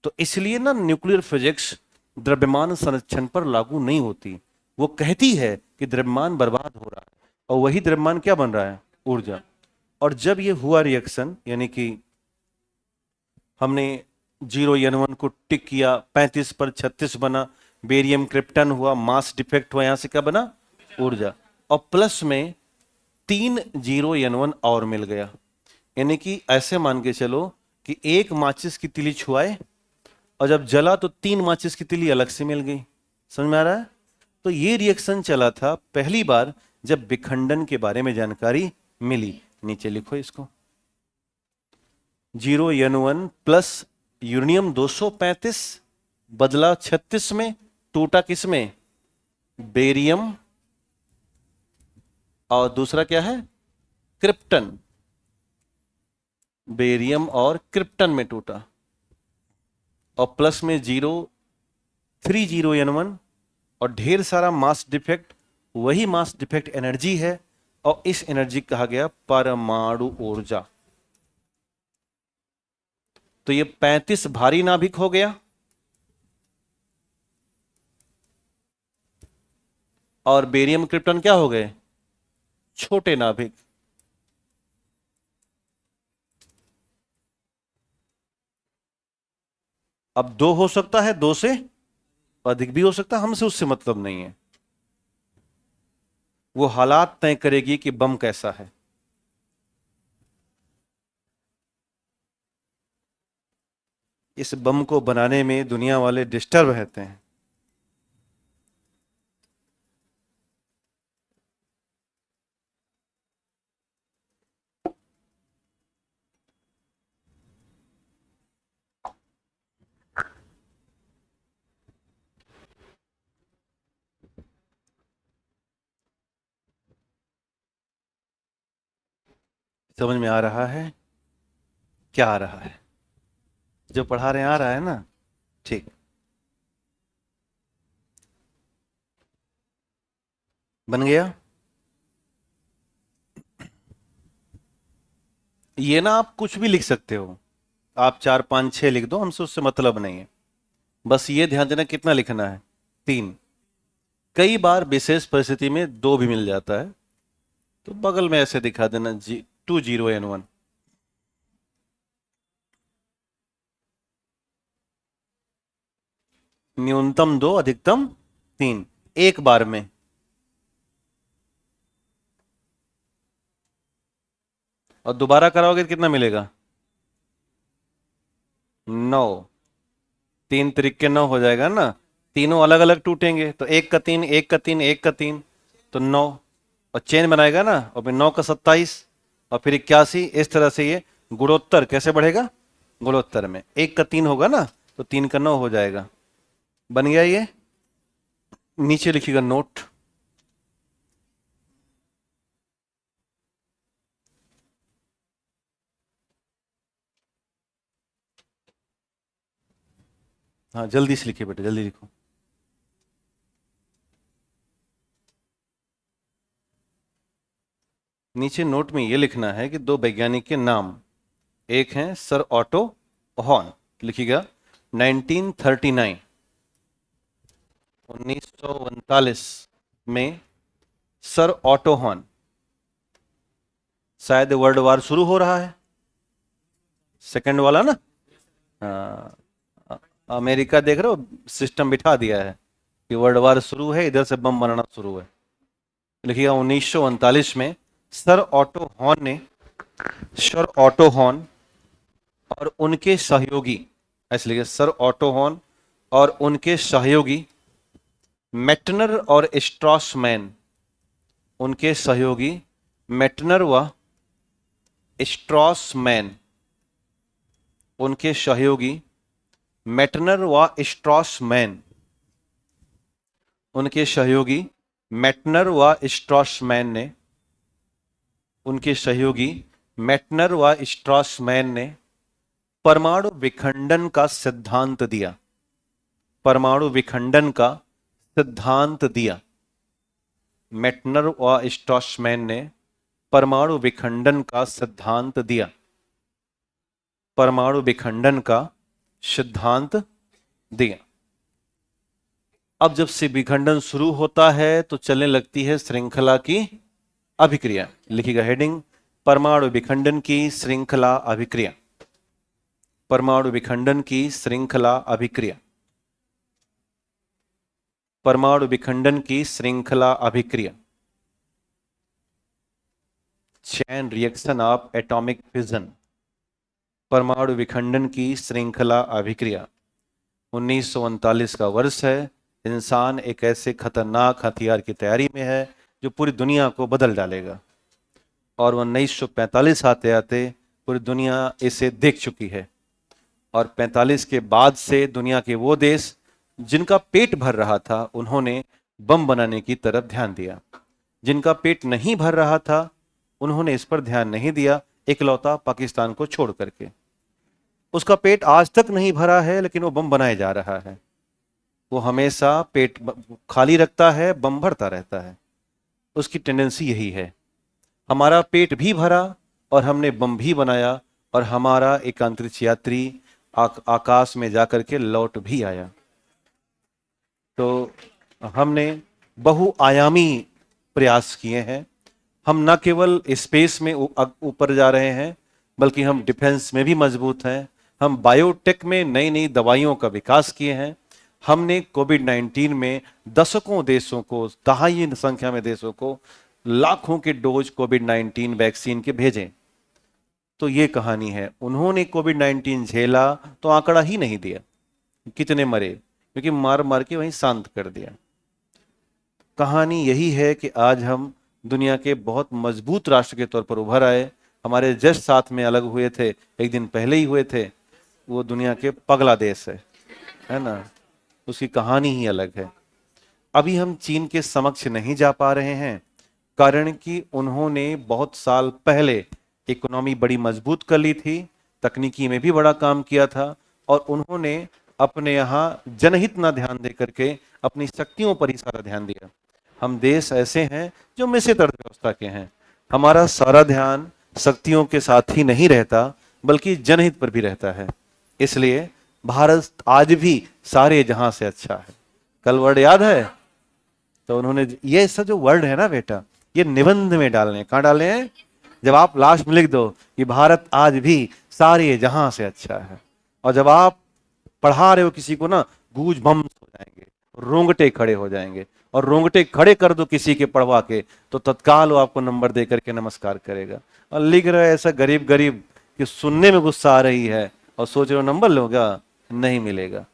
तो इसलिए ना न्यूक्लियर फिजिक्स द्रव्यमान संरक्षण पर लागू नहीं होती। वो कहती है कि द्रव्यमान बर्बाद हो रहा है, और वही द्रव्यमान क्या बन रहा है? ऊर्जा। और जब ये हुआ रिएक्शन, यानी कि हमने 0n1 को टिक किया, 35 पर 36 बना, बेरियम क्रिप्टन हुआ, मास डिफेक्ट हुआ, यहां से क्या बना? ऊर्जा। और प्लस में 3 0n1 और मिल गया। यानी कि ऐसे मान के चलो कि एक माचिस की तिली छुआए, और जब जला तो 3 माचिस की तिली अलग से मिल गई। समझ में आ रहा है? तो ये रिएक्शन चला था पहली बार जब विखंडन के बारे में जानकारी मिली। नीचे लिखो इसको, 0n1 प्लस यूरेनियम 235 बदला 36 में, टूटा किस में? बेरियम, और दूसरा क्या है? क्रिप्टन। बेरियम और क्रिप्टन में टूटा, और प्लस में 0 3 0n1, और ढेर सारा मास डिफेक्ट। वही मास डिफेक्ट एनर्जी है, और इस एनर्जी कहा गया परमाणु ऊर्जा। तो ये 35 भारी नाभिक हो गया, और बेरियम क्रिप्टन क्या हो गए? छोटे नाभिक। अब दो हो सकता है, दो से अधिक भी हो सकता है, हमसे उससे मतलब नहीं है। वो हालात तय करेगी कि बम कैसा है। इस बम को बनाने में दुनिया वाले डिस्टर्ब रहते हैं। समझ में आ रहा है? क्या आ रहा है? जो पढ़ा रहे हैं आ रहा है ना? ठीक। बन गया। ये ना आप कुछ भी लिख सकते हो, आप 4 5 6 लिख दो, हमसे उससे मतलब नहीं है। बस ये ध्यान देना कितना लिखना है? 3। कई बार विशेष परिस्थिति में 2 भी मिल जाता है, तो बगल में ऐसे दिखा देना 2 0n1। न्यूनतम 2, अधिकतम 3, एक बार में। और दोबारा कराओगे तो कितना मिलेगा? 9। 3 3 9 हो जाएगा ना। तीनों अलग अलग टूटेंगे, तो एक का 3, एक का 3, एक का 3, तो 9। और चेन बनाएगा ना, और फिर 9 का 27, और फिर 81। इस तरह से ये गुणोत्तर कैसे बढ़ेगा? गुणोत्तर में एक का 3 होगा ना, तो 3 का 9 हो जाएगा। बन गया ये। नीचे लिखिएगा नोट। हाँ जल्दी से लिखिए बेटा, जल्दी लिखो। नीचे नोट में ये लिखना है कि दो वैज्ञानिक के नाम, एक हैं सर ऑटो हॉर्न, लिखिएगा 1939 1939 में सर ऑटो हॉर्न। शायद वर्ल्ड वार शुरू हो रहा है, सेकंड वाला ना। अमेरिका देख रहे हो सिस्टम बिठा दिया है कि वर्ल्ड वार शुरू है, इधर से बम बनाना शुरू है। लिखिएगा 1939 में सर ऑटो हॉर्न ने, सर ऑटो हॉर्न और उनके सहयोगी, ऐसे लिखिए सर ऑटो हॉर्न और उनके सहयोगी मेटनर और स्ट्रॉसमैन, उनके सहयोगी मेटनर व स्ट्रॉसमैन, उनके सहयोगी मेटनर व स्ट्रॉसमैन, उनके सहयोगी मेटनर व स्ट्रॉसमैन ने, उनके सहयोगी मेटनर व स्ट्रॉसमैन ने परमाणु विखंडन का सिद्धांत दिया, परमाणु विखंडन का सिद्धांत दिया। मेटनर व स्ट्रॉसमैन ने परमाणु विखंडन का सिद्धांत दिया, परमाणु विखंडन का सिद्धांत दिया। अब जब से विखंडन शुरू होता है तो चलने लगती है श्रृंखला की अभिक्रिया। लिखिएगा हेडिंग, परमाणु विखंडन की श्रृंखला अभिक्रिया, परमाणु विखंडन की श्रृंखला अभिक्रिया, परमाणु विखंडन की श्रृंखला अभिक्रिया, chain reaction of atomic fission, परमाणु विखंडन की श्रृंखला अभिक्रिया। 1939 का वर्ष है। इंसान एक ऐसे खतरनाक हथियार की तैयारी में है जो पूरी दुनिया को बदल डालेगा, और 1945 आते आते पूरी दुनिया इसे देख चुकी है। और 45 के बाद से दुनिया के वो देश जिनका पेट भर रहा था उन्होंने बम बनाने की तरफ ध्यान दिया, जिनका पेट नहीं भर रहा था उन्होंने इस पर ध्यान नहीं दिया, इकलौता पाकिस्तान को छोड़ करके। उसका पेट आज तक नहीं भरा है लेकिन वो बम बनाए जा रहा है। वो हमेशा पेट खाली रखता है, बम भरता रहता है। उसकी टेंडेंसी यही है। हमारा पेट भी भरा और हमने बम भी बनाया, और हमारा एक अंतरिक्ष यात्री आकाश में जाकर के लौट भी आया। तो हमने बहुआयामी प्रयास किए हैं। हम न केवल स्पेस में ऊपर जा रहे हैं बल्कि हम डिफेंस में भी मजबूत हैं। हम बायोटेक में नई नई दवाइयों का विकास किए हैं। हमने कोविड-19 में दशकों देशों को, दहाई संख्या में देशों को लाखों के डोज कोविड-19 वैक्सीन के भेजे। तो ये कहानी है। उन्होंने कोविड-19 झेला तो आंकड़ा ही नहीं दिया कितने मरे, क्योंकि मार मार के वहीं शांत कर दिया। कहानी यही है कि आज हम दुनिया के बहुत मजबूत राष्ट्र के तौर पर उभर आए। हमारे जस्ट साथ में अलग हुए थे, एक दिन पहले ही हुए थे, वो दुनिया के पगला देश है ना, उसकी कहानी ही अलग है। अभी हम चीन के समक्ष नहीं जा पा रहे हैं, कारण कि उन्होंने बहुत साल पहले इकोनॉमी बड़ी मजबूत कर ली थी, तकनीकी में भी बड़ा काम किया था, और उन्होंने अपने यहाँ जनहित ना ध्यान दे करके अपनी शक्तियों पर ही सारा ध्यान दिया। हम देश ऐसे हैं जो मिश्रित अर्थव्यवस्था के हैं। हमारा सारा ध्यान शक्तियों के साथ ही नहीं रहता बल्कि जनहित पर भी रहता है। इसलिए भारत आज भी सारे जहां से अच्छा है। कल वर्ड याद है? तो उन्होंने ये सब जो वर्ड है ना बेटा, ये निबंध में डालने, कहाँ डालने हैं? जब आप लास्ट में लिख दो कि भारत आज भी सारे जहां से अच्छा है, और जब आप पढ़ा रहे हो किसी को ना, गूंज बम हो जाएंगे, रोंगटे खड़े हो जाएंगे, और रोंगटे खड़े कर दो किसी के पढ़वा के तो तत्काल वो आपको नंबर दे करके नमस्कार करेगा। और लिख रहे ऐसा गरीब गरीब कि सुनने में गुस्सा आ रही है और सोच रहे हो नंबर लोगा, नहीं मिलेगा।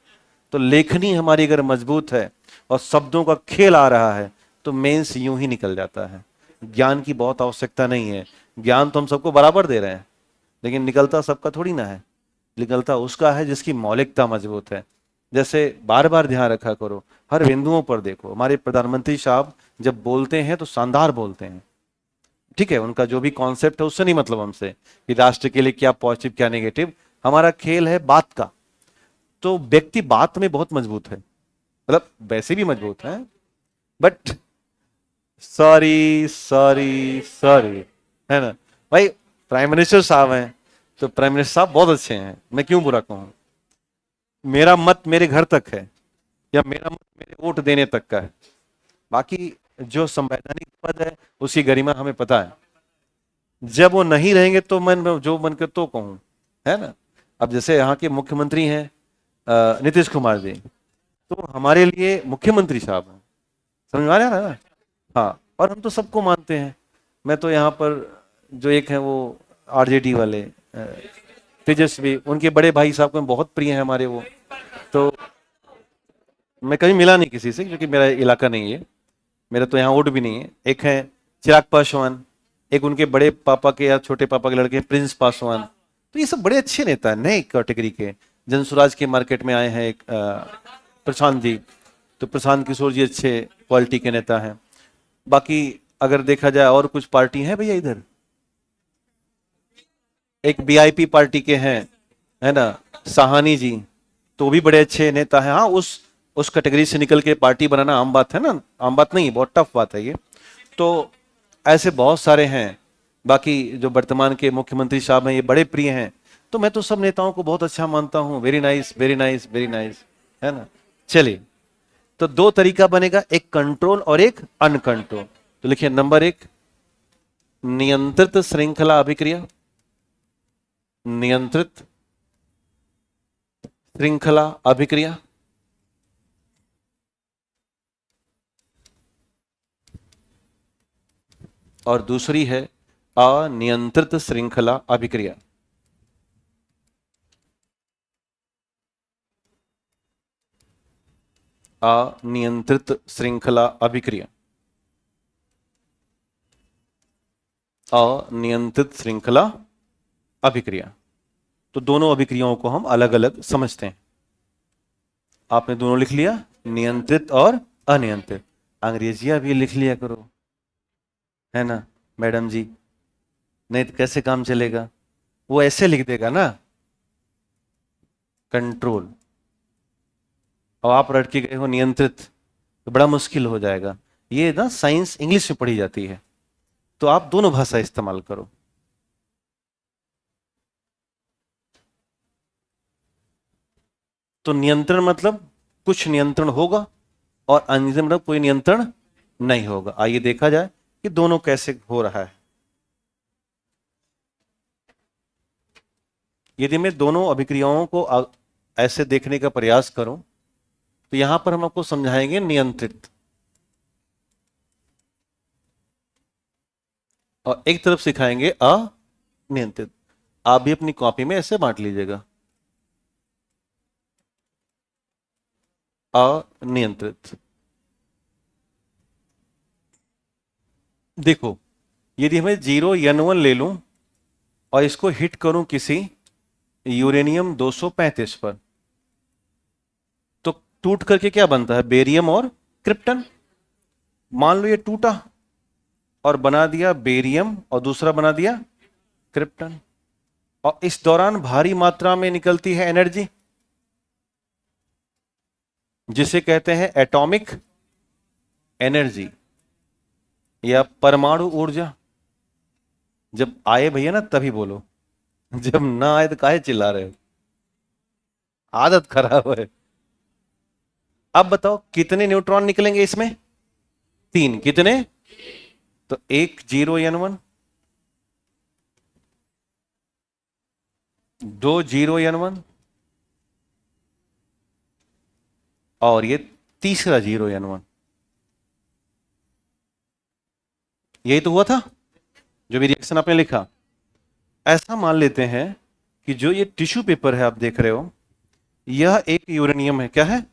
तो लेखनी हमारी अगर मजबूत है और शब्दों का खेल आ रहा है तो मेंस यूं ही निकल जाता है। ज्ञान की बहुत आवश्यकता नहीं है। ज्ञान तो हम सबको बराबर दे रहे हैं, लेकिन निकलता सबका थोड़ी ना है, निकलता उसका है जिसकी मौलिकता मजबूत है। जैसे बार बार ध्यान रखा करो, हर बिंदुओं पर देखो। हमारे प्रधानमंत्री साहब जब बोलते हैं तो शानदार बोलते हैं, ठीक है, उनका जो भी कॉन्सेप्ट है उससे नहीं मतलब हमसे कि राष्ट्र के लिए क्या पॉजिटिव क्या नेगेटिव। हमारा खेल है बात का। तो व्यक्ति बात में बहुत मजबूत है, मतलब वैसे भी मजबूत है, बट सॉरी सॉरी सॉरी, है ना भाई। प्राइम मिनिस्टर साहब हैं तो प्राइम मिनिस्टर साहब बहुत अच्छे हैं, मैं क्यों बुरा कहूं। मेरा मत मेरे घर तक है, या मेरा मत मेरे वोट देने तक का है। बाकी जो संवैधानिक पद है उसकी गरिमा हमें पता है। जब वो नहीं रहेंगे तो मैं जो मन कर तो कहूं, है ना। अब जैसे यहाँ के मुख्यमंत्री हैं नीतीश कुमार जी, तो हमारे लिए मुख्यमंत्री साहब हैं, समझ में आ रहा है ना। हाँ, और हम तो सबको मानते हैं। मैं तो यहाँ पर जो एक है वो आरजेडी वाले तेजस्वी, उनके बड़े भाई साहब को बहुत प्रिय है हमारे वो। तो मैं कभी मिला नहीं किसी से, क्योंकि मेरा इलाका नहीं है, मेरा तो यहाँ वोट भी नहीं है। एक है चिराग पासवान, एक उनके बड़े पापा के या छोटे पापा के लड़के प्रिंस पासवान। तो ये सब बड़े अच्छे नेता हैं, नए कैटेगरी के। जनसुराज के मार्केट में आए हैं एक प्रशांत जी, तो प्रशांत किशोर जी अच्छे क्वालिटी के नेता हैं। बाकी अगर देखा जाए और कुछ पार्टी है भैया इधर, एक वीआईपी पार्टी के हैं, है ना, साहानी जी, तो भी बड़े अच्छे नेता हैं। हाँ, उस कैटेगरी से निकल के पार्टी बनाना आम बात है ना, आम बात नहीं, बहुत टफ बात है ये। तो ऐसे बहुत सारे हैं। बाकी जो वर्तमान के मुख्यमंत्री साहब हैं ये बड़े प्रिय हैं। तो मैं तो सब नेताओं को बहुत अच्छा मानता हूँ। Very nice, very nice, very nice, है ना। चलिए, तो दो तरीका बनेगा, एक कंट्रोल और एक अनकंट्रोल। तो लिखिए नंबर 1, नियंत्रित श्रृंखला अभिक्रिया। नियंत्रित श्रृंखला अभिक्रिया। और दूसरी है अनियंत्रित श्रृंखला अभिक्रिया। अनियंत्रित श्रृंखला अभिक्रिया। अनियंत्रित श्रृंखला अभिक्रिया। तो दोनों अभिक्रियाओं को हम अलग अलग समझते हैं। आपने दोनों लिख लिया, नियंत्रित और अनियंत्रित। अंग्रेजियां भी लिख लिया करो, है ना मैडम जी, नहीं तो कैसे काम चलेगा। वो ऐसे लिख देगा ना, कंट्रोल, और आप रट के गए हो नियंत्रित, तो बड़ा मुश्किल हो जाएगा। ये ना साइंस इंग्लिश में पढ़ी जाती है, तो आप दोनों भाषा इस्तेमाल करो। तो नियंत्रण मतलब कुछ नियंत्रण होगा, और अनियंत्रण मतलब कोई नियंत्रण नहीं होगा। आइए देखा जाए कि दोनों कैसे हो रहा है। यदि मैं दोनों अभिक्रियाओं को ऐसे देखने का प्रयास करूं, तो यहां पर हम आपको समझाएंगे नियंत्रित, और एक तरफ सिखाएंगे अनियंत्रित। आप भी अपनी कॉपी में ऐसे बांट लीजिएगा, अनियंत्रित। देखो, यदि मैं 0N1 ले लूं और इसको हिट करूं किसी यूरेनियम 235 पर, तो टूट करके क्या बनता है, बेरियम और क्रिप्टन। मान लो ये टूटा और बना दिया बेरियम, और दूसरा बना दिया क्रिप्टन, और इस दौरान भारी मात्रा में निकलती है एनर्जी, जिसे कहते हैं एटॉमिक एनर्जी या परमाणु ऊर्जा। जब आए भैया ना तभी बोलो, जब ना आए तो काहे चिल्ला रहे हो, आदत खराब है। अब बताओ कितने न्यूट्रॉन निकलेंगे इसमें, 3। कितने, तो एक 0N1, 2 0N1, और ये तीसरा 0N1। यही तो हुआ था जो भी रिएक्शन आपने लिखा। ऐसा मान लेते हैं कि जो ये टिश्यू पेपर है आप देख रहे हो, यह एक यूरेनियम है। क्या है,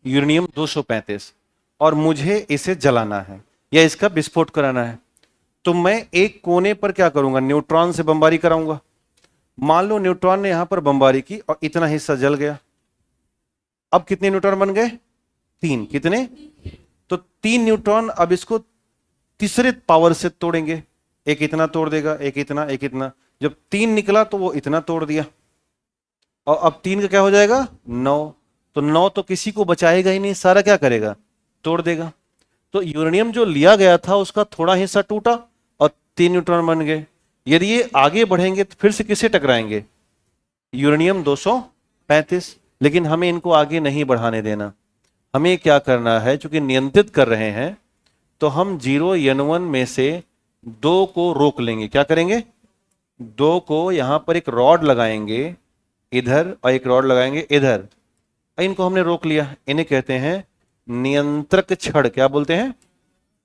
यूरेनियम 235, और मुझे इसे जलाना है या इसका विस्फोट कराना है। तो मैं एक कोने पर क्या करूंगा, न्यूट्रॉन से बमबारी कराऊंगा। मान लो न्यूट्रॉन ने यहां पर बमबारी की और इतना हिस्सा जल गया। अब कितने न्यूट्रॉन बन गए, 3। कितने, तो 3 न्यूट्रॉन अब इसको तीसरे पावर से तोड़ेंगे। एक इतना तोड़ देगा, एक इतना, एक इतना। जब 3 निकला तो वो इतना तोड़ दिया, और अब 3 का क्या हो जाएगा, 9। तो 9 तो किसी को बचाएगा ही नहीं, सारा क्या करेगा, तोड़ देगा। तो यूरेनियम जो लिया गया था उसका थोड़ा हिस्सा टूटा और 3 न्यूट्रॉन बन गए। यदि ये आगे बढ़ेंगे तो फिर से किससे टकराएंगे? यूरेनियम 235। लेकिन हमें इनको आगे नहीं बढ़ाने देना। हमें क्या करना है, चूंकि नियंत्रित कर रहे हैं, तो हम 0n1 में से 2 को रोक लेंगे। क्या करेंगे? 2 को यहां पर एक रॉड लगाएंगे इधर और एक रॉड लगाएंगे इधर। इनको हमने रोक लिया। इन्हें कहते हैं नियंत्रक छड़। क्या बोलते हैं?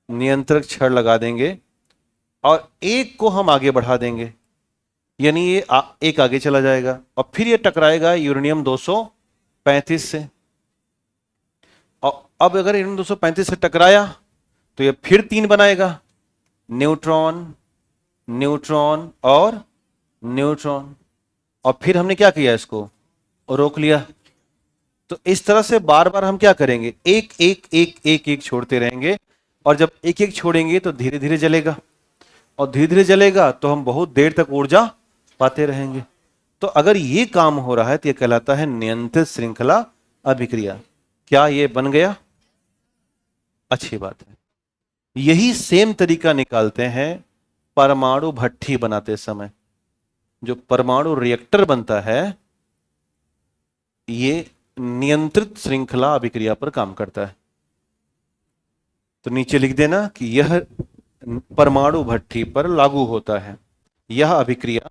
नियंत्रक छड़ लगा देंगे और एक को हम आगे बढ़ा देंगे, यानी ये एक आगे चला जाएगा और फिर ये टकराएगा यूरेनियम 235 से। और अब अगर यूरेनियम 235 से टकराया तो ये फिर 3 बनाएगा, न्यूट्रॉन, न्यूट्रॉन और न्यूट्रॉन। और फिर हमने क्या किया? इसको रोक लिया। तो इस तरह से बार बार हम क्या करेंगे? एक एक एक एक एक छोड़ते रहेंगे। और जब एक एक छोड़ेंगे तो धीरे धीरे जलेगा, और धीरे धीरे जलेगा तो हम बहुत देर तक ऊर्जा पाते रहेंगे। तो अगर ये काम हो रहा है तो ये कहलाता है नियंत्रित श्रृंखला अभिक्रिया। क्या ये बन गया? अच्छी बात है। यही सेम तरीका निकालते हैं परमाणु भट्ठी बनाते समय। जो परमाणु रिएक्टर बनता है ये नियंत्रित श्रृंखला अभिक्रिया पर काम करता है। तो नीचे लिख देना कि यह परमाणु भट्ठी पर लागू होता है। यह अभिक्रिया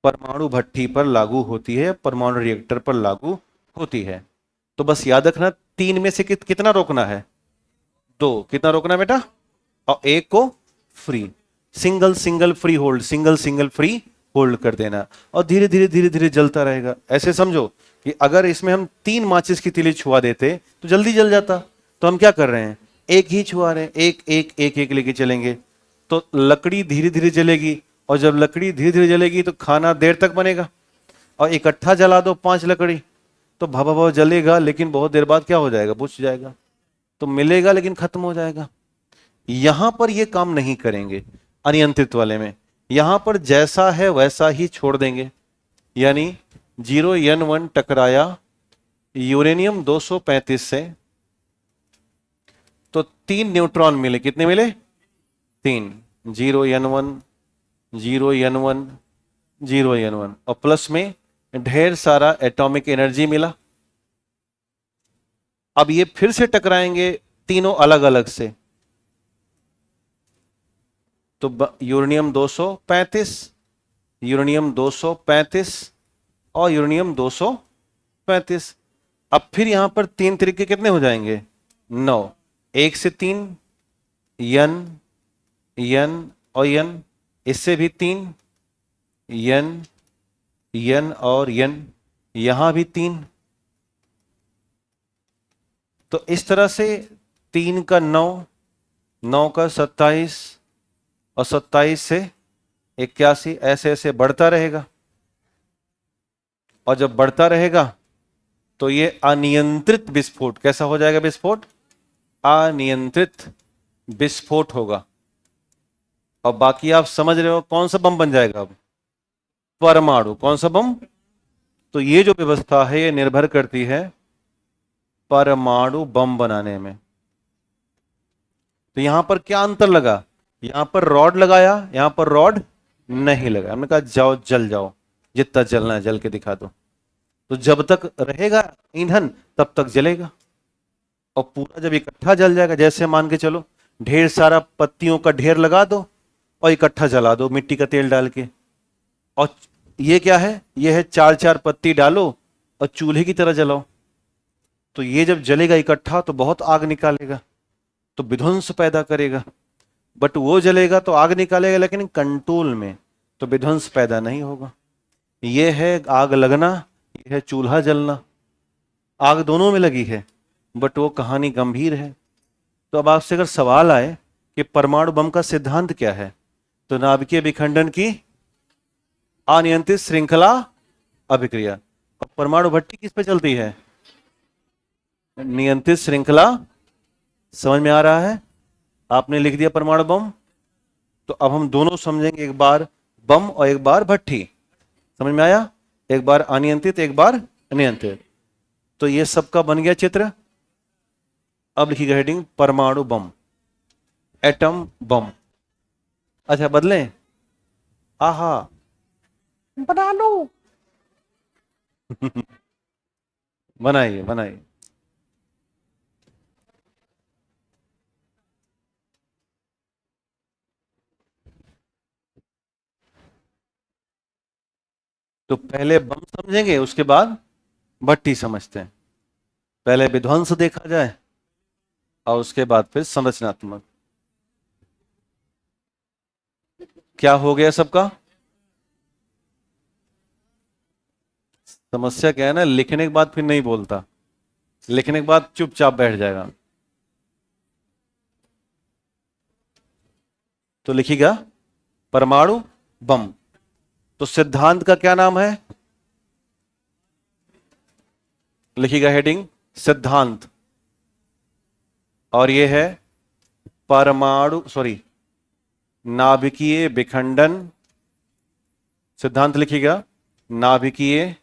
परमाणु भट्ठी पर लागू होती है, परमाणु रिएक्टर पर लागू होती है। तो बस याद रखना 3 में से कितना रोकना है? 2। कितना रोकना है बेटा? और 1 को free, single single free hold, single single free hold कर देना और धीरे धीरे धीरे धीरे जलता रहेगा। ऐसे समझो कि अगर इसमें हम 3 माचिस की तीली छुआ देते तो जल्दी जल जाता। तो हम क्या कर रहे हैं? एक ही छुआ रहे हैं, एक एक एक एक लेके चलेंगे तो लकड़ी धीरे धीरे जलेगी। और जब लकड़ी धीरे धीरे जलेगी तो खाना देर तक बनेगा। और इकट्ठा जला दो 5 लकड़ी तो भवा भवा जलेगा, लेकिन बहुत देर बाद क्या हो जाएगा? बुझ जाएगा। तो मिलेगा लेकिन खत्म हो जाएगा। यहां पर ये काम नहीं करेंगे अनियंत्रित वाले में। यहां पर जैसा है वैसा ही छोड़ देंगे। यानी 0n1 टकराया यूरेनियम 235 से तो 3 न्यूट्रॉन मिले। कितने मिले? 3। 0n1 0n1 0n1 और प्लस में ढेर सारा एटॉमिक एनर्जी मिला। अब ये फिर से टकराएंगे तीनों अलग अलग से। तो यूरेनियम 235, यूरेनियम 235 और यूरेनियम 235। अब फिर यहां पर 3 तरीके कितने हो जाएंगे? 9। 1 से 3 यन, यन और यन। इससे भी 3 यन, यन और यन। यहां भी 3। तो इस तरह से 3 का 9, 9 का 27 और 27 से 81, ऐसे ऐसे बढ़ता रहेगा। और जब बढ़ता रहेगा तो ये अनियंत्रित विस्फोट कैसा हो जाएगा? विस्फोट अनियंत्रित विस्फोट होगा। और बाकी आप समझ रहे हो कौन सा बम बन जाएगा? अब परमाणु। कौन सा बम? तो ये जो व्यवस्था है ये निर्भर करती है परमाणु बम बनाने में। तो यहां पर क्या अंतर लगा? यहां पर रॉड लगाया, यहां पर रॉड नहीं लगा। हमने कहा जाओ जल जाओ, जितना जलना है जल के दिखा दो। तो जब तक रहेगा ईंधन तब तक जलेगा। और पूरा जब इकट्ठा जल जाएगा, जैसे मान के चलो ढेर सारा पत्तियों का ढेर लगा दो और इकट्ठा जला दो मिट्टी का तेल डाल के। और ये क्या है? ये है 4-4 पत्ती डालो और चूल्हे की तरह जलाओ। तो ये जब जलेगा इकट्ठा तो बहुत आग निकालेगा, तो विध्वंस पैदा करेगा। बट वो जलेगा तो आग निकालेगा लेकिन कंट्रोल में, तो विध्वंस पैदा नहीं होगा। ये है आग लगना, ये है चूल्हा जलना। आग दोनों में लगी है बट वो कहानी गंभीर है। तो अब आपसे अगर सवाल आए कि परमाणु बम का सिद्धांत क्या है, तो नाभिकीय विखंडन की अनियंत्रित श्रृंखला अभिक्रिया। और परमाणु भट्टी किस पे चलती है? नियंत्रित श्रृंखला। समझ में आ रहा है? आपने लिख दिया परमाणु बम। तो अब हम दोनों समझेंगे, एक बार बम और एक बार भट्टी। समझ में आया? एक बार अनियंत्रित एक बार नियंत्रित। तो ये सबका बन गया चित्र। अब लिखिएगा हेडिंग परमाणु बम, एटम बम। अच्छा बदलें, आहा, बना लो। बनाइए बनाइए। तो पहले बम समझेंगे, उसके बाद भट्टी समझते हैं। पहले विध्वंस देखा जाए और उसके बाद फिर संरचनात्मक। क्या हो गया सबका? समस्या क्या है ना, लिखने के बाद फिर नहीं बोलता, लिखने के बाद चुपचाप बैठ जाएगा। तो लिखिएगा परमाणु बम। तो सिद्धांत का क्या नाम है? लिखिएगा हेडिंग सिद्धांत। और ये है परमाणु, सॉरी, नाभिकीय विखंडन। सिद्धांत लिखिएगा नाभिकीय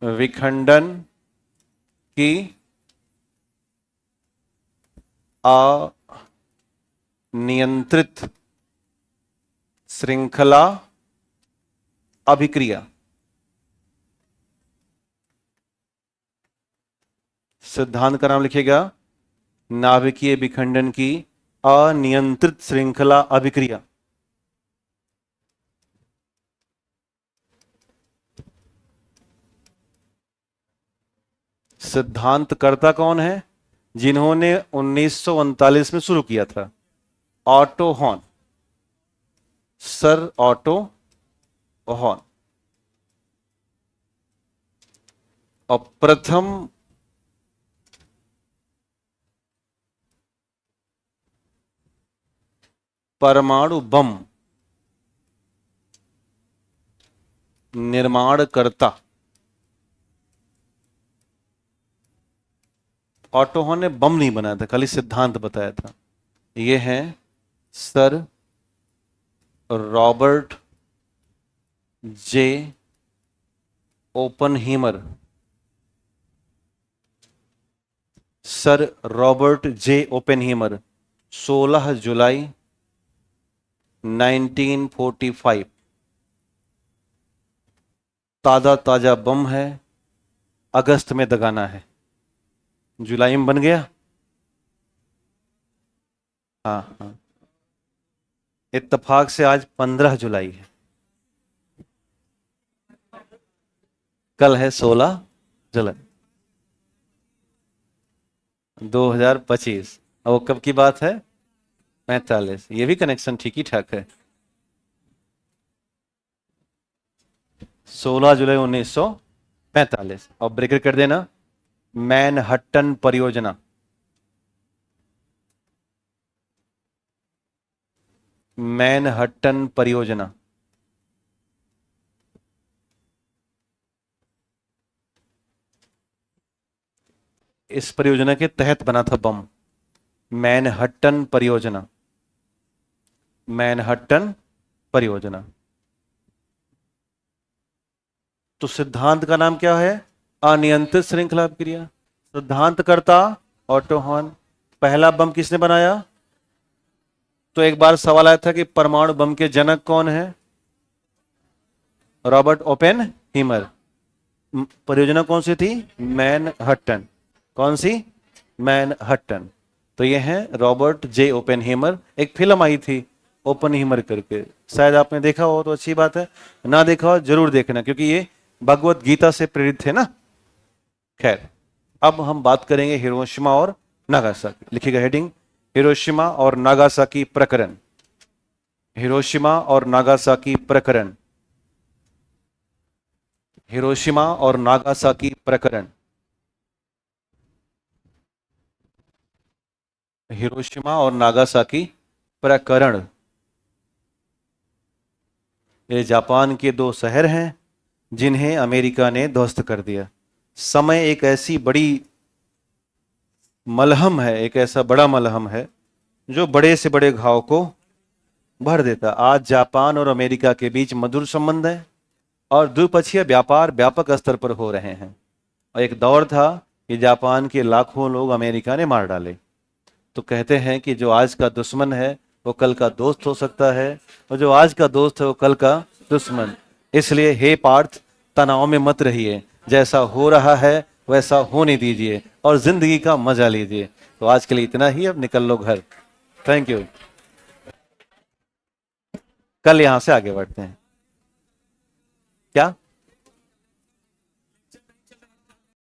विखंडन की अनियंत्रित श्रृंखला अभिक्रिया। सिद्धांत का नाम लिखिएगा नाभिकीय विखंडन की अनियंत्रित श्रृंखला अभिक्रिया। सिद्धांतकर्ता कौन है? जिन्होंने 1939 में शुरू किया था, auto horn, sir auto horn. और प्रथम परमाणु बम निर्माणकर्ता ऑटो हॉर्न ने बम नहीं बनाया था, खाली सिद्धांत बताया था। ये है sir Robert J Oppenheimer. Sir Robert J Oppenheimer, 16 जुलाई 1945। ताजा ताजा बम है, अगस्त में दगाना है। जुलाई में बन गया। हाँ हाँ, इत्तेफाक से आज 15 जुलाई है, कल है 16 जुलाई 2025। और वो कब की बात है? 45। ये भी कनेक्शन ठीक ही ठाक है। 16 जुलाई 1945। और ब्रेकर कर देना मैनहट्टन परियोजना। मैनहट्टन परियोजना इस परियोजना के तहत बना था बम। मैनहट्टन परियोजना, मैनहट्टन परियोजना। तो सिद्धांत का नाम क्या है? अनियंत्रित श्रृंखला अभिक्रिया। सिद्धांतकर्ता ऑटो हॉर्न। पहला बम किसने बनाया? तो एक बार सवाल आया था कि परमाणु बम के जनक कौन है? रॉबर्ट ओपेनहीमर। परियोजना कौन सी थी? मैनहट्टन। कौन सी? मैनहट्टन। तो ये है रॉबर्ट जे ओपेनहीमर। एक फिल्म आई थी ओपनहीमर करके, शायद आपने देखा हो तो अच्छी बात है, ना देखा हो जरूर देखना, क्योंकि ये भगवत गीता से प्रेरित थे ना। खैर, अब हम बात करेंगे हिरोशिमा और नागासाकी। लिखिएगा हेडिंग हिरोशिमा और नागासाकी प्रकरण। हिरोशिमा और नागासाकी प्रकरण। हिरोशिमा और नागासाकी प्रकरण। हिरोशिमा और नागासाकी प्रकरण। ये जापान के दो शहर हैं जिन्हें अमेरिका ने ध्वस्त कर दिया। समय एक ऐसी बड़ी मलहम है, एक ऐसा बड़ा मलहम है जो बड़े से बड़े घाव को भर देता। आज जापान और अमेरिका के बीच मधुर संबंध है और द्विपक्षीय व्यापार व्यापक स्तर पर हो रहे हैं। और एक दौर था कि जापान के लाखों लोग अमेरिका ने मार डाले। तो कहते हैं कि जो आज का दुश्मन है वो कल का दोस्त हो सकता है, और जो आज का दोस्त है वो कल का दुश्मन। इसलिए हे पार्थ, तनाव में मत रहिए, जैसा हो रहा है वैसा होने दीजिए और जिंदगी का मजा लीजिए। तो आज के लिए इतना ही, अब निकल लो घर। Thank you. कल यहां से आगे बढ़ते हैं। क्या